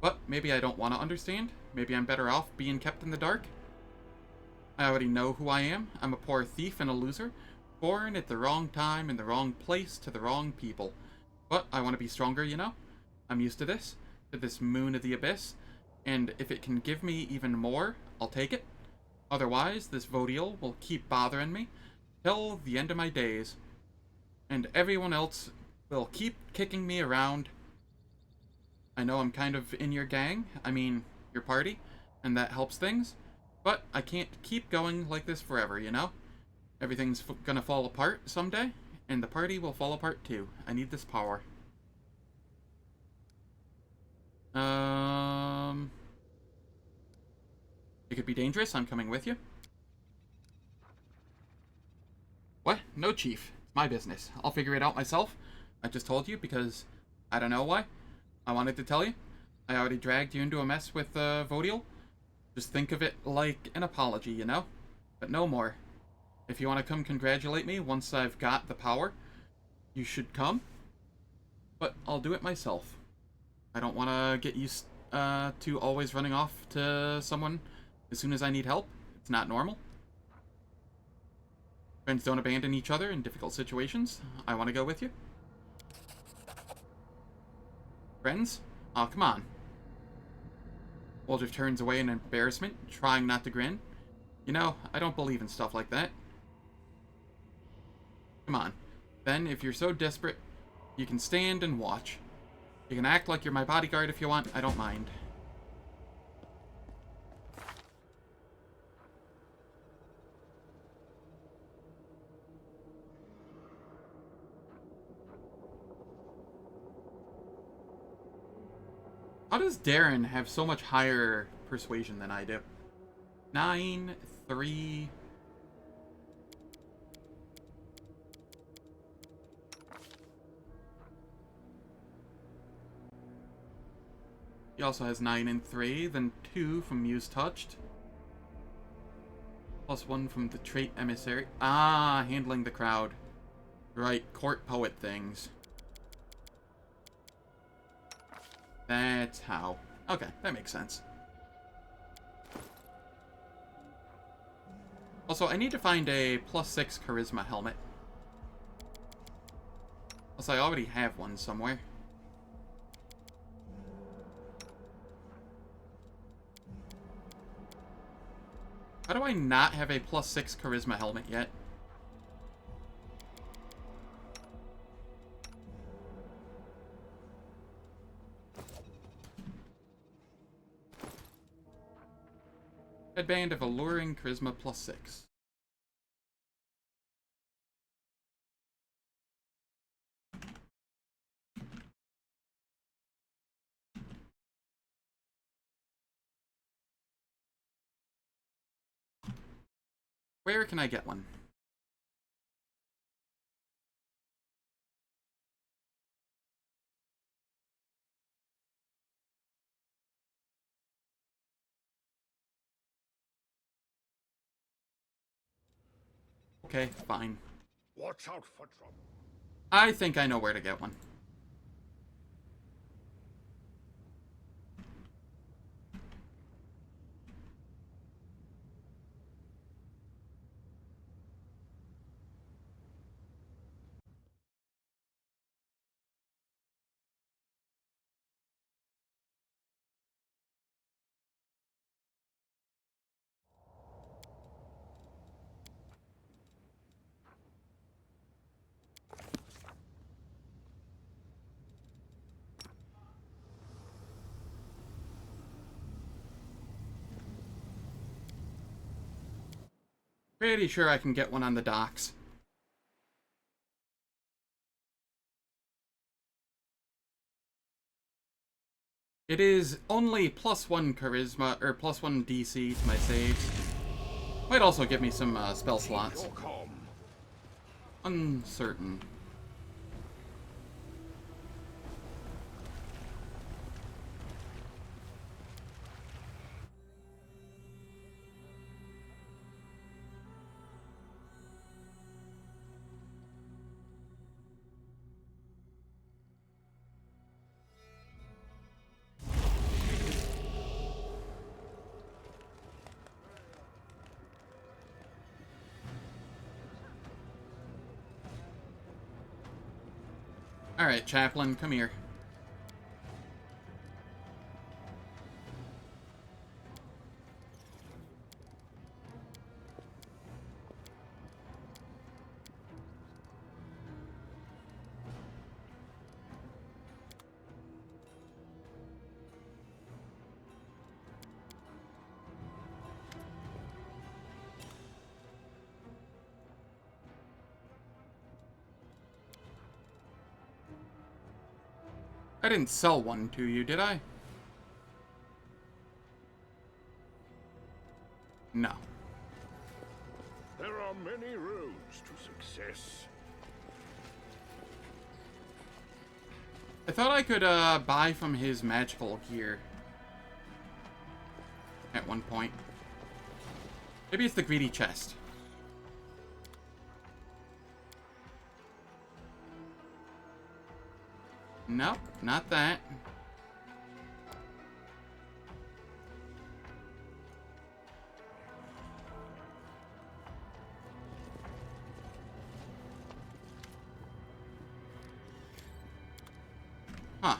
But maybe I don't want to understand. Maybe I'm better off being kept in the dark. I already know who I am. I'm a poor thief and a loser. Born at the wrong time, in the wrong place, to the wrong people. But I want to be stronger, you know? I'm used to this moon of the abyss, and if it can give me even more, I'll take it. Otherwise, this Vodiel will keep bothering me till the end of my days. And everyone else will keep kicking me around. I know I'm kind of in your gang, I mean, your party, and that helps things, but I can't keep going like this forever, you know? Everything's gonna fall apart someday, and the party will fall apart too. I need this power. It could be dangerous. I'm coming with you. What? No, Chief. It's my business. I'll figure it out myself. I just told you because I don't know why. I wanted to tell you. I already dragged you into a mess with Vodiel. Just think of it like an apology, you know? But no more. If you want to come congratulate me once I've got the power, you should come. But I'll do it myself. I don't want to get used to always running off to someone as soon as I need help. It's not normal. Friends don't abandon each other in difficult situations. I want to go with you. Friends? Oh, come on. Woldriff turns away in embarrassment, trying not to grin. You know, I don't believe in stuff like that. Come on. Then, if you're so desperate, you can stand and watch. You can act like you're my bodyguard if you want. I don't mind. How does Daeran have so much higher persuasion than I do? 9, 3... He also has 9 and 3, then 2 from Muse Touched. Plus 1 from the trait Emissary. Ah, handling the crowd. Right, court poet things. That's how. Okay, that makes sense. Also, I need to find a +6 Charisma helmet. Plus, I already have one somewhere. How do I not have a +6 Charisma helmet yet? Headband of Alluring Charisma +6. Where can I get one? Okay, fine. Watch out for trouble. I think I know where to get one. Pretty sure I can get one on the docks. It is only +1 Charisma, or +1 DC to my saves. Might also give me some spell slots. Uncertain. Alright, Chaplain, come here. I didn't sell one to you, did I? justice. I thought I could buy from his magical gear at one point. Maybe it's the greedy chest. Nope, not that. Huh.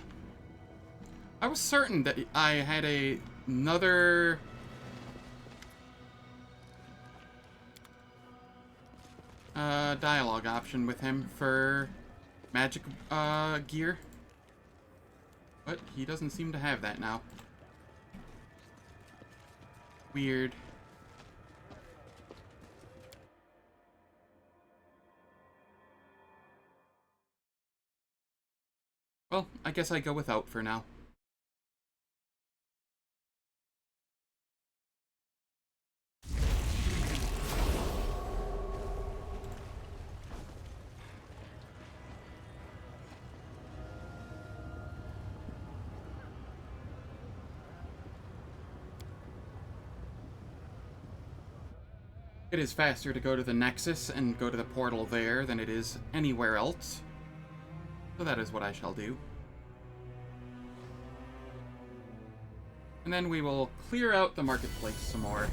I was certain that I had another dialogue option with him for magic gear. But he doesn't seem to have that now. Weird. Well, I guess I go without for now. It is faster to go to the Nexus and go to the portal there than it is anywhere else. So that is what I shall do. And then we will clear out the marketplace some more.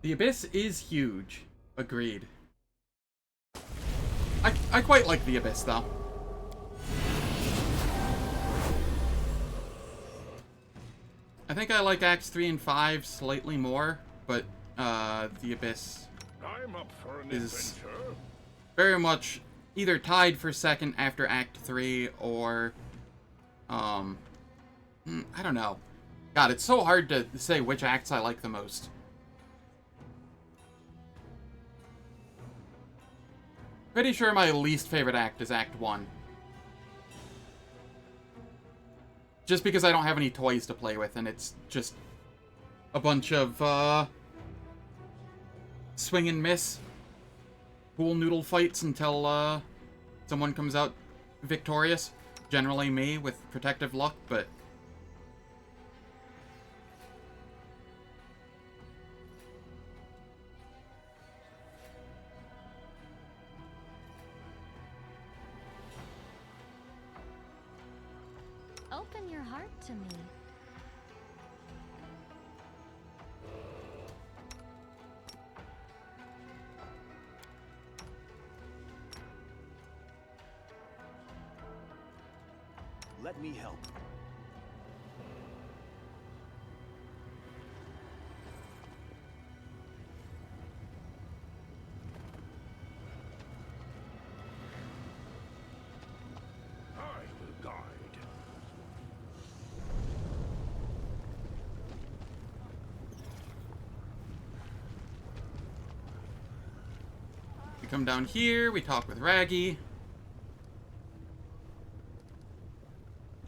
The Abyss is huge. Agreed. I quite like the Abyss, though. I think I like Acts 3 and 5 slightly more, but the Abyss I'm up for an is adventure. very much either tied for second after Act 3 or I don't know. God, it's so hard to say which acts I like the most. Pretty sure my least favorite act is Act 1. Just because I don't have any toys to play with, and it's just a bunch of, swing and miss. Pool noodle fights until, someone comes out victorious. Generally me, with protective luck, but... Open your heart to me. Let me help. I will guide. We come down here, we talk with Raggy.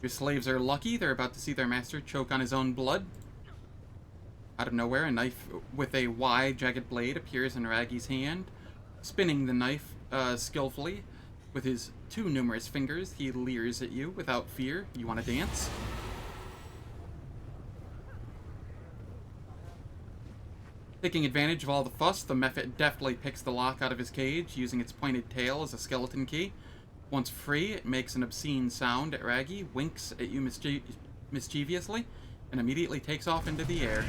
Your slaves are lucky, they're about to see their master choke on his own blood. Out of nowhere, a knife with a wide, jagged blade appears in Raggy's hand. Spinning the knife skillfully with his too numerous fingers, he leers at you without fear. You want to dance? Taking advantage of all the fuss, the Mephit deftly picks the lock out of his cage, using its pointed tail as a skeleton key. Once free, it makes an obscene sound at Raggy, winks at you mischievously, and immediately takes off into the air.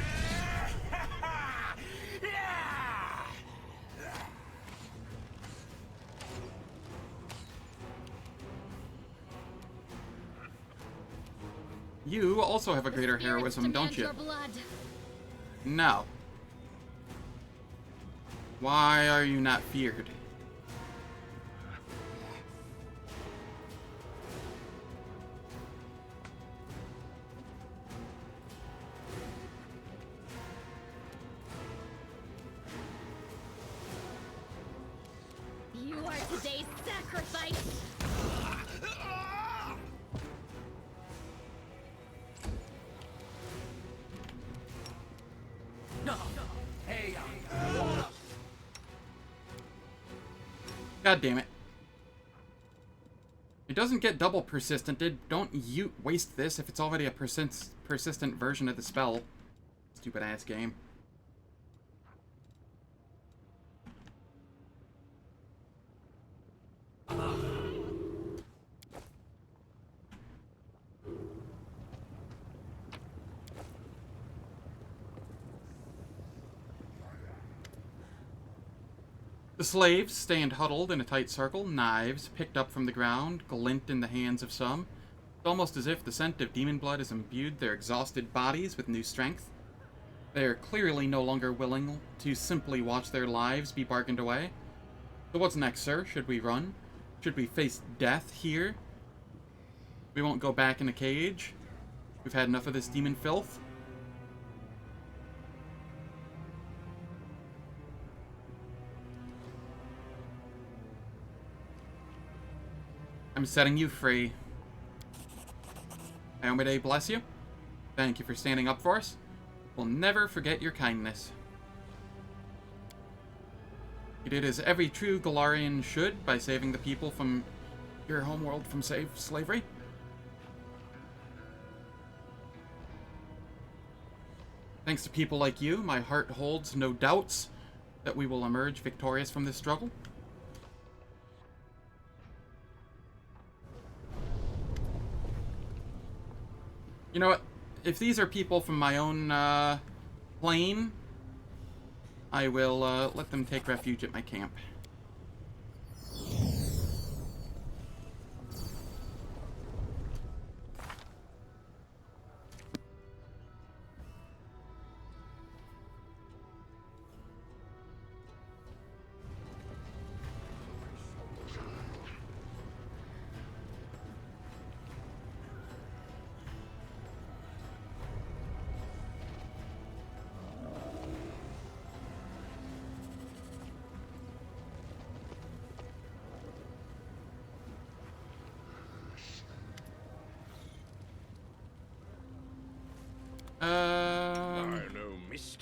You also have a greater heroism, don't you? No. Why are you not feared? today's sacrifice! God damn it. It doesn't get double persistented. Don't you waste this if it's already a persistent version of the spell. Stupid ass game. The slaves stand huddled in a tight circle, knives picked up from the ground glint in the hands of some. It's almost as if the scent of demon blood has imbued their exhausted bodies with new strength. They are clearly no longer willing to simply watch their lives be bargained away. So what's next, sir? Should we run? Should we face death here? We won't go back in a cage. We've had enough of this demon filth. I'm setting you free. Aomade bless you. Thank you for standing up for us. We'll never forget your kindness. You did as every true Galarian should by saving the people from your homeworld from slavery. Thanks to people like you, my heart holds no doubts that we will emerge victorious from this struggle. You know what? If these are people from my own plane, I will let them take refuge at my camp.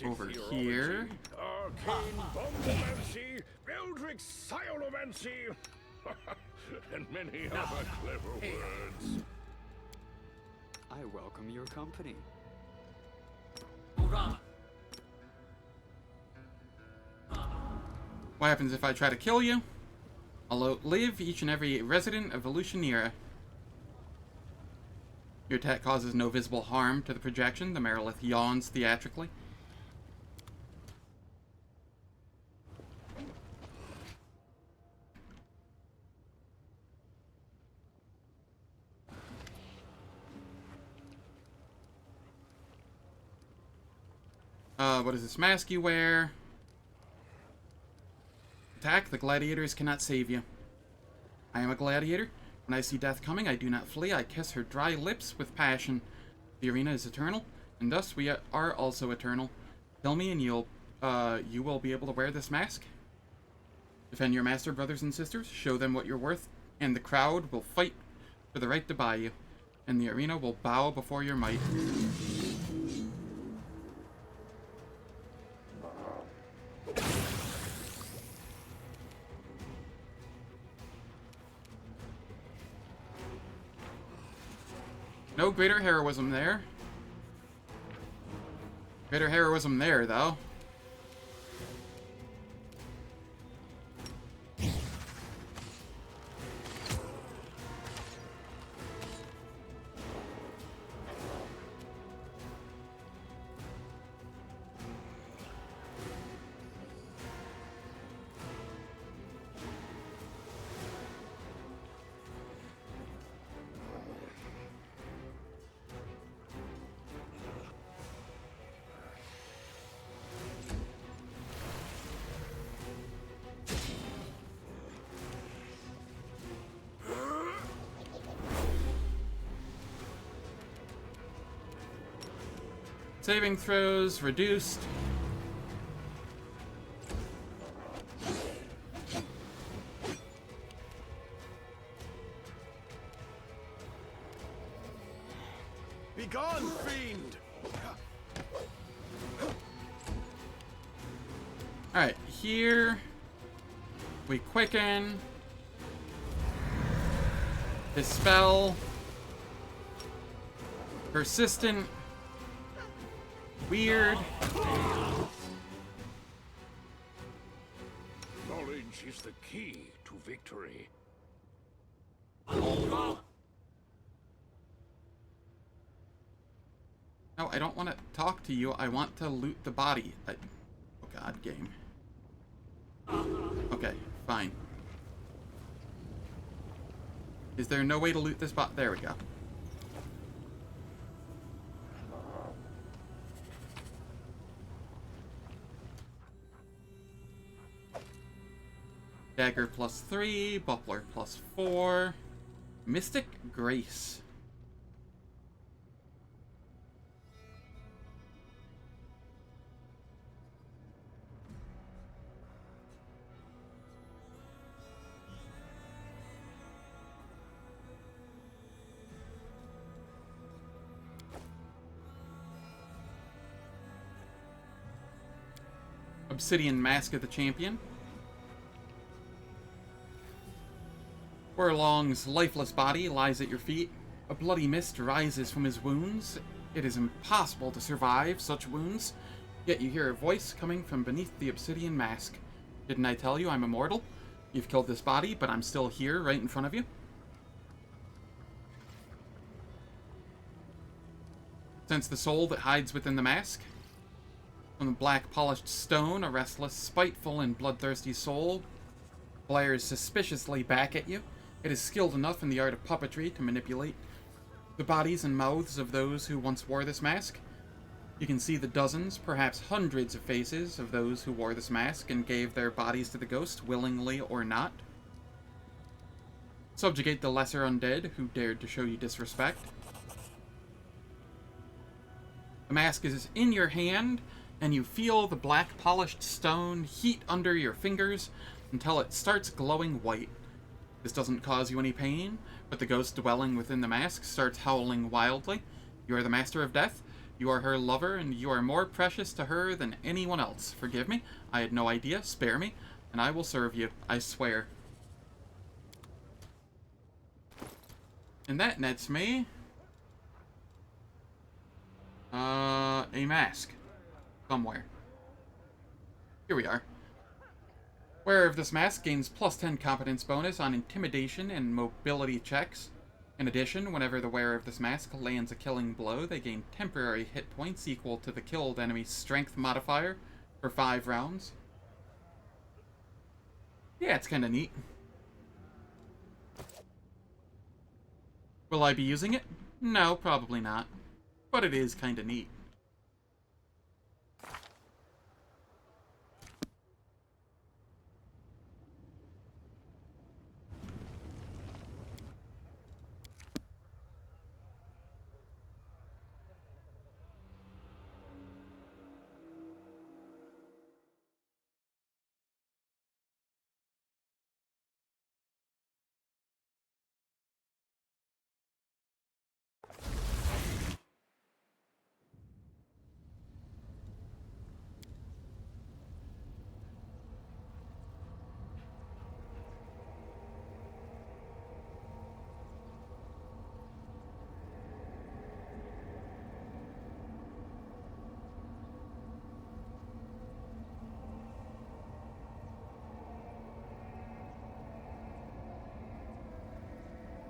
Over here. Arcane bombomancy, Eldritch sciomancy, and many other clever words. I welcome your company. What happens if I try to kill you? I'll outlive each and every resident of Evolutionera. Your attack causes no visible harm to the projection. The Marilith yawns theatrically. What is this mask you wear? Attack. The gladiators cannot save you. I am a gladiator. When I see death coming, I do not flee. I kiss her dry lips with passion. The arena is eternal, and thus we are also eternal. Kill me and you will be able to wear this mask. Defend your master, brothers and sisters. Show them what you're worth, and the crowd will fight for the right to buy you, and the arena will bow before your might. No greater heroism there. Greater heroism there, though. Saving throws reduced. Alright, here we quicken, dispel, persistent, weird. Knowledge is the key to victory. No, I don't want to talk to you. I want to loot the body. Oh god, game. Okay, fine. Is there no way to loot this bot? There we go. Dagger +3, Buckler +4, Mystic Grace. Obsidian Mask of the Champion. Furlong's lifeless body lies at your feet. A bloody mist rises from his wounds. It is impossible to survive such wounds, yet you hear a voice coming from beneath the obsidian mask. Didn't I tell you I'm immortal? You've killed this body, but I'm still here right in front of you. Sense the soul that hides within the mask. From the black polished stone, a restless, spiteful, and bloodthirsty soul glares suspiciously back at you. It is skilled enough in the art of puppetry to manipulate the bodies and mouths of those who once wore this mask. You can see the dozens, perhaps hundreds of faces of those who wore this mask and gave their bodies to the ghost, willingly or not. Subjugate the lesser undead who dared to show you disrespect. The mask is in your hand, and you feel the black polished stone heat under your fingers until it starts glowing white. This doesn't cause you any pain, but the ghost dwelling within the mask starts howling wildly. You are the master of death, you are her lover, and you are more precious to her than anyone else. Forgive me, I had no idea, spare me, and I will serve you, I swear. And that nets me a mask. Somewhere. Here we are. Wearer of this mask gains +10 competence bonus on intimidation and mobility checks. In addition, whenever the wearer of this mask lands a killing blow, they gain temporary hit points equal to the killed enemy's strength modifier for 5 rounds. Yeah, it's kind of neat. Will I be using it? No, probably not. But it is kind of neat.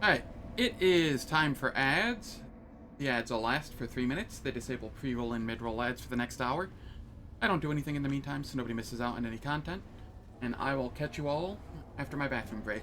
Alright, it is time for ads. The ads will last for 3 minutes. They disable pre-roll and mid-roll ads for the next hour. I don't do anything in the meantime, so nobody misses out on any content. And I will catch you all after my bathroom break.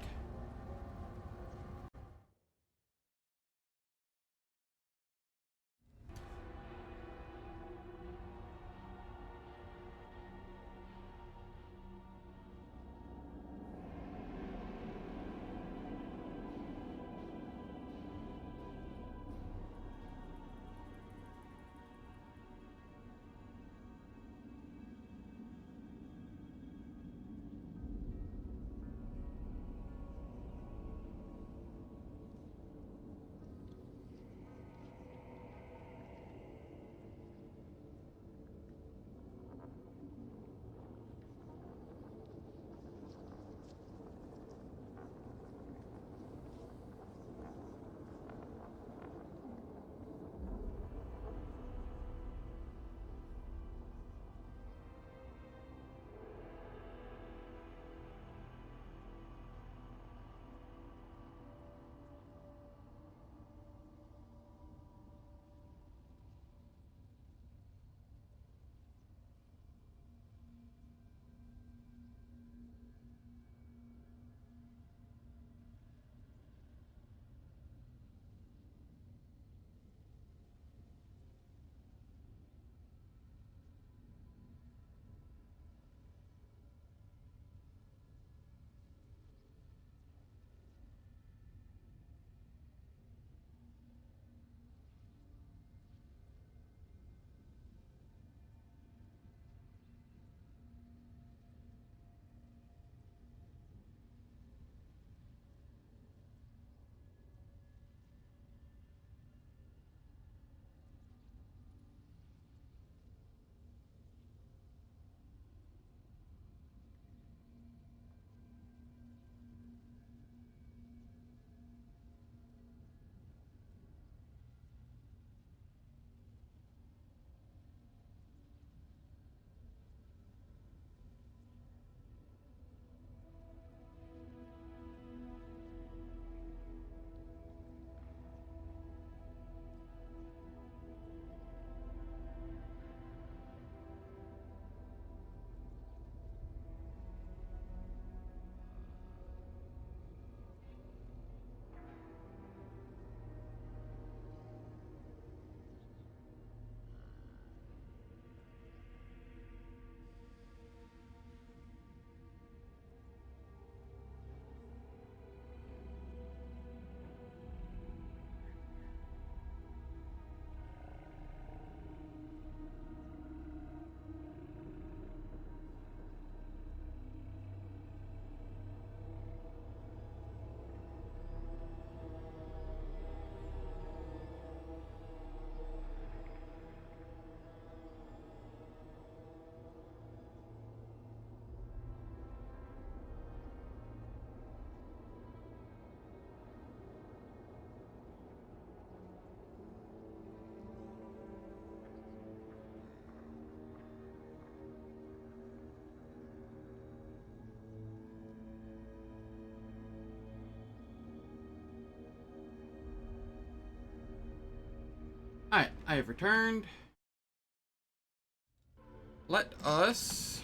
I have returned. Let us...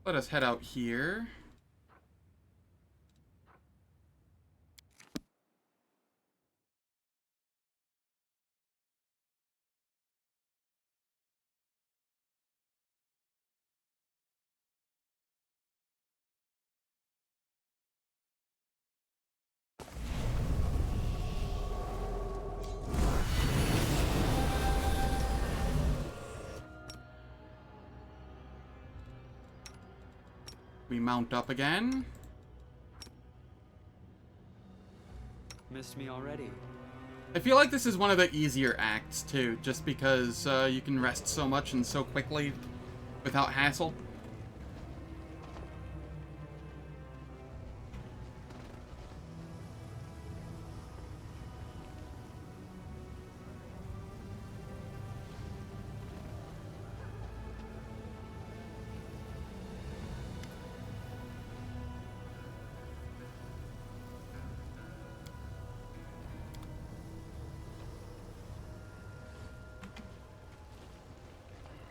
Let us head out here. We mount up again. Missed me already. I feel like this is one of the easier acts, too, just because you can rest so much and so quickly without hassle.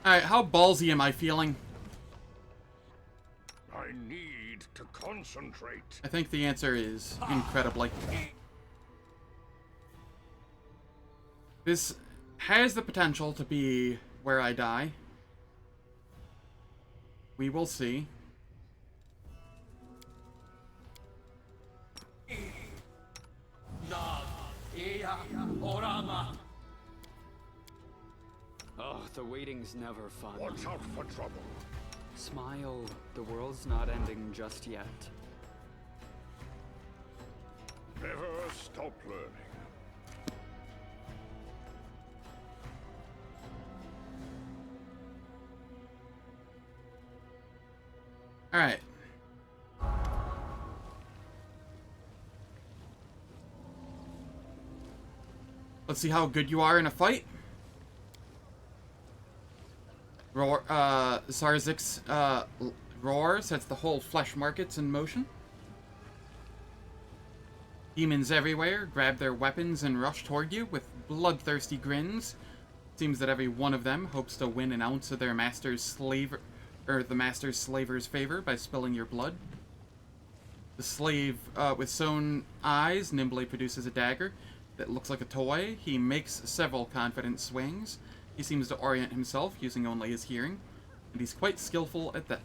Alright, how ballsy am I feeling? I need to concentrate. I think the answer is incredibly. This has the potential to be where I die. We will see. Oh, the waiting's never fun. Watch out for trouble. Smile. The world's not ending just yet. Never stop learning. Alright. Let's see how good you are in a fight. Roar, Sarzik's, roar sets the whole flesh markets in motion. Demons everywhere grab their weapons and rush toward you with bloodthirsty grins. Seems that every one of them hopes to win an ounce of their master's the master's slaver's favor by spilling your blood. The slave, with sewn eyes, nimbly produces a dagger that looks like a toy. He makes several confident swings. He seems to orient himself using only his hearing, and he's quite skillful at that.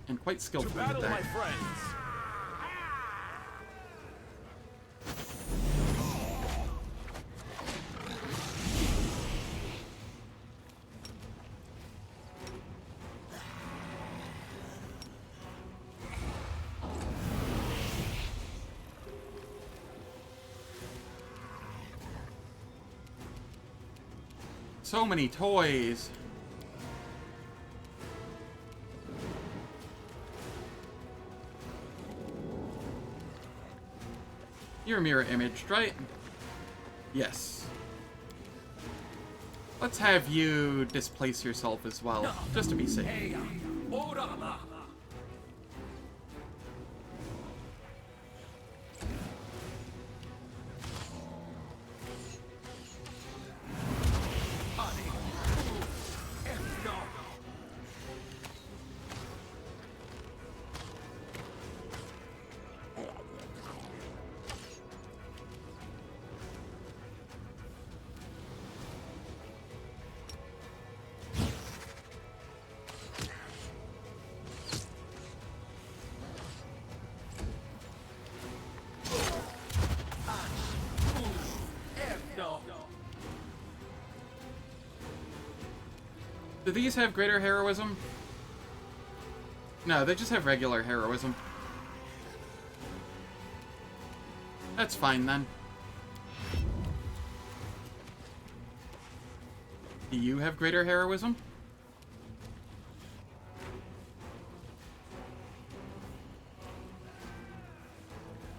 And quite skillful at that. So many toys. You're mirror imaged, right? Yes. Let's have you displace yourself as well, just to be safe. Do these have greater heroism? No, they just have regular heroism. That's fine then. Do you have greater heroism?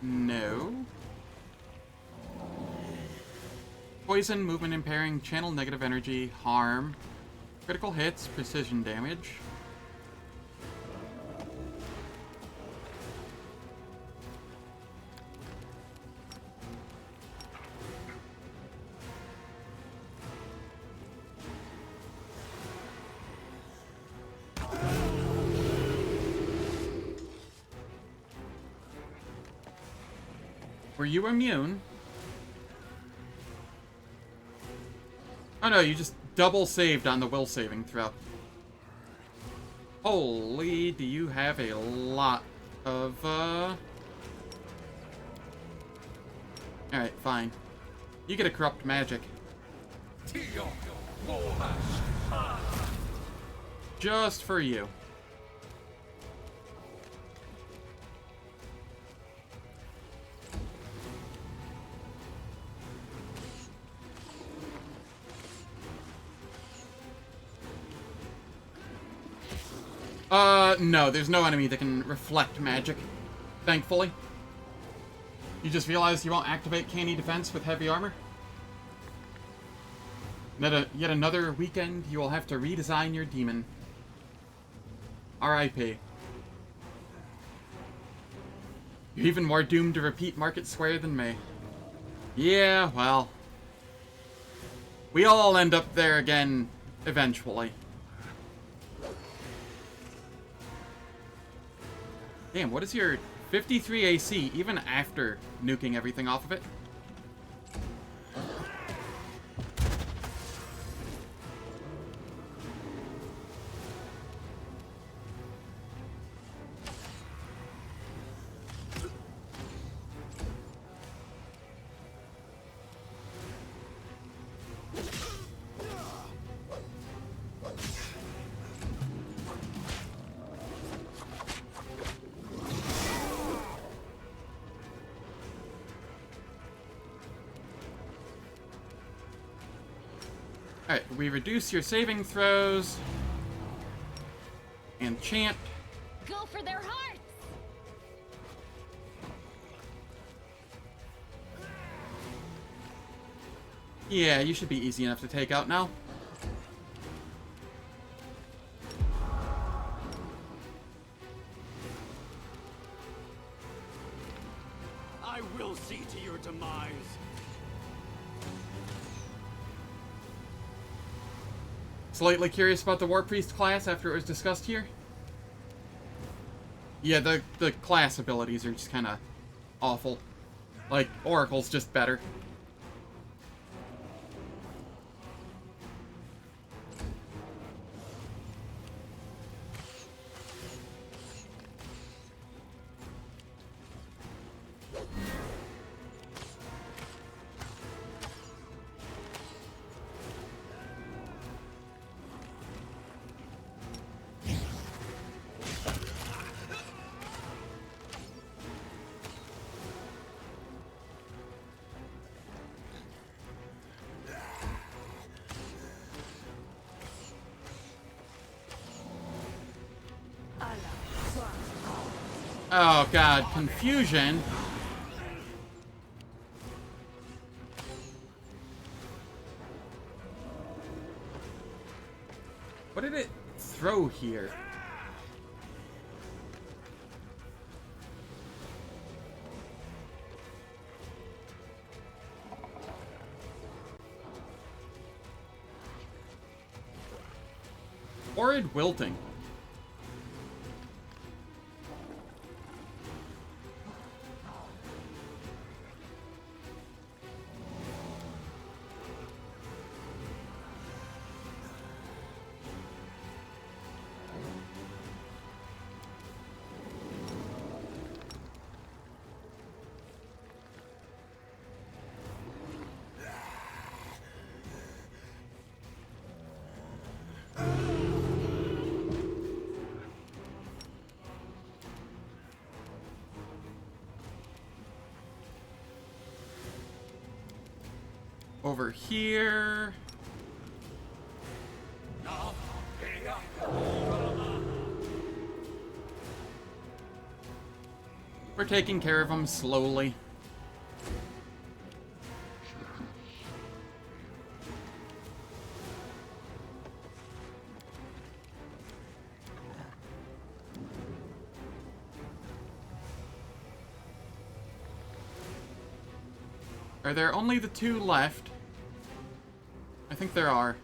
No. Poison, movement impairing, channel negative energy, harm. Critical hits, precision damage. Were you immune? Oh no, you just double saved on the will saving throw. Holy, do you have a lot of, Alright, fine. You get a corrupt magic. Just for you. No, there's no enemy that can reflect magic, thankfully. You just realized you won't activate canny defense with heavy armor? Yet another weekend, you will have to redesign your demon. R.I.P. You're even more doomed to repeat Market Square than me. Yeah, well. We all end up there again, eventually. Damn, what is your 53 AC even after nuking everything off of it? Alright, we reduce your saving throws. And chant. Go for their hearts! Yeah, you should be easy enough to take out now. I will see to your demise. Slightly curious about the War Priest class after it was discussed here. Yeah, the class abilities are just kind of awful. Like, Oracle's just better. Oh god, confusion. What did it throw here? Horrid wilting. Over here. We're taking care of them slowly. Are there only the 2 left? I think there are.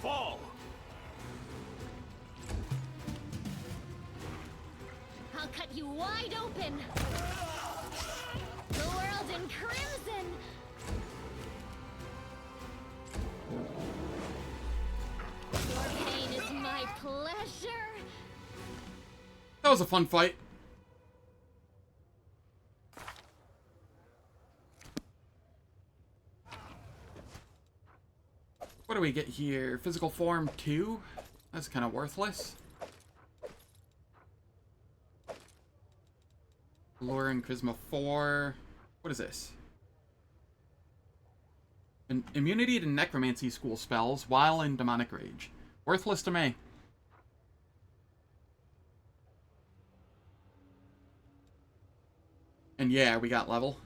Fall! I'll cut you wide open. The world in crimson. Your pain is my pleasure. That was a fun fight. What do we get here? Physical form 2? That's kind of worthless. Lure and Charisma 4. What is this? An immunity to necromancy school spells while in demonic rage. Worthless to me. And yeah, we got level.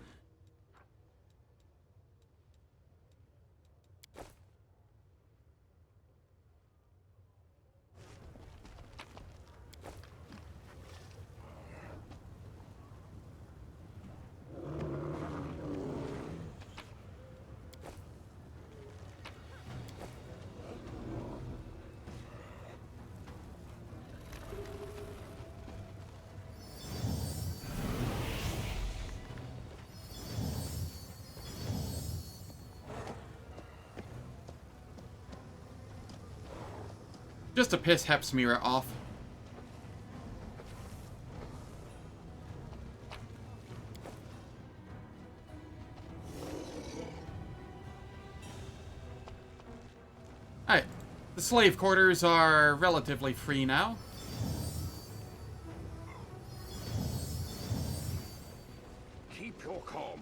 Just to piss Hepsmira off. Alright. The slave quarters are relatively free now. Keep your calm.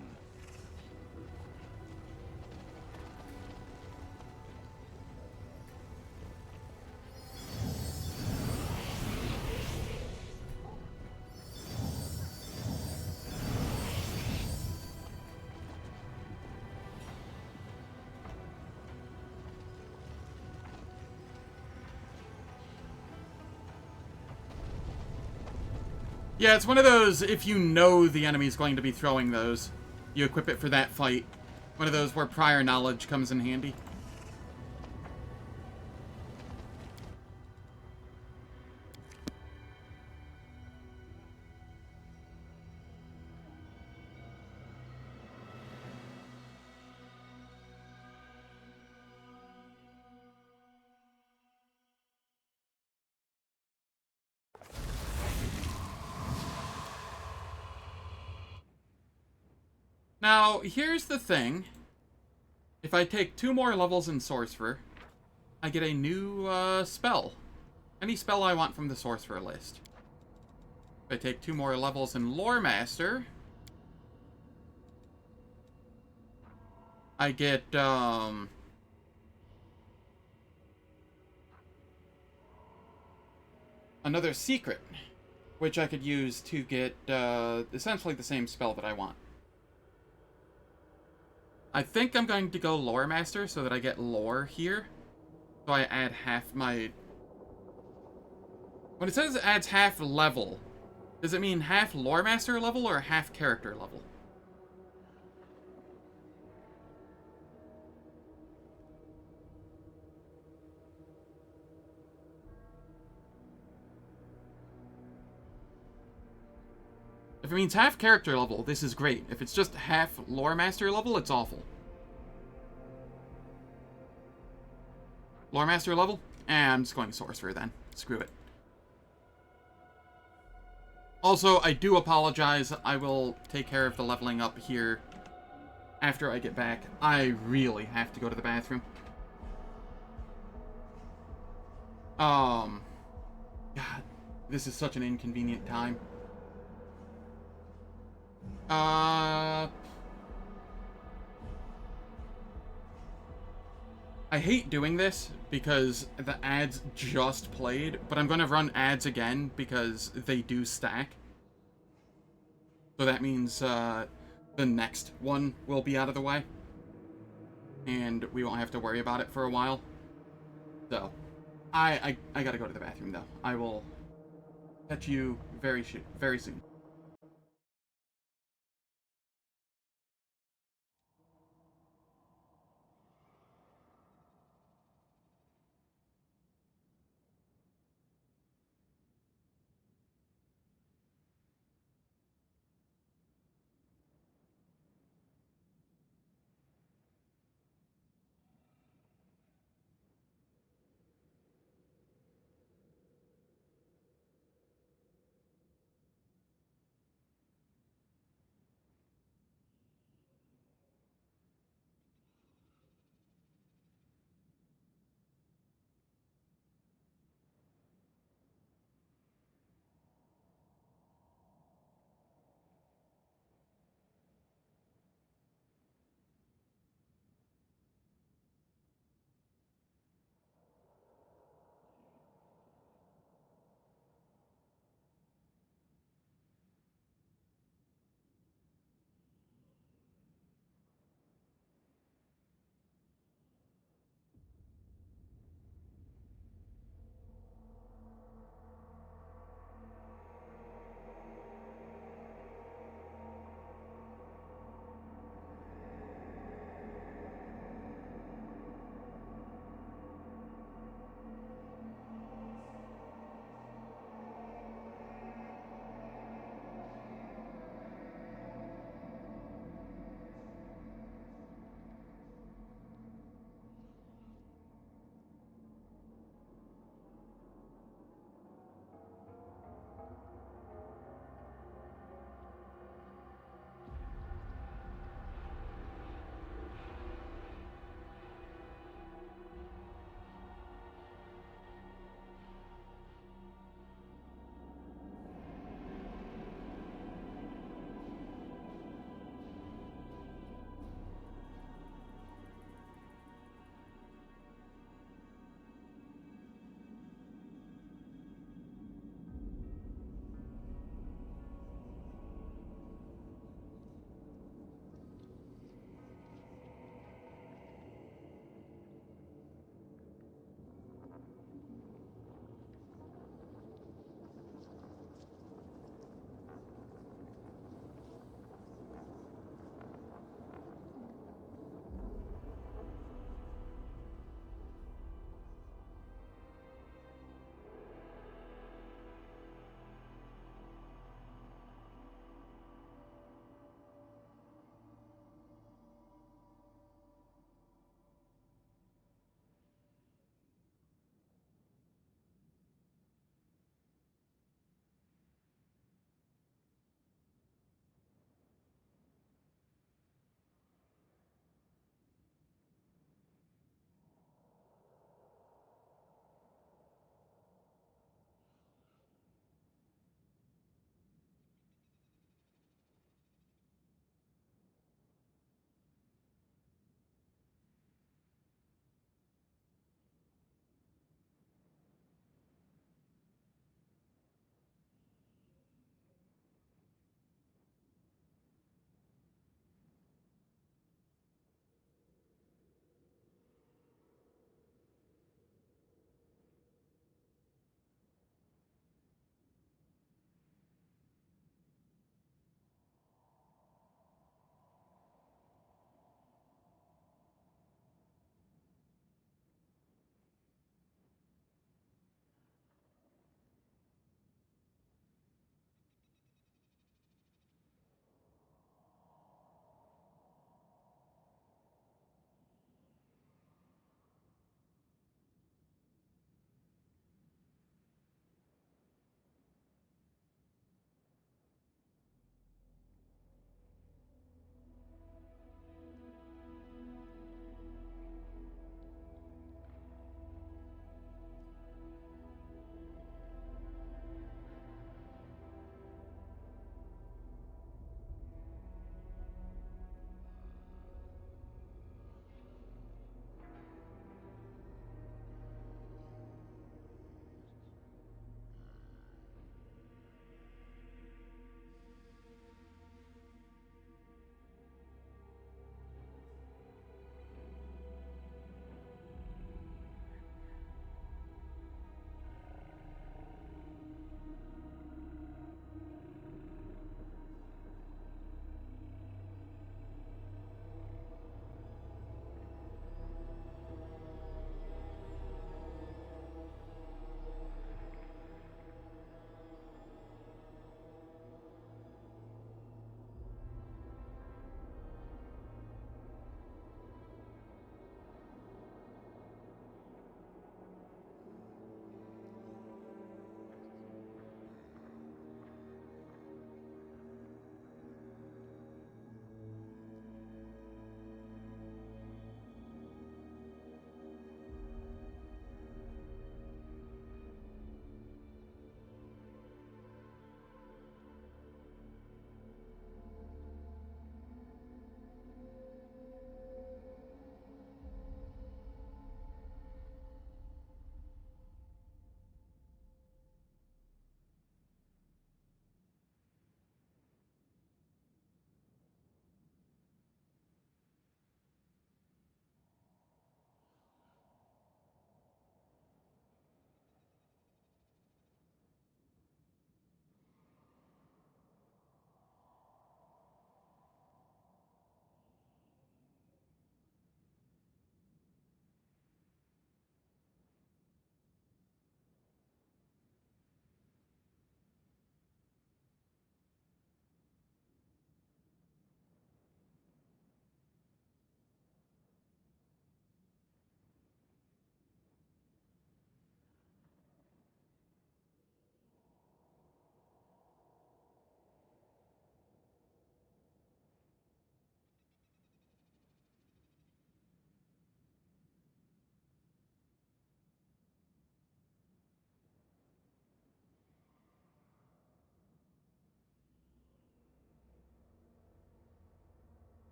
Yeah, it's one of those, if you know the enemy's going to be throwing those, you equip it for that fight. One of those where prior knowledge comes in handy. Now, here's the thing. If I take 2 more levels in Sorcerer, I get a new spell. Any spell I want from the Sorcerer list. If I take 2 more levels in Lore Master, I get another secret, which I could use to get essentially the same spell that I want. I think I'm going to go Lore Master so that I get lore here. So I add half my... When it says it adds half level, does it mean half Lore Master level or half character level? If it means half character level, this is great. If it's just half Lore Master level, it's awful. Lore Master level? I'm just going Sorcerer then. Screw it. Also, I do apologize. I will take care of the leveling up here after I get back. I really have to go to the bathroom. God, this is such an inconvenient time. I hate doing this because the ads just played, but I'm going to run ads again because they do stack. So that means the next one will be out of the way. And we won't have to worry about it for a while. So, I gotta go to the bathroom, though. I will catch you very soon.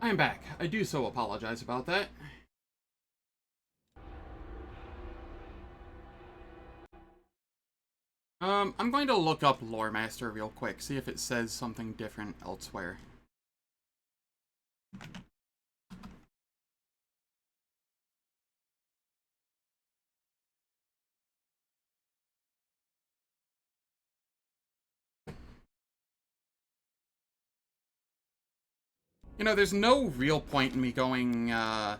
I'm back. I do so apologize about that. I'm going to look up Lore Master real quick, see if it says something different elsewhere. You know, there's no real point in me going,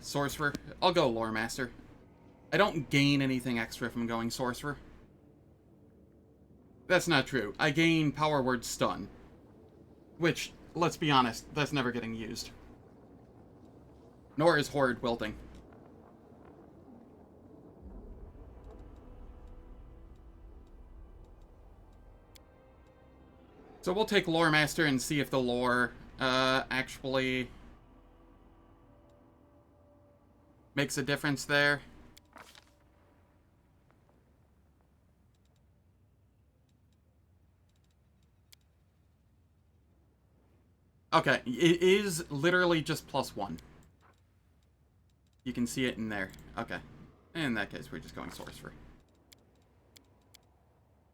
Sorcerer. I'll go Lore Master. I don't gain anything extra from going Sorcerer. That's not true. I gain Power Word Stun. Which, let's be honest, that's never getting used. Nor is Horrid Wilting. So we'll take Lore Master and see if the lore actually makes a difference there. Okay, it is literally just +1. You can see it in there. Okay. In that case, we're just going Sorcerer.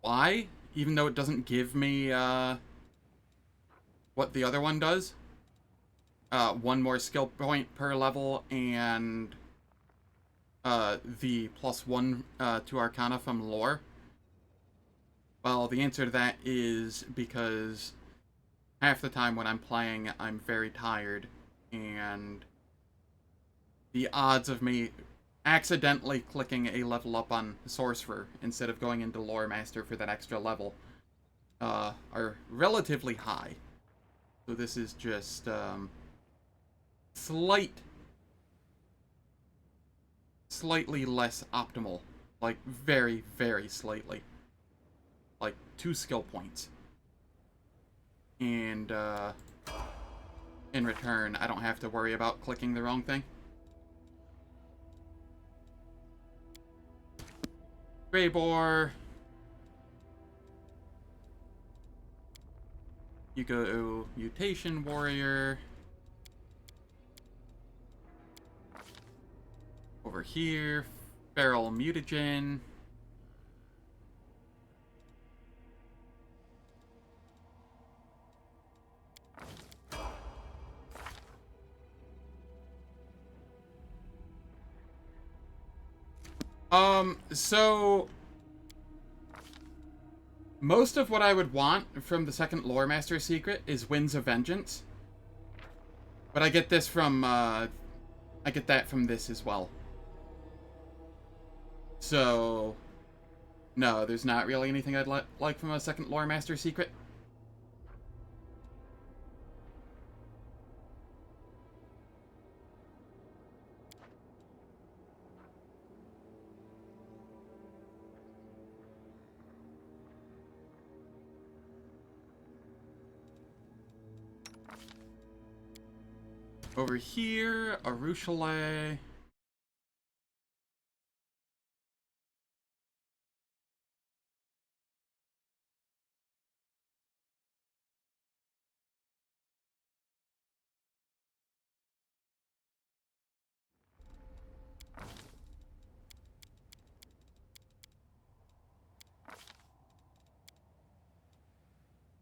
Why? Even though it doesn't give me, what the other one does. 1 more skill point per level, and the +1 to Arcana from lore. Well, the answer to that is because half the time when I'm playing, I'm very tired, and the odds of me accidentally clicking a level up on Sorcerer instead of going into Lore Master for that extra level are relatively high. So this is just slightly less optimal. Like, very, very slightly. Like, 2 skill points. And in return, I don't have to worry about clicking the wrong thing. Greybore. You go Mutation Warrior. Over here, Feral Mutagen. So most of what I would want from the second Lore Master secret is Winds of Vengeance. But I get this from, I get that from this as well. So, no, there's not really anything I'd like from a second Lore Master secret. Over here, Arushale.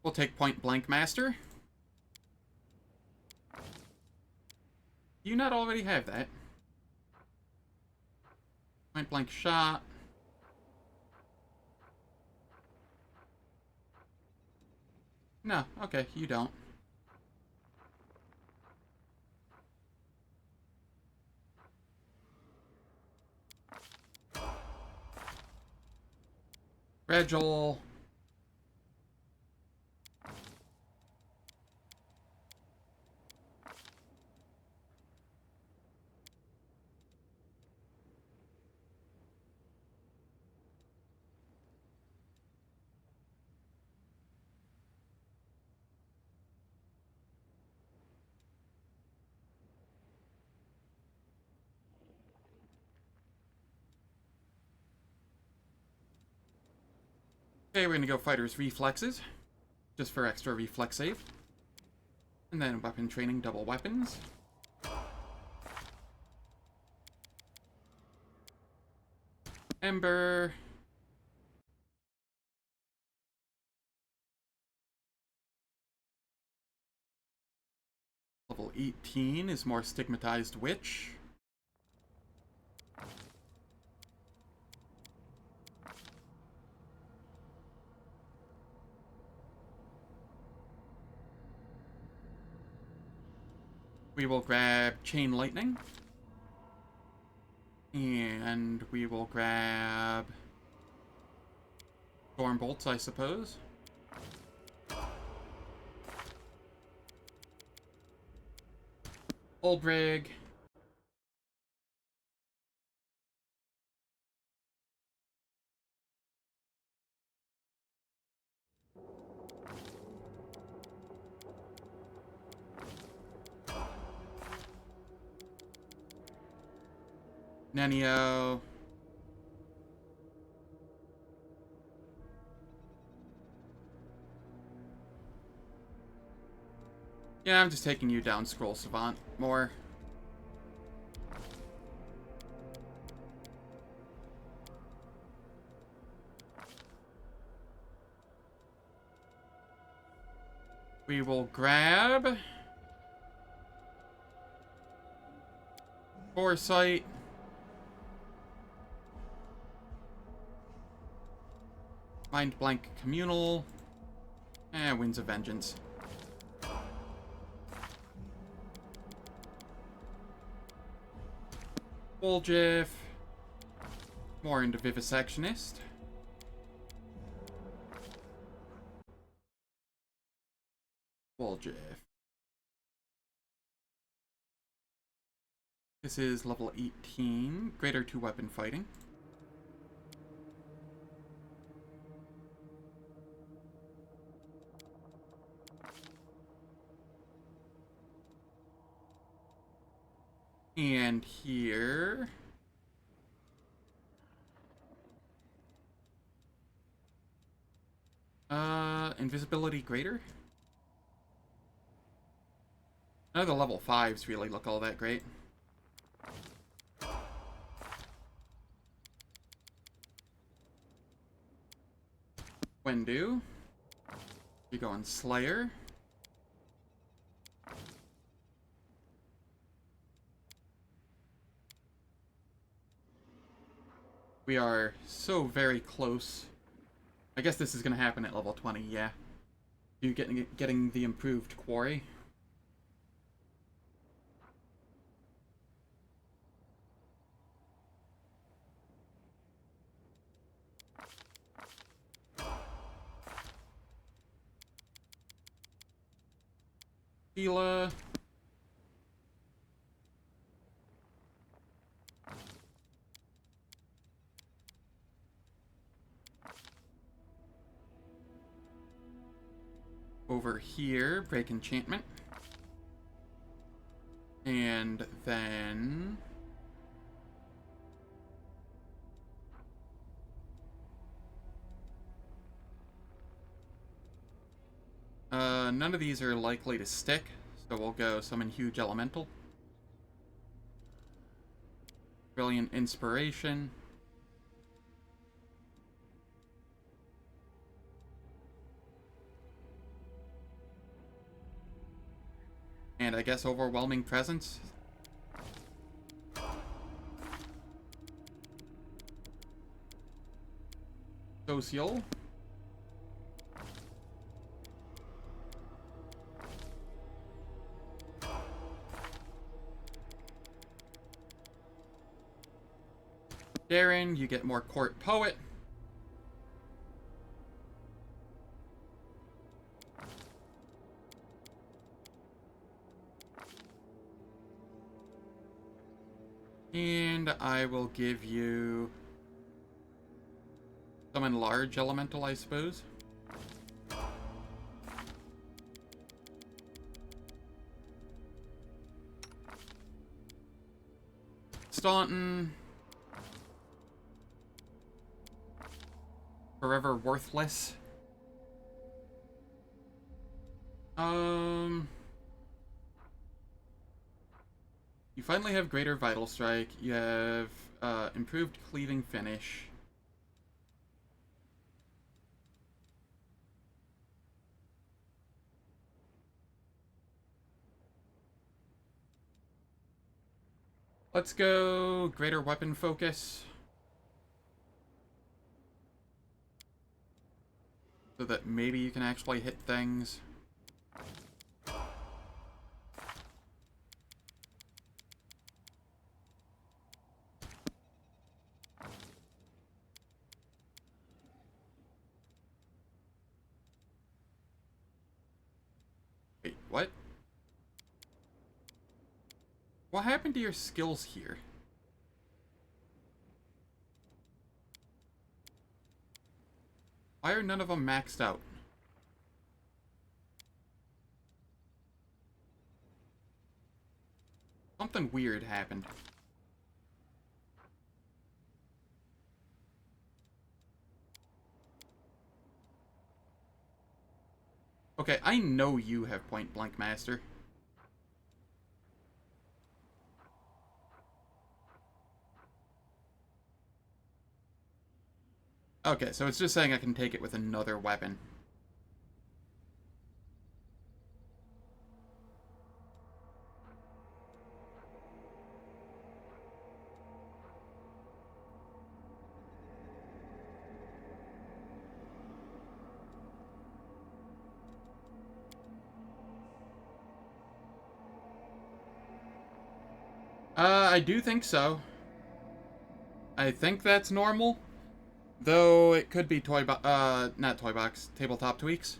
We'll take Point Blank Master. Do you not already have that? Point Blank Shot. No, okay, you don't. Regil. Okay, we're gonna go Fighter's Reflexes, just for extra reflex save. And then Weapon Training, double weapons. Ember. Level 18 is more Stigmatized Witch. We will grab Chain Lightning. And we will grab Storm Bolts, I suppose. Old Rig. Nenio. Yeah, I'm just taking you down Scroll Savant more. We will grab Foresight. Mind Blank Communal. And Winds of Vengeance. Woljif. More into Vivisectionist. Woljif. This is level 18. Greater 2-weapon fighting. And here... invisibility greater? None of the level 5s really look all that great. Wendu. You go on Slayer. We are so very close. I guess this is going to happen at level 20, yeah. You getting the improved quarry. Sheila. Over here, break enchantment. And then... none of these are likely to stick, so we'll go summon Huge Elemental. Brilliant Inspiration. And I guess Overwhelming Presence. Sosiel. Daeran, you get more Court Poet. And I will give you summon Large Elemental, I suppose. Staunton. Forever Worthless. You finally have Greater Vital Strike. You have improved cleaving finish. Let's go greater weapon focus. So that maybe you can actually hit things. Wait, what? What happened to your skills here? Why are none of them maxed out? Something weird happened. Okay, I know you have point blank master. Okay, so it's just saying I can take it with another weapon. I do think so. I think that's normal. Though it could be not toy box, tabletop tweaks.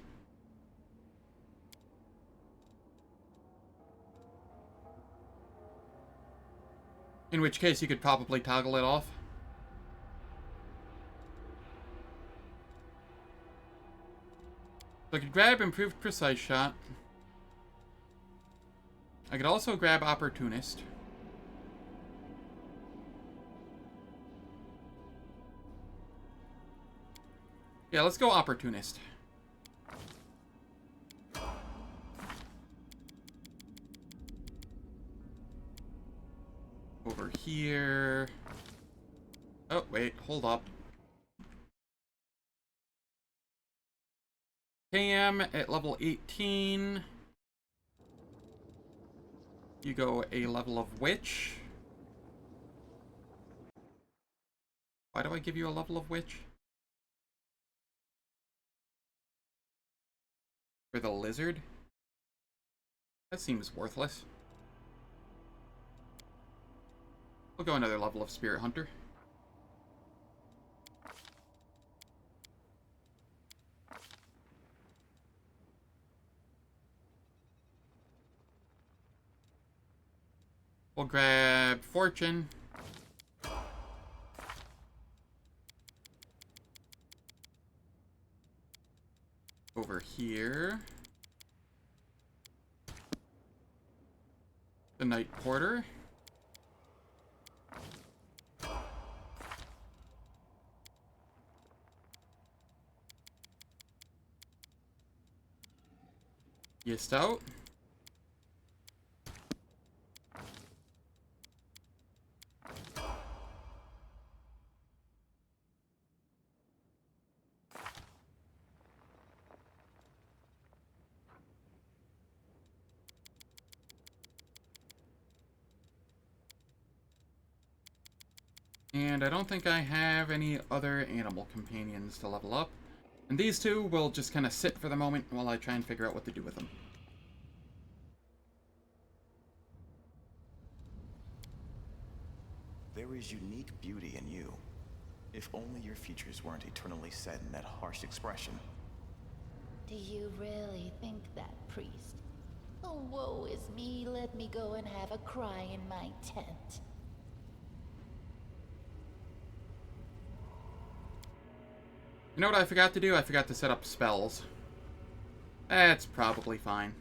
In which case you could probably toggle it off. So I could grab improved precise shot. I could also grab opportunist. Yeah, let's go opportunist. Over here. Oh, wait, hold up. KM at level 18. You go a level of witch. Why do I give you a level of witch? For the lizard? That seems worthless. We'll go another level of Spirit Hunter. We'll grab Fortune. Over here. The Night Porter. Stout. And I don't think I have any other animal companions to level up. And these two will just kind of sit for the moment while I try and figure out what to do with them. There is unique beauty in you. If only your features weren't eternally set in that harsh expression. Do you really think that, priest? Oh, woe is me. Let me go and have a cry in my tent. You know what I forgot to do? I forgot to set up spells. That's probably fine.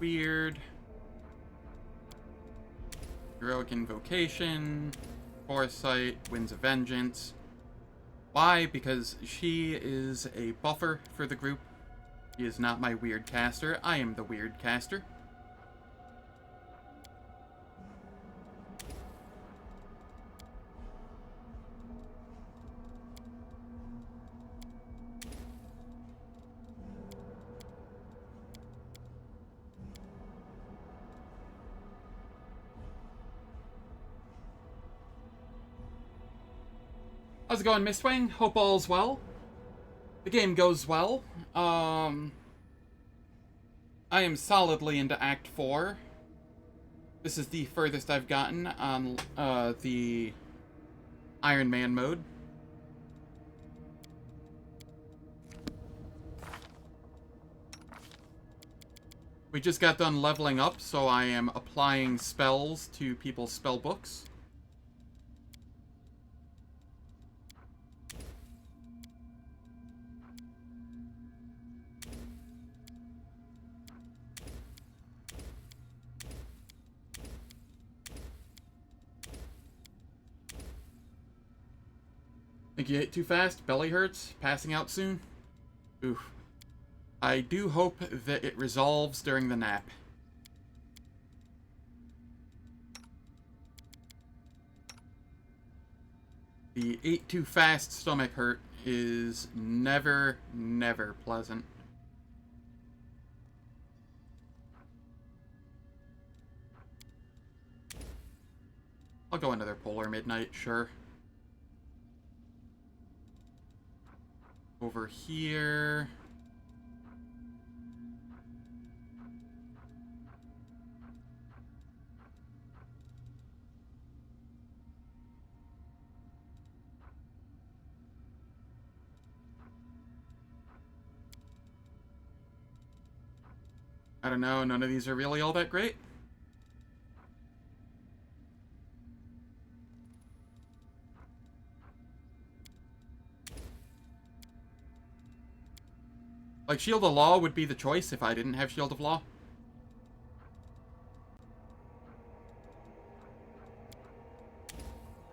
weird. Heroic Invocation, Foresight, Winds of Vengeance. Why? Because she is a buffer for the group. She is not my weird caster. I am the weird caster. How's it going, Mistwing? Hope all's well. The game goes well. I am solidly into Act 4. This is the furthest I've gotten on the Iron Man mode. We just got done leveling up, so I am applying spells to people's spell books. Think you ate too fast? Belly hurts? Passing out soon? Oof. I do hope that it resolves during the nap. The ate too fast stomach hurt is never, never pleasant. I'll go another Polar Midnight, sure. Over here. I don't know, none of these are really all that great. Like, Shield of Law would be the choice if I didn't have Shield of Law.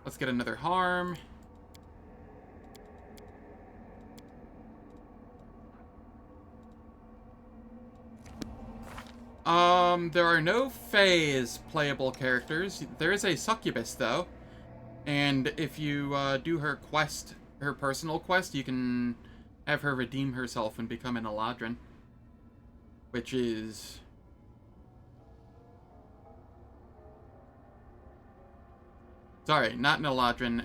Let's get another harm. There are no Fae's playable characters. There is a Succubus, though. And if you do her quest, her personal quest, you can have her redeem herself and become an Eladrin. Which is... Sorry, not an Eladrin,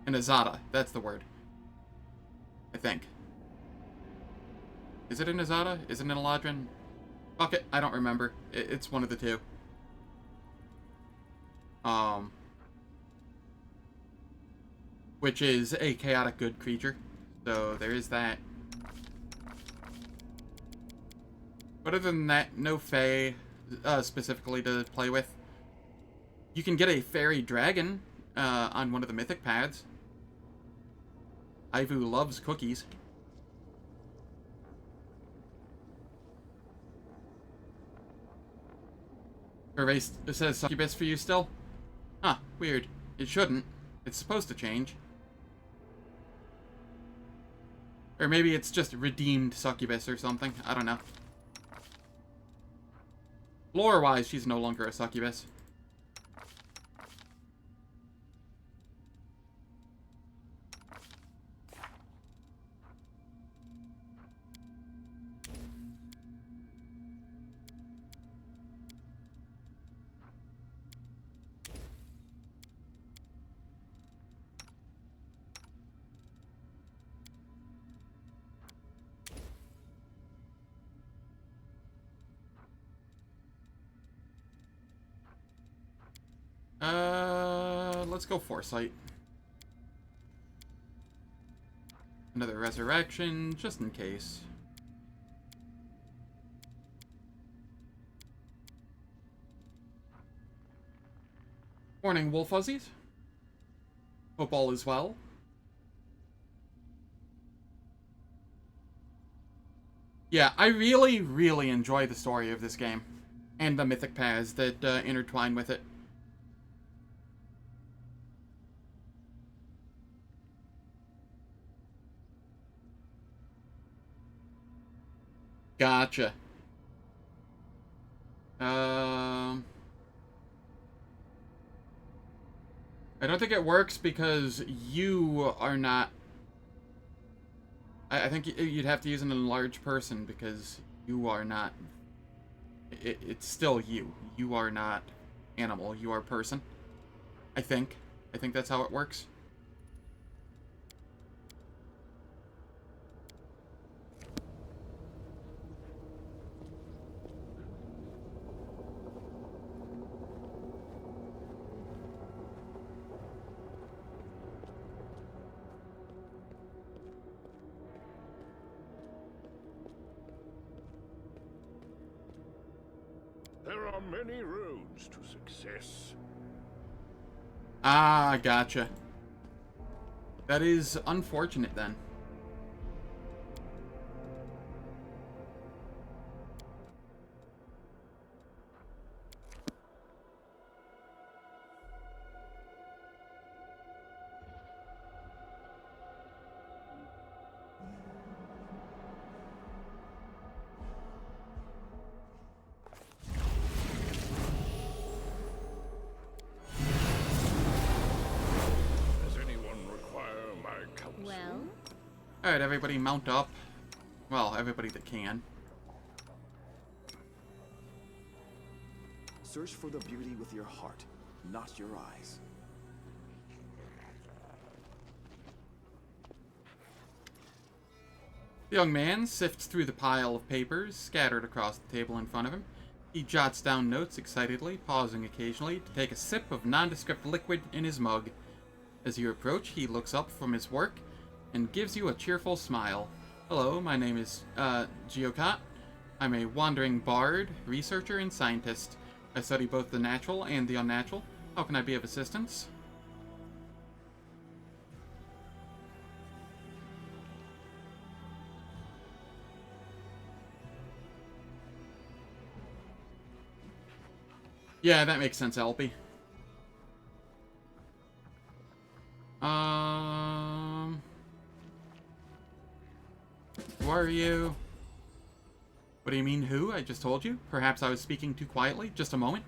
an Azada, that's the word. I think. Is it an Azada? Is it an Eladrin? Fuck it, I don't remember. It's one of the two. Which is a chaotic good creature. So there is that. But other than that, no Fae specifically to play with. You can get a fairy dragon on one of the mythic paths. Ivu loves cookies. Her race says Succubus for you still? Huh, weird. It shouldn't. It's supposed to change. Or maybe it's just redeemed Succubus or something. I don't know. Lore-wise, she's no longer a Succubus. Let's go Foresight. Another Resurrection, just in case. Morning, Wolf Fuzzies. Hope all is well. Yeah, I really, really enjoy the story of this game. And the mythic paths that intertwine with it. Gotcha. I don't think it works because you are not... I think you'd have to use an enlarged person because you are not... It's still you. You are not animal. You are person. I think. I think that's how it works. There are many roads to success. Ah, gotcha. That is unfortunate then. Alright, everybody mount up. Well, everybody that can. Search for the beauty with your heart, not your eyes. The young man sifts through the pile of papers scattered across the table in front of him. He jots down notes excitedly, pausing occasionally to take a sip of nondescript liquid in his mug. As you approach, he looks up from his work and gives you a cheerful smile. Hello, my name is, Jeocot. I'm a wandering bard, researcher, and scientist. I study both the natural and the unnatural. How can I be of assistance? Yeah, that makes sense, Alpy. Who are you? What do you mean, who? I just told you. Perhaps I was speaking too quietly. Just a moment.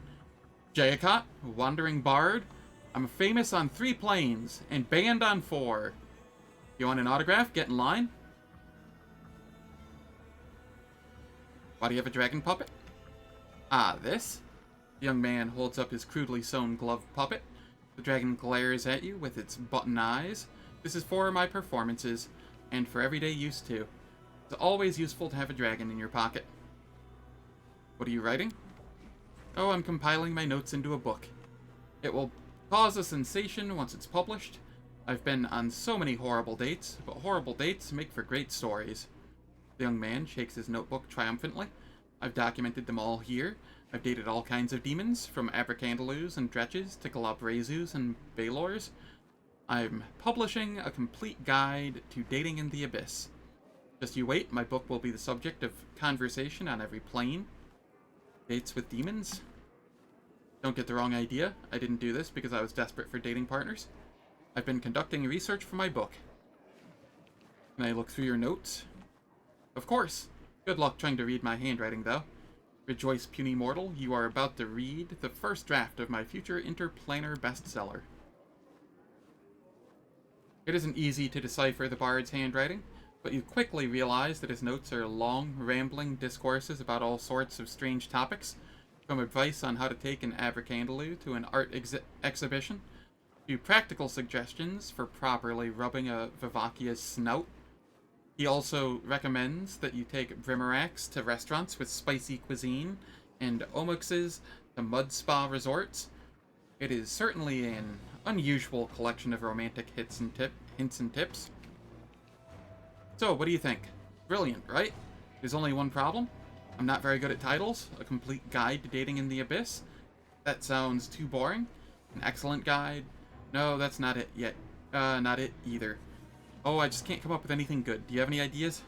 Jeocot, wandering bard. I'm famous on 3 planes and banned on 4. You want an autograph? Get in line. Why do you have a dragon puppet? Ah, this? The young man holds up his crudely sewn glove puppet. The dragon glares at you with its button eyes. This is for my performances, and for everyday use too. It's always useful to have a dragon in your pocket. What are you writing? Oh, I'm compiling my notes into a book. It will cause a sensation once it's published. I've been on so many horrible dates, but horrible dates make for great stories. The young man shakes his notebook triumphantly. I've documented them all here. I've dated all kinds of demons, from Abracandaloos and Dretches to Galabrezus and Balors. I'm publishing a complete guide to dating in the abyss. Just you wait, my book will be the subject of conversation on every plane. Dates with demons? Don't get the wrong idea. I didn't do this because I was desperate for dating partners. I've been conducting research for my book. Can I look through your notes? Of course. Good luck trying to read my handwriting, though. Rejoice, puny mortal, you are about to read the first draft of my future interplanar bestseller. It isn't easy to decipher the bard's handwriting, but you quickly realize that his notes are long, rambling discourses about all sorts of strange topics, from advice on how to take an abracandaloo to an art exhibition, to practical suggestions for properly rubbing a Vivacia's snout. He also recommends that you take Brimarax to restaurants with spicy cuisine, and Omuxes to mud spa resorts. It is certainly an unusual collection of romantic hints and tips. So, what do you think? Brilliant, right? There's only one problem. I'm not very good at titles. A complete guide to dating in the abyss? That sounds too boring. An excellent guide? No, that's not it yet. Not it either. Oh, I just can't come up with anything good. Do you have any ideas?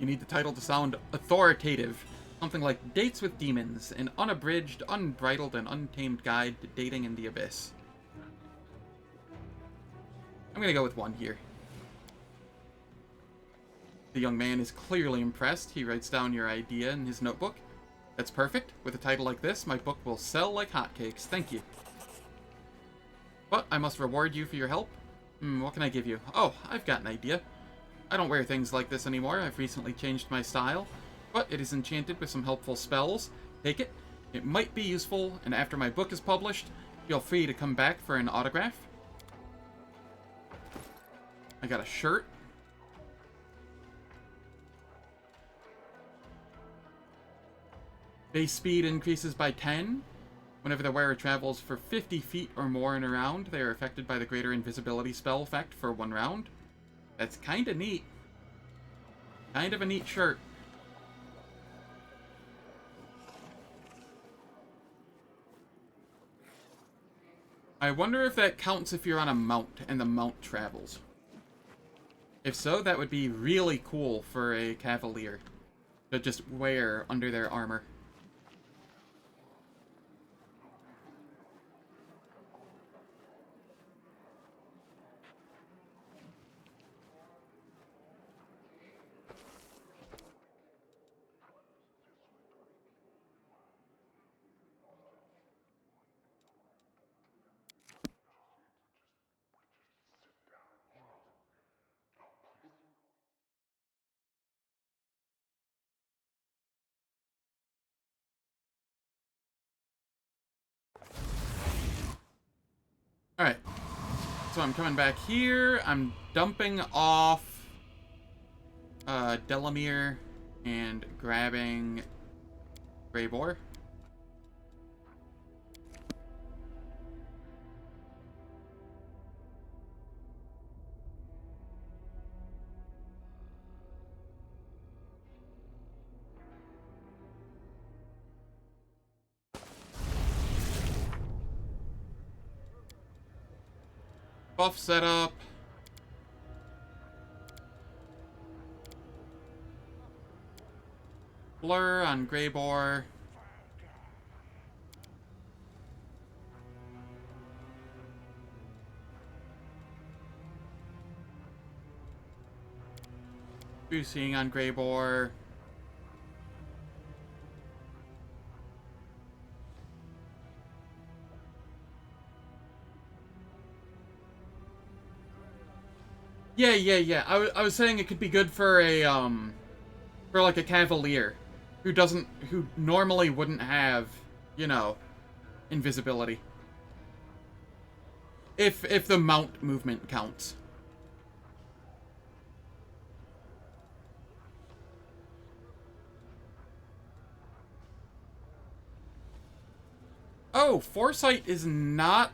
You need the title to sound authoritative. Something like Dates with Demons, an unabridged, unbridled, and untamed guide to dating in the abyss. I'm gonna go with 1 here. The young man is clearly impressed. He writes down your idea in his notebook. That's perfect. With a title like this, my book will sell like hotcakes. Thank you. But I must reward you for your help. What can I give you? Oh, I've got an idea. I don't wear things like this anymore. I've recently changed my style. But it is enchanted with some helpful spells. Take it. It might be useful, and after my book is published, feel free to come back for an autograph. I got a shirt. Base speed increases by 10. Whenever the wearer travels for 50 feet or more in a round, they are affected by the greater invisibility spell effect for 1 round. That's kinda neat. Kind of a neat shirt. I wonder if that counts if you're on a mount and the mount travels. If so, that would be really cool for a cavalier to just wear under their armor. Alright, so I'm coming back here. I'm dumping off Delamere and grabbing Grey Boar. Buff setup. Blur on Grey Boar. Boosting on Grey Boar. Yeah. I was saying it could be good for a, for like a cavalier who normally wouldn't have, you know, invisibility. If the mount movement counts. Oh, Foresight is not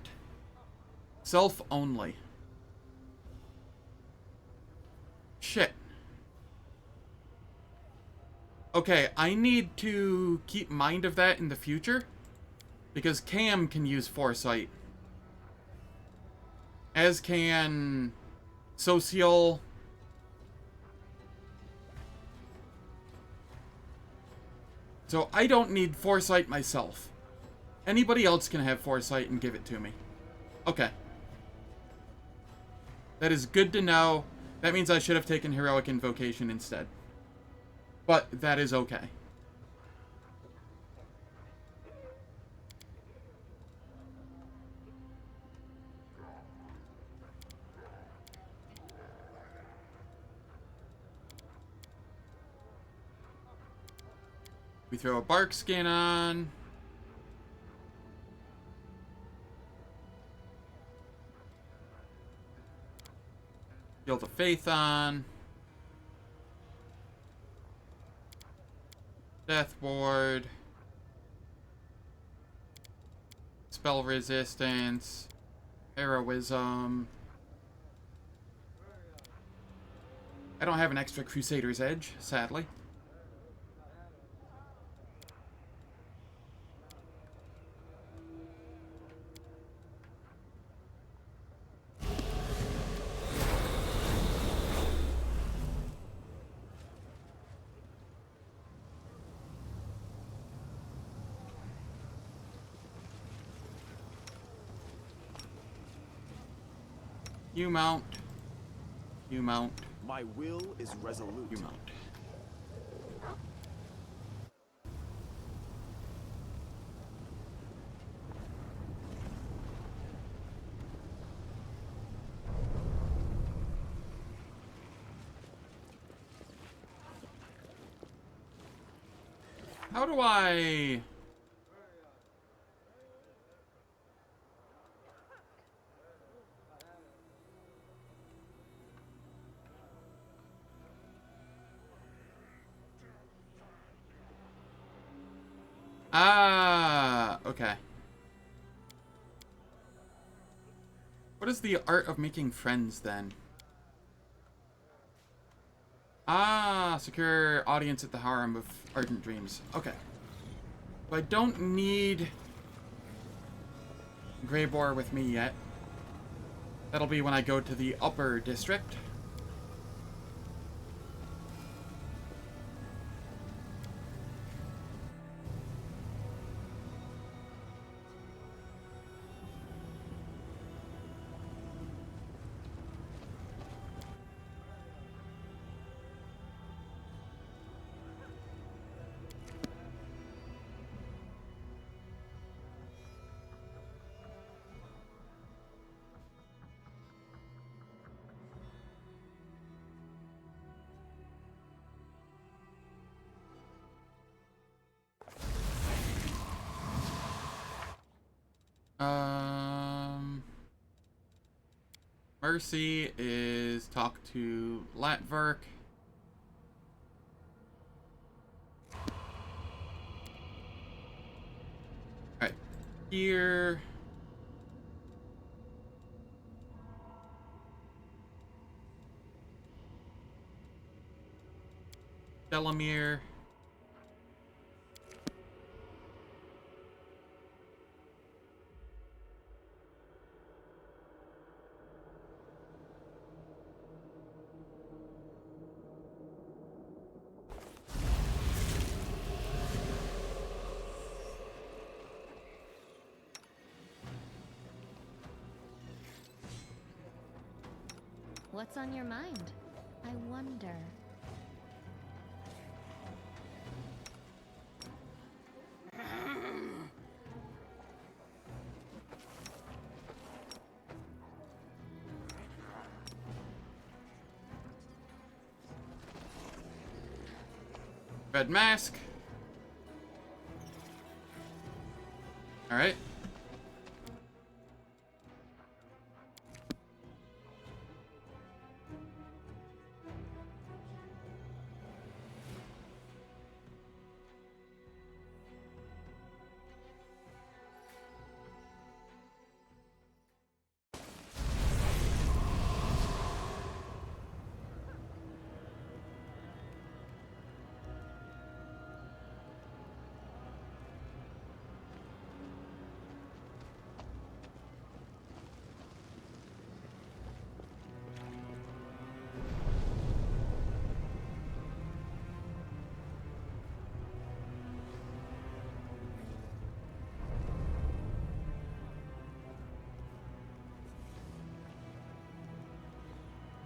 self-only. Shit. Okay, I need to keep mind of that in the future, because Cam can use Foresight. As can Sosiel. So I don't need Foresight myself. Anybody else can have Foresight and give it to me. Okay. That is good to know. That means I should have taken Heroic Invocation instead. But that is okay. We throw a bark skin on. Guild of Faith on. Death Ward. Spell Resistance. Heroism. I don't have an extra Crusader's Edge, sadly. You mount. You mount. My will is resolute. You mount. How do I... Ah, okay. What is the art of making friends, then? Ah, secure audience at the Harem of Ardent Dreams. Okay. So I don't need Greybore with me yet. That'll be when I go to the upper district. Mercy is talk to Latverk. Alright. Here. Delamere. What's on your mind? I wonder. Red mask. All right.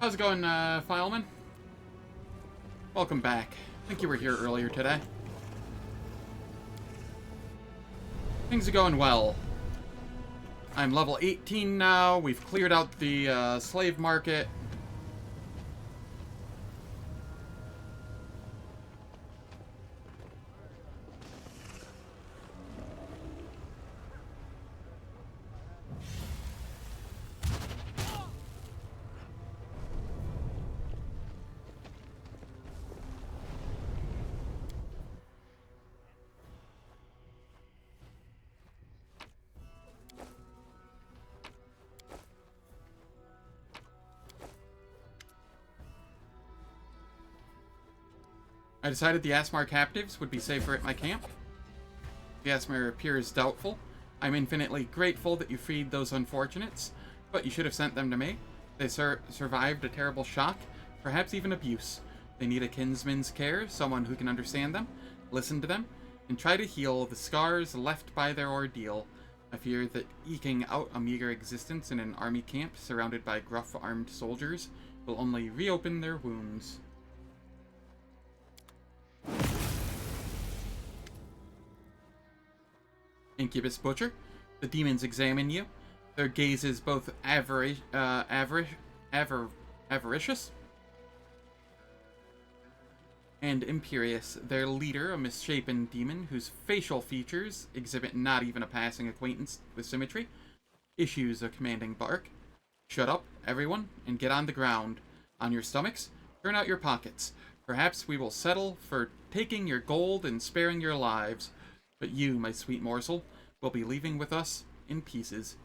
How's it going, Fileman? Welcome back. I think you were here earlier today. Things are going well. I'm level 18 now. We've cleared out the slave market. I decided the Asmar captives would be safer at my camp. The Asmar appears doubtful. I'm infinitely grateful that you freed those unfortunates, but you should have sent them to me. They survived a terrible shock, perhaps even abuse. They need a kinsman's care, someone who can understand them, listen to them, and try to heal the scars left by their ordeal. I fear that eking out a meager existence in an army camp surrounded by gruff armed soldiers will only reopen their wounds. Incubus Butcher. The demons examine you. Their gaze is both avaricious and imperious. Their leader, a misshapen demon whose facial features exhibit not even a passing acquaintance with symmetry, issues a commanding bark. Shut up, everyone, and get on the ground. On your stomachs, turn out your pockets. Perhaps we will settle for taking your gold and sparing your lives. But you, my sweet morsel, will be leaving with us in pieces.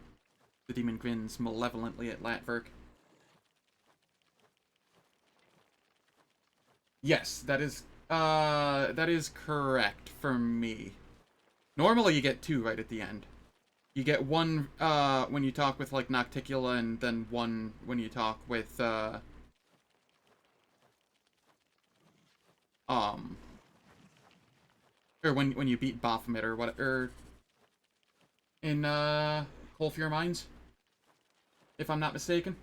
The demon grins malevolently at Latverk. Yes, that is correct for me. Normally you get 2 right at the end. You get 1 when you talk with like Nocticula, and then 1 when you talk with or when you beat Baphomet or what, or in Coalfield Mines, if I'm not mistaken.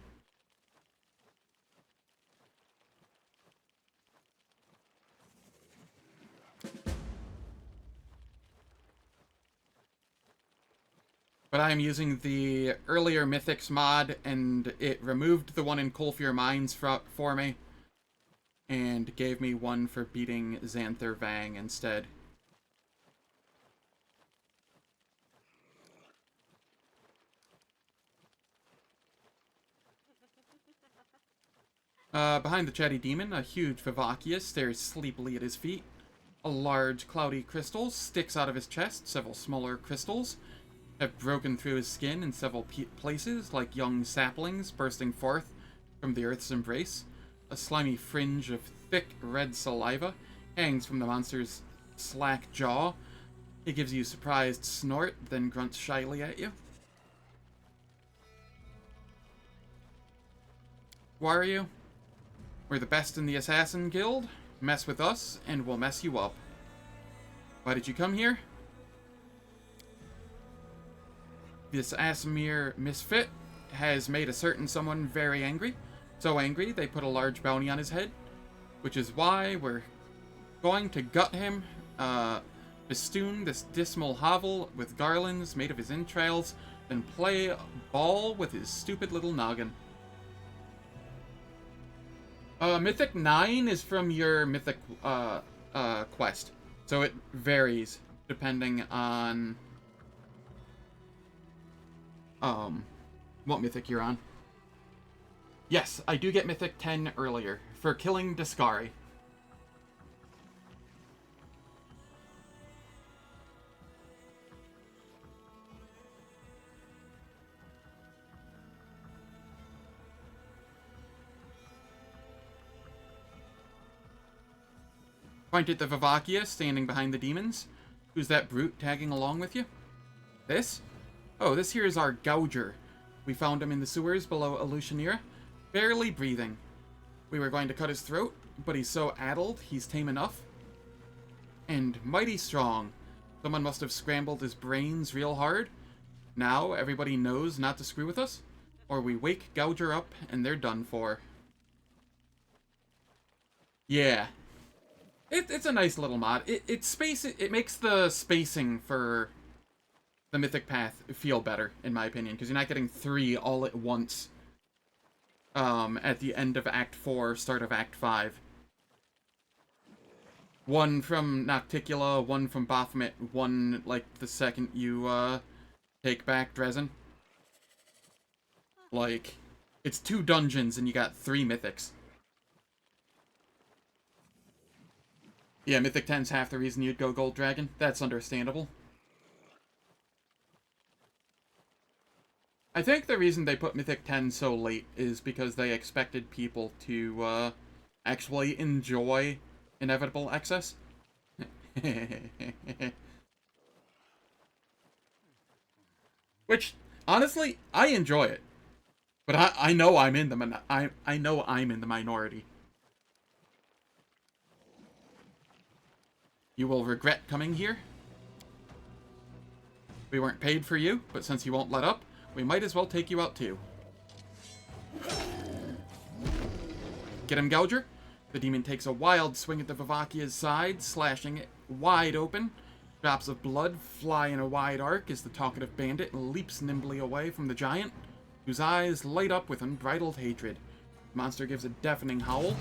But I am using the earlier Mythics mod, and it removed the one in Coalfield Mines for me, and gave me one for beating Xanther Vang instead. Behind the chatty demon, a huge Vivacia stares sleepily at his feet. A large, cloudy crystal sticks out of his chest. Several smaller crystals have broken through his skin in several places, like young saplings bursting forth from the earth's embrace. A slimy fringe of thick, red saliva hangs from the monster's slack jaw. It gives you a surprised snort, then grunts shyly at you. Who are you? We're the best in the Assassin Guild. Mess with us, and we'll mess you up. Why did you come here? This Asimir misfit has made a certain someone very angry. So angry, they put a large bounty on his head. Which is why we're going to gut him, festoon this dismal hovel with garlands made of his entrails, then play ball with his stupid little noggin. Mythic 9 is from your Mythic, quest. So it varies depending on, what Mythic you're on. Yes, I do get Mythic 10 earlier, for killing Discari. Point at the Vivacia standing behind the demons. Who's that brute tagging along with you? This? Oh, this here is our Gouger. We found him in the sewers below Alushanira, barely breathing. We were going to cut his throat, but he's so addled, he's tame enough. And mighty strong. Someone must have scrambled his brains real hard. Now everybody knows not to screw with us, or we wake Gouger up and they're done for. Yeah. It's a nice little mod. It makes the spacing for the Mythic Path feel better, in my opinion, because you're not getting 3 all at once at the end of Act 4, start of Act 5. 1 from Nocticula, 1 from Baphomet, 1, like, the second you, take back Dresden. Like, it's 2 dungeons and you got 3 Mythics. Yeah, Mythic 10's half the reason you'd go Gold Dragon. That's understandable. I think the reason they put Mythic 10 so late is because they expected people to, actually enjoy inevitable excess. Which, honestly, I enjoy it. But I know I'm in the I know I'm in the minority. You will regret coming here? We weren't paid for you, but since you won't let up, we might as well take you out too. Get him, Gouger? The demon takes a wild swing at the Vivacia's side, slashing it wide open. Drops of blood fly in a wide arc as the talkative bandit leaps nimbly away from the giant, whose eyes light up with unbridled hatred. The monster gives a deafening howl.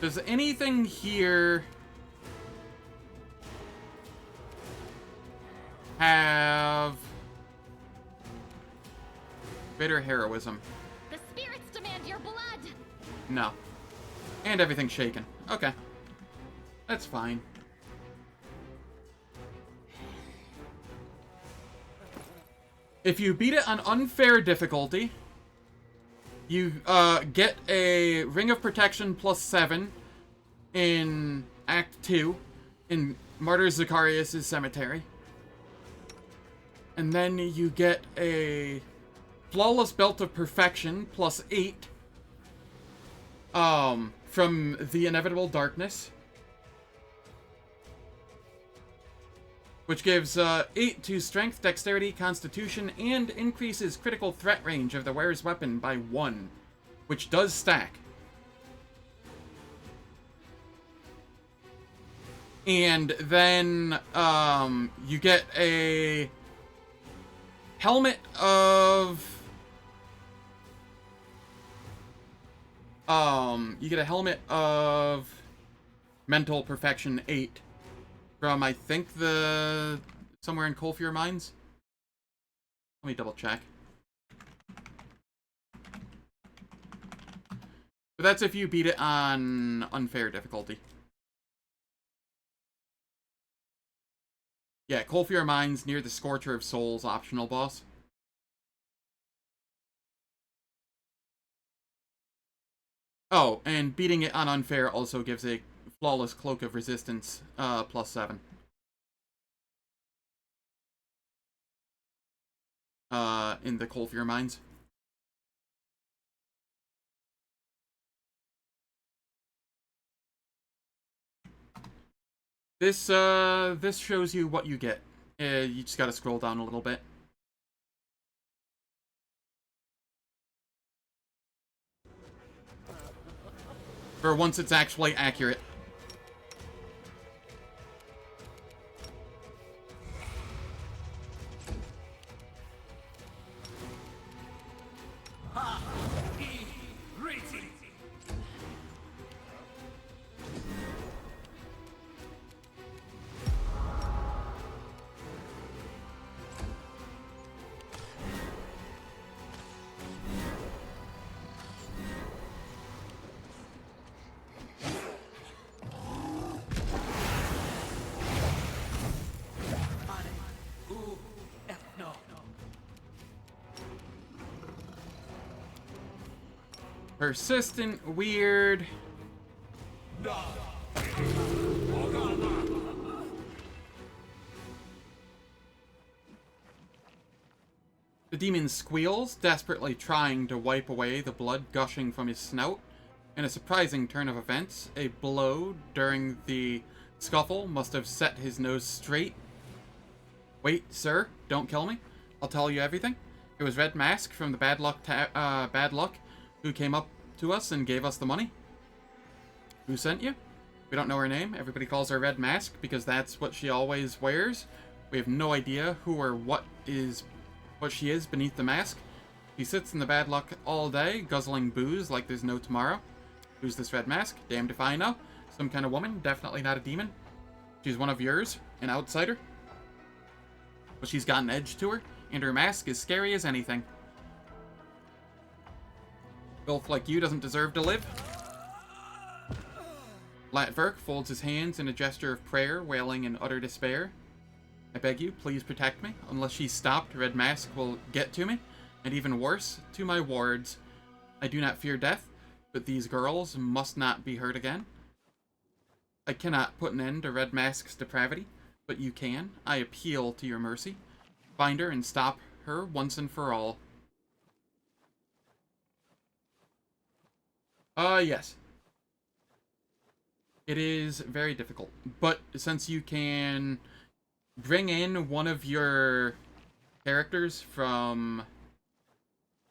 Does anything here have bitter heroism? The spirits demand your blood. No. And everything's shaken. Okay. That's fine. If you beat it on unfair difficulty, you get a Ring of Protection +7 in Act 2 in Martyr Zacharias' Cemetery. And then you get a Flawless Belt of Perfection +8 from The Inevitable Darkness, which gives 8 to Strength, Dexterity, Constitution, and increases critical threat range of the wearer's weapon by 1, which does stack. And then you get a helmet of Mental Perfection 8 from, I think, somewhere in Colfier Mines. Let me double check. But that's if you beat it on unfair difficulty. Yeah, Colfier Mines near the Scorcher of Souls optional boss. Oh, and beating it on unfair also gives a Flawless Cloak of Resistance +7. In the Colfier Mines. This shows you what you get. You just gotta scroll down a little bit. For once it's actually accurate. Persistent, weird. The demon squeals, desperately trying to wipe away the blood gushing from his snout. In a surprising turn of events, a blow during the scuffle must have set his nose straight. Wait, sir, don't kill me. I'll tell you everything. It was Red Mask from the Bad Luck who came up to us and gave us the money. Who sent you? We don't know her name. Everybody calls her Red Mask because that's what she always wears. We have no idea who or what she is beneath the mask. He sits in the Bad Luck all day, guzzling booze like there's no tomorrow. Who's this Red Mask? Damned if I know. Some kind of woman, definitely not a demon. She's one of yours, an outsider. But she's got an edge to her, and her mask is scary as anything. Filth like you doesn't deserve to live. Latverk folds his hands in a gesture of prayer, wailing in utter despair. I beg you, please protect me. Unless she's stopped, Red Mask will get to me. And even worse, to my wards. I do not fear death, but these girls must not be hurt again. I cannot put an end to Red Mask's depravity, but you can. I appeal to your mercy. Find her and stop her once and for all. Yes. It is very difficult, but since you can bring in one of your characters from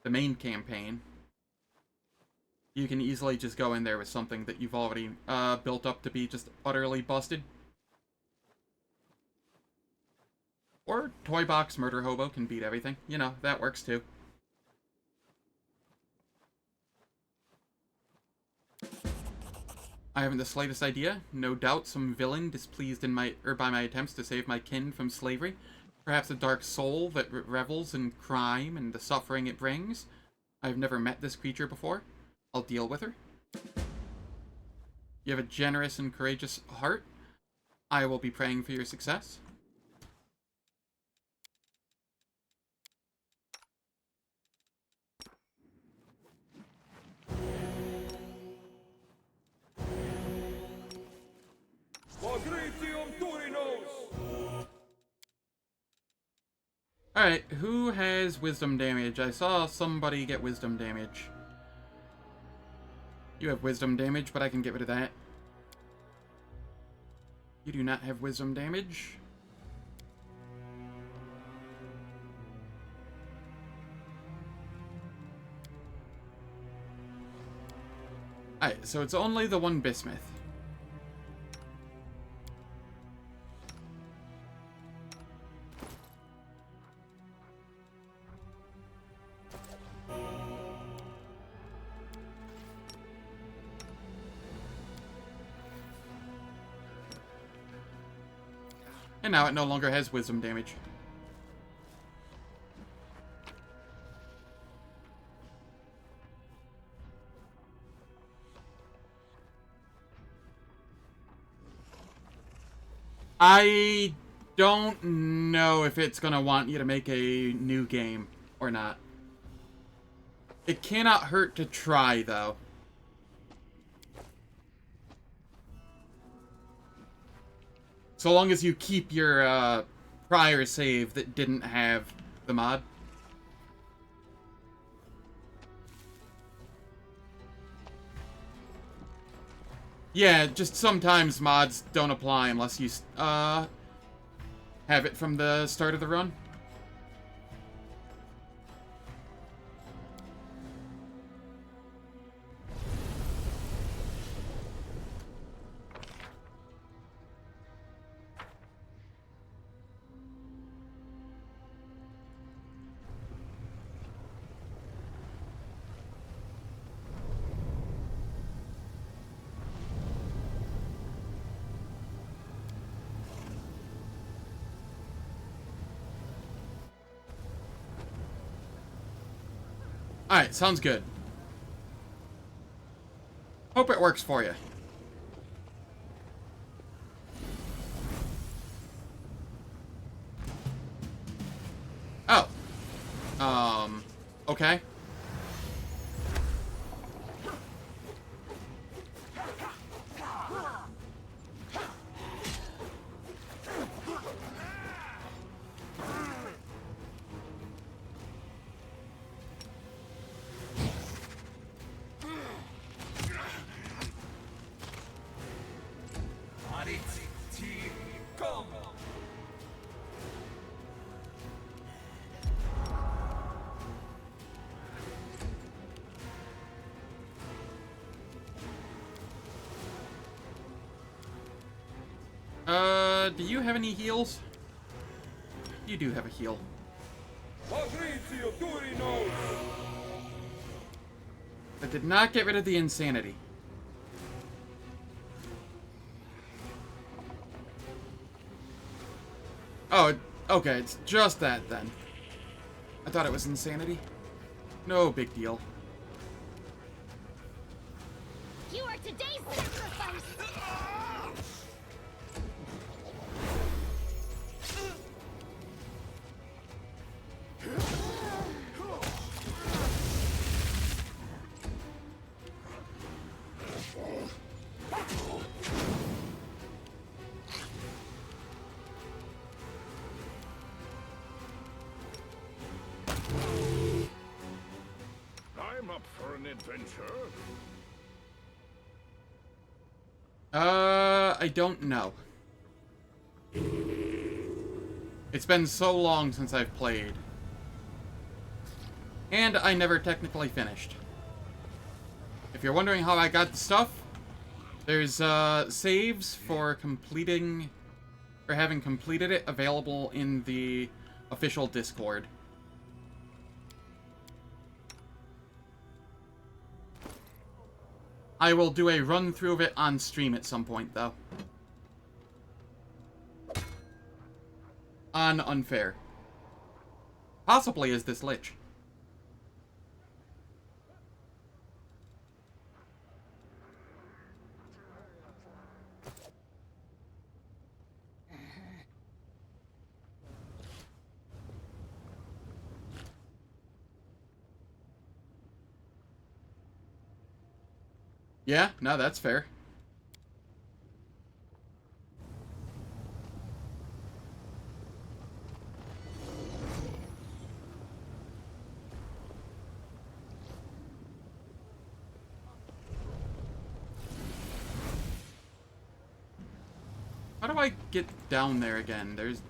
the main campaign, you can easily just go in there with something that you've already built up to be just utterly busted. Or Toy Box Murder Hobo can beat everything. You know, that works too. I haven't the slightest idea. No doubt some villain displeased in by my attempts to save my kin from slavery. Perhaps a dark soul that revels in crime and the suffering it brings. I've never met this creature before. I'll deal with her. You have a generous and courageous heart. I will be praying for your success. Alright, who has wisdom damage? I saw somebody get wisdom damage. You have wisdom damage, but I can get rid of that. You do not have wisdom damage. Alright, so it's only the one bismuth. And now it no longer has wisdom damage. I don't know if it's gonna want you to make a new game or not. It cannot hurt to try, though. So long as you keep your prior save that didn't have the mod. Yeah, just sometimes mods don't apply unless you have it from the start of the run. Alright, sounds good. Hope it works for you. Oh. Okay. Do you have any heals? You do have a heal. That did not get rid of the insanity. Oh, okay, it's just that then. I thought it was insanity. No big deal. You are today's sacrifice! an adventure? I don't know. It's been so long since I've played. And I never technically finished. If you're wondering how I got the stuff, there's saves for completing, or having completed it, available in the official Discord. I will do a run-through of it on stream at some point, though. On Unfair. Possibly as this Lich. Yeah, no, that's fair. How do I get down there again? There's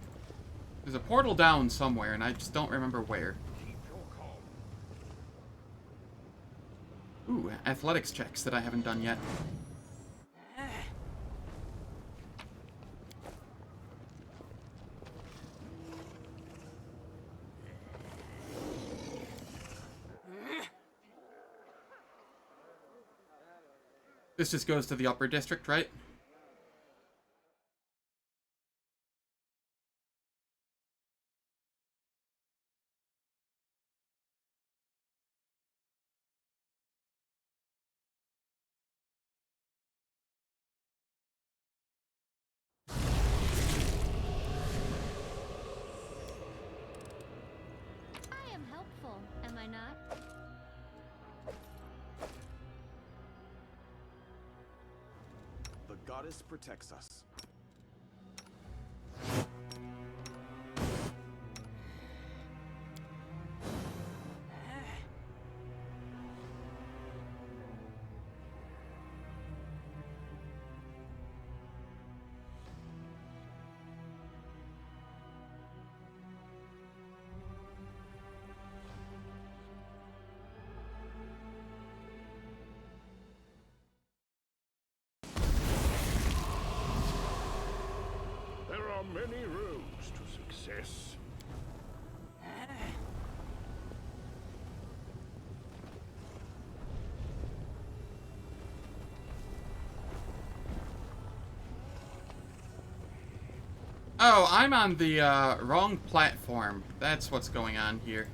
a portal down somewhere, and I just don't remember where. Ooh, athletics checks that I haven't done yet. This just goes to the upper district, right? I am helpful, am I not? The goddess protects us. There are many roads to success. Oh, I'm on the wrong platform. That's what's going on here.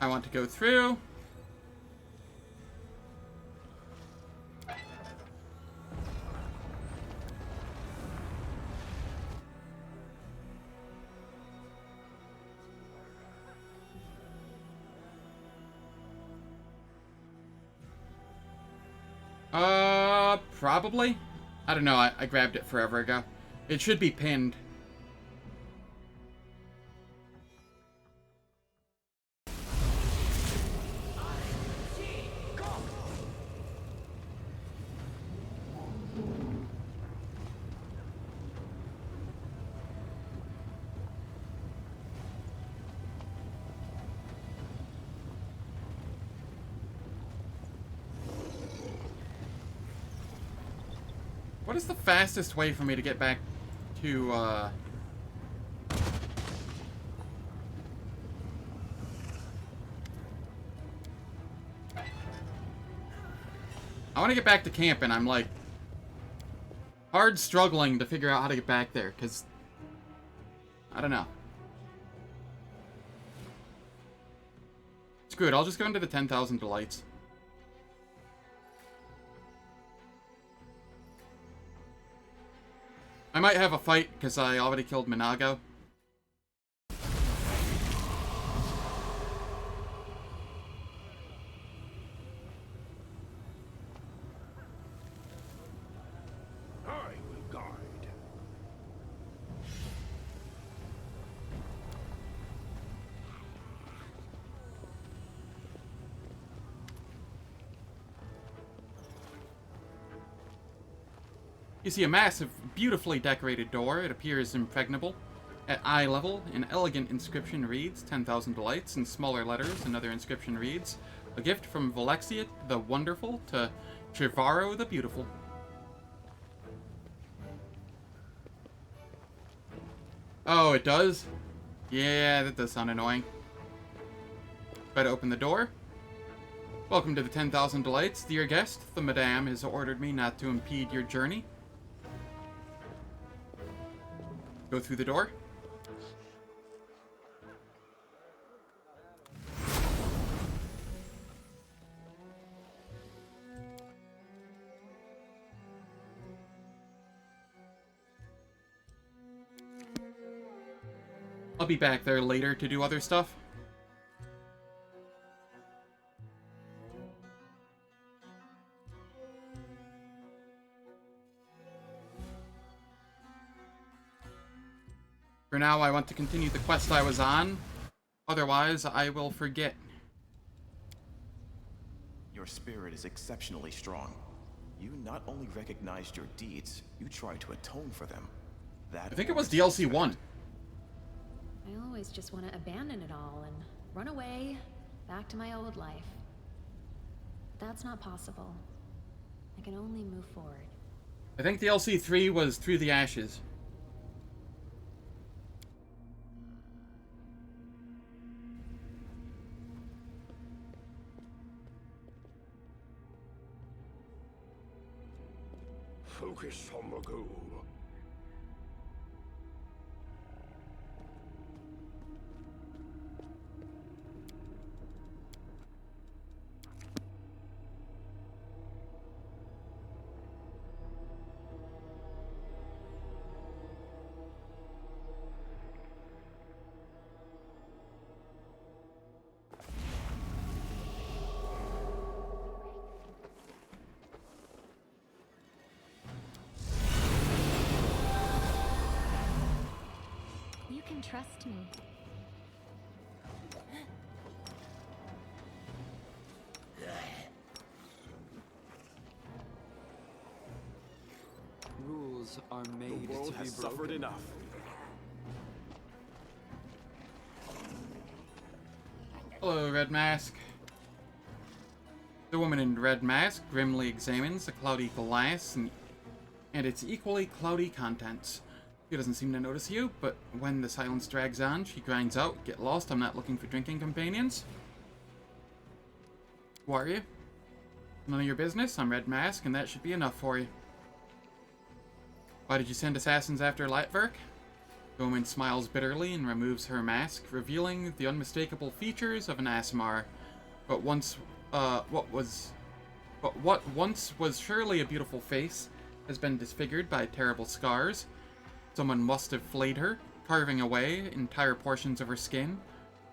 I want to go through. Probably? I don't know, I grabbed it forever ago. It should be pinned. What is the fastest way for me to get back to, I want to get back to camp, and I'm, like, hard struggling to figure out how to get back there, because I don't know. Screw it, I'll just go into the 10,000 Delights. I might have a fight, because I already killed Minago. I will guide. You see a massive, beautifully decorated door. It appears impregnable. At eye level, an elegant inscription reads, 10,000 delights. In smaller letters, another inscription reads, a gift from Valexia the Wonderful to Trevaro the Beautiful. Oh, it does? Yeah, that does sound annoying. Try to open the door. Welcome to the 10,000 Delights, dear guest. The Madame has ordered me not to impede your journey. Go through the door. I'll be back there later to do other stuff. For now, I want to continue the quest I was on. Otherwise, I will forget. Your spirit is exceptionally strong. You not only recognized your deeds, you tried to atone for them. That I think it was DLC 1. I always just want to abandon it all and run away, back to my old life. But that's not possible. I can only move forward. I think DLC 3 was Through the Ashes. Focus on the goal. Trust me. Rules are made The world to be has broken. suffered enough. Hello, Red Mask. The woman in red mask grimly examines the cloudy glass and its equally cloudy contents. She doesn't seem to notice you, but when the silence drags on, she grinds out, "Get lost, I'm not looking for drinking companions." Who are you? None of your business. I'm Red Mask, and that should be enough for you. Why did you send assassins after Latverk? The woman smiles bitterly and removes her mask, revealing the unmistakable features of an Asmar. But what once was surely a beautiful face has been disfigured by terrible scars. Someone must have flayed her, carving away entire portions of her skin.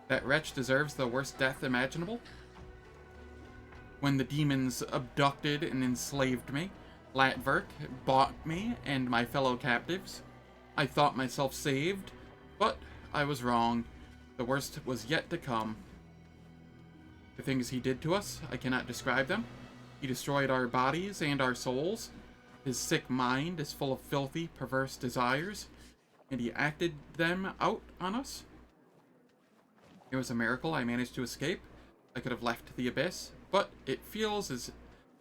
That wretch deserves the worst death imaginable. When the demons abducted and enslaved me, Latverk bought me and my fellow captives. I thought myself saved, but I was wrong. The worst was yet to come. The things he did to us, I cannot describe them. He destroyed our bodies and our souls. His sick mind is full of filthy, perverse desires, and he acted them out on us. It was a miracle I managed to escape. I could have left the abyss, but it feels as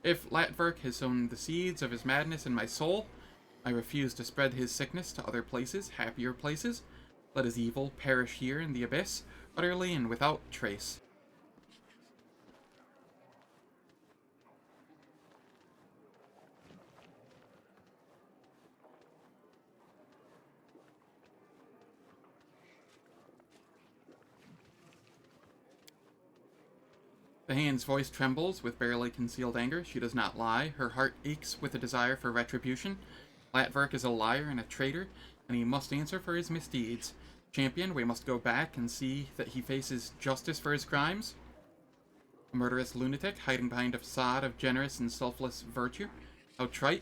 if Latverk has sown the seeds of his madness in my soul. I refuse to spread his sickness to other places, happier places. Let his evil perish here in the abyss, utterly and without trace. The hand's voice trembles with barely concealed anger. She does not lie. Her heart aches with a desire for retribution. Latverk is a liar and a traitor, and he must answer for his misdeeds. Champion, we must go back and see that he faces justice for his crimes. A murderous lunatic hiding behind a facade of generous and selfless virtue. How trite.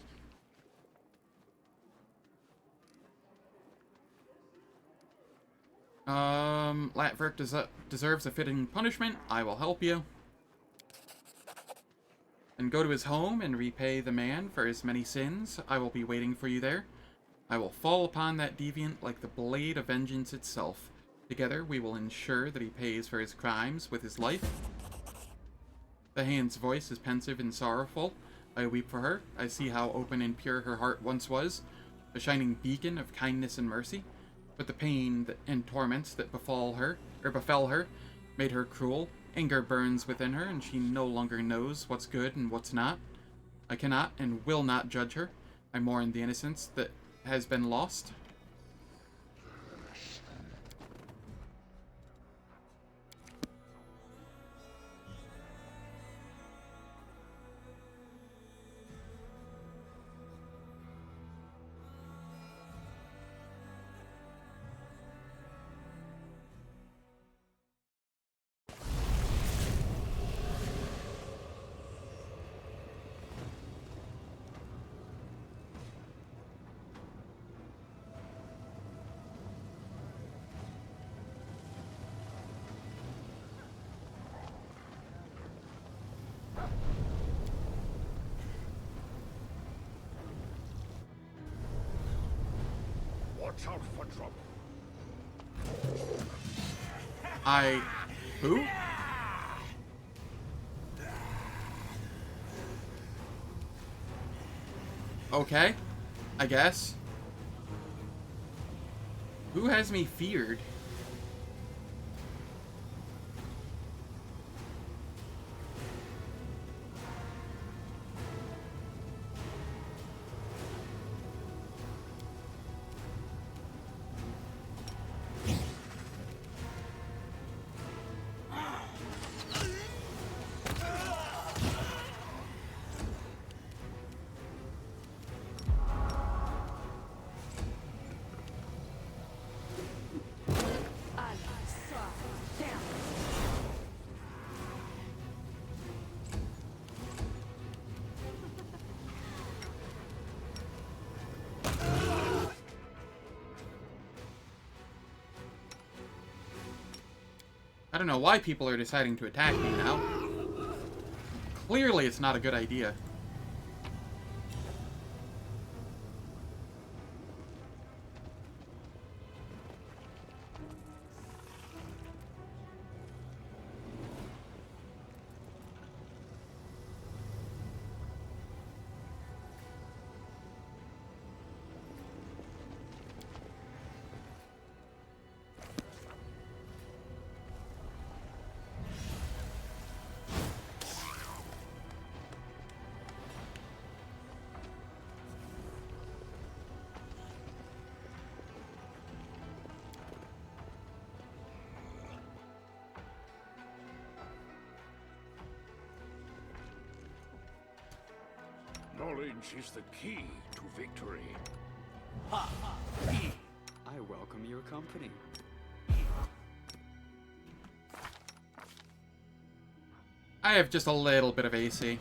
Latverk deserves a fitting punishment. I will help you. and go to his home and repay the man for his many sins. I will be waiting for you there. I will fall upon that deviant like the blade of vengeance itself. Together, we will ensure that he pays for his crimes with his life. The hand's voice is pensive and sorrowful. I weep for her. I see how open and pure her heart once was, a shining beacon of kindness and mercy. But the pain and torments that befell her, made her cruel. Anger burns within her, and she no longer knows what's good and what's not. I cannot and will not judge her. I mourn the innocence that has been lost. Watch out for trouble. Who? Okay, I guess. Who has me feared? I don't know why people are deciding to attack me now. Clearly it's not a good idea. Knowledge is the key to victory. I welcome your company. I have just a little bit of AC.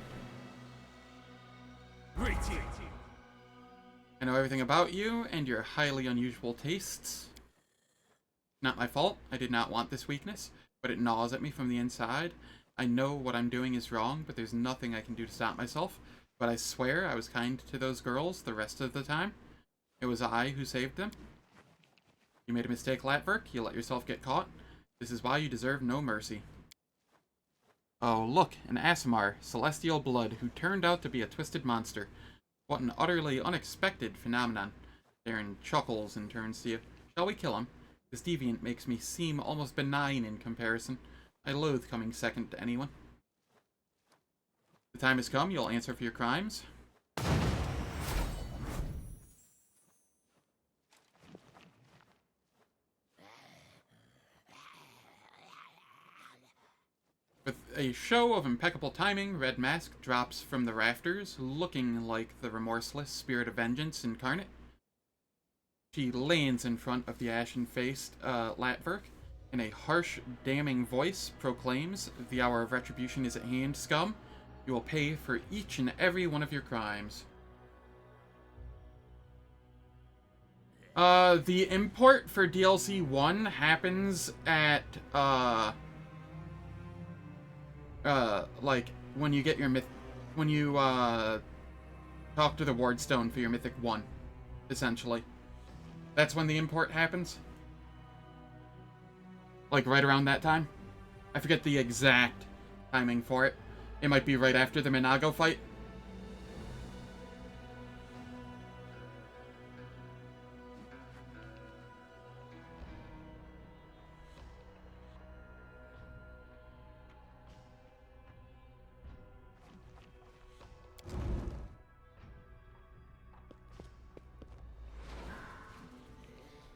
I know everything about you and your highly unusual tastes. Not my fault. I did not want this weakness, but it gnaws at me from the inside. I know what I'm doing is wrong, but there's nothing I can do to stop myself. But I swear I was kind to those girls the rest of the time. It was I who saved them. You made a mistake, Latverk. You let yourself get caught. This is why you deserve no mercy. Oh, look, an Aasimar, celestial blood, who turned out to be a twisted monster. What an utterly unexpected phenomenon. Daeran chuckles and turns to you. Shall we kill him? This deviant makes me seem almost benign in comparison. I loathe coming second to anyone. The time has come, you'll answer for your crimes. With a show of impeccable timing, Red Mask drops from the rafters, looking like the remorseless spirit of vengeance incarnate. She lands in front of the ashen-faced Latverk, and a harsh, damning voice proclaims, "The hour of retribution is at hand, scum. You will pay for each and every one of your crimes." The import for DLC 1 happens at, like, when you get your when you talk to the Wardstone for your Mythic 1, essentially. That's when the import happens. Like, right around that time. I forget the exact timing for it. It might be right after the Minago fight.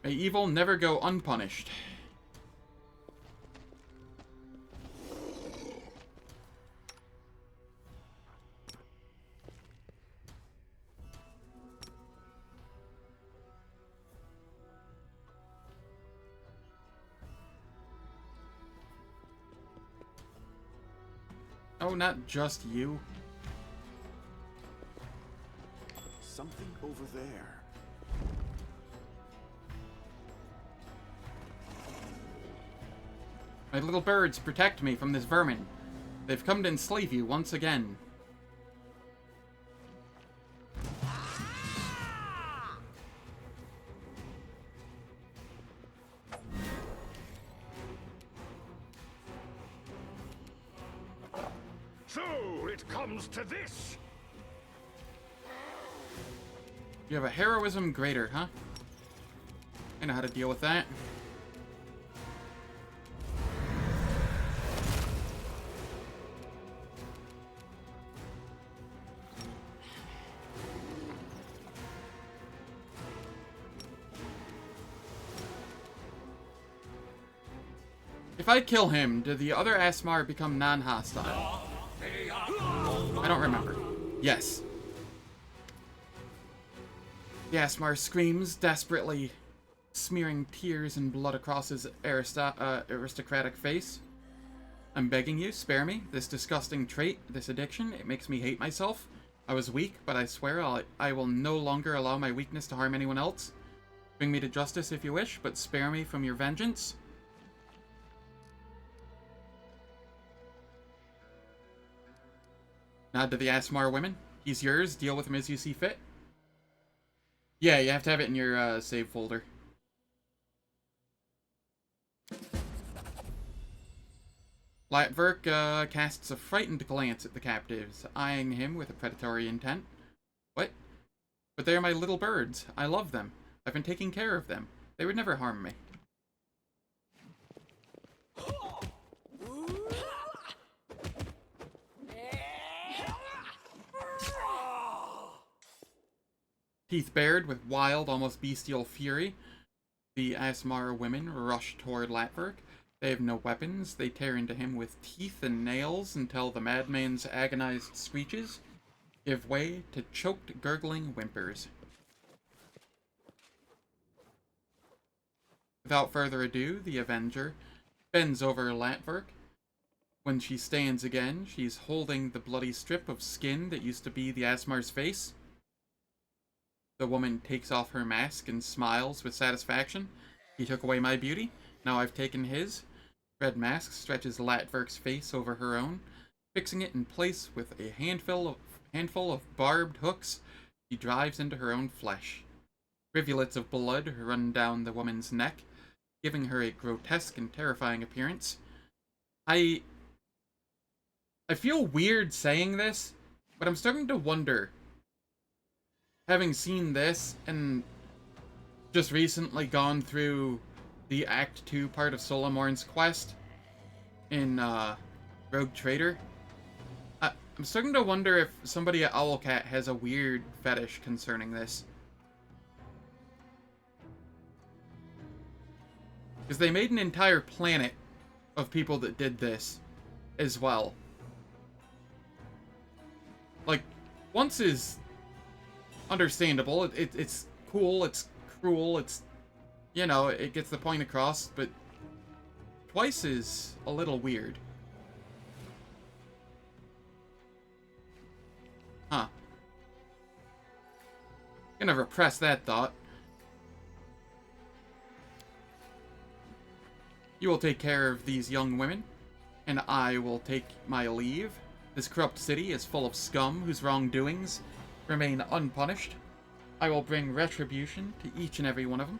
May evil never go unpunished. Oh, not just you. Something over there. My little birds protect me from this vermin. They've come to enslave you once again. So it comes to this. You have a heroism greater, huh? I know how to deal with that. If I kill him, do the other Asmar become non-hostile? I don't remember. Yes. The Asmar screams desperately, smearing tears and blood across his aristocratic face. I'm begging you, spare me. This disgusting trait, this addiction, it makes me hate myself. I was weak, but I swear I will no longer allow my weakness to harm anyone else. Bring me to justice if you wish, but spare me from your vengeance. Nod to the Asmar women. He's yours. Deal with him as you see fit. Yeah, you have to have it in your save folder. Latverk casts a frightened glance at the captives, eyeing him with a predatory intent. What? But they are my little birds. I love them. I've been taking care of them. They would never harm me. Teeth bared with wild, almost bestial fury, the Asmar women rush toward Latverk. They have no weapons. They tear into him with teeth and nails until the madman's agonized screeches give way to choked, gurgling whimpers. Without further ado, the Avenger bends over Latverk. When she stands again, she's holding the bloody strip of skin that used to be the Asmar's face. The woman takes off her mask and smiles with satisfaction. He took away my beauty. Now I've taken his. Red mask stretches Latverk's face over her own, fixing it in place with a handful of barbed hooks. She drives into her own flesh. Rivulets of blood run down the woman's neck, giving her a grotesque and terrifying appearance. I feel weird saying this, but I'm starting to wonder, having seen this and just recently gone through the Act 2 part of Solamorn's quest in Rogue Trader, I'm starting to wonder if somebody at Owlcat has a weird fetish concerning this. Because they made an entire planet of people that did this as well. Like, once is understandable, it's cool, it's cruel, it's, you know, it gets the point across, but twice is a little weird. Huh. Gonna repress that thought. You will take care of these young women, and I will take my leave. This corrupt city is full of scum whose wrongdoings remain unpunished. I will bring retribution to each and every one of them.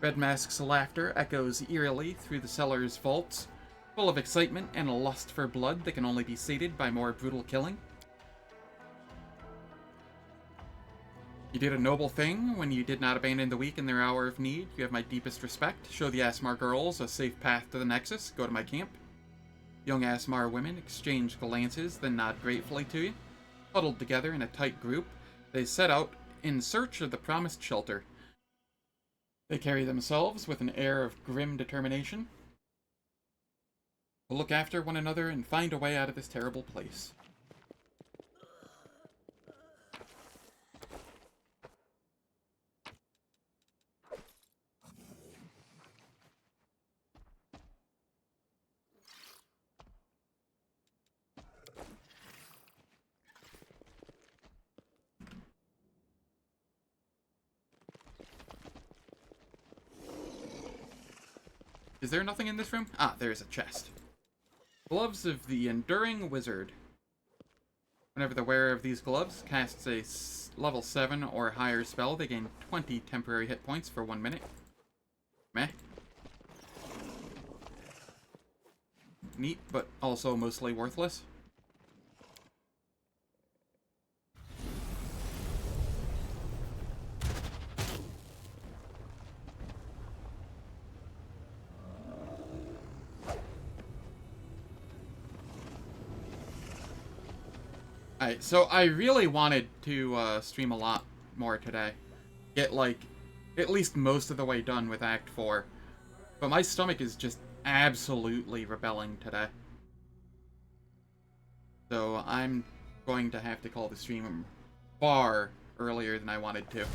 Red Mask's laughter echoes eerily through the cellar's vaults, full of excitement and a lust for blood that can only be sated by more brutal killing. You did a noble thing when you did not abandon the weak in their hour of need. You have my deepest respect. Show the Asmar girls a safe path to the Nexus. Go to my camp. Young Asmar women exchange glances, then nod gratefully to you. Huddled together in a tight group, they set out in search of the promised shelter. They carry themselves with an air of grim determination. We'll look after one another and find a way out of this terrible place. Is there nothing in this room? Ah, there's a chest. Gloves of the Enduring Wizard. Whenever the wearer of these gloves casts a level 7 or higher spell, they gain 20 temporary hit points for 1 minute. Meh. Neat, but also mostly worthless. Alright, so I really wanted to stream a lot more today. Get, like, at least most of the way done with Act 4. But my stomach is just absolutely rebelling today. So I'm going to have to call the stream far earlier than I wanted to.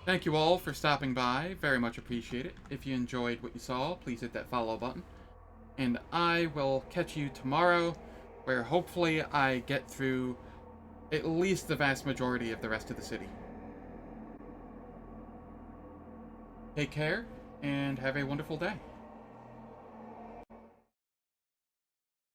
Thank you all for stopping by. Very much appreciate it. If you enjoyed what you saw, please hit that follow button. And I will catch you tomorrow, where hopefully I get through at least the vast majority of the rest of the city. Take care, and have a wonderful day.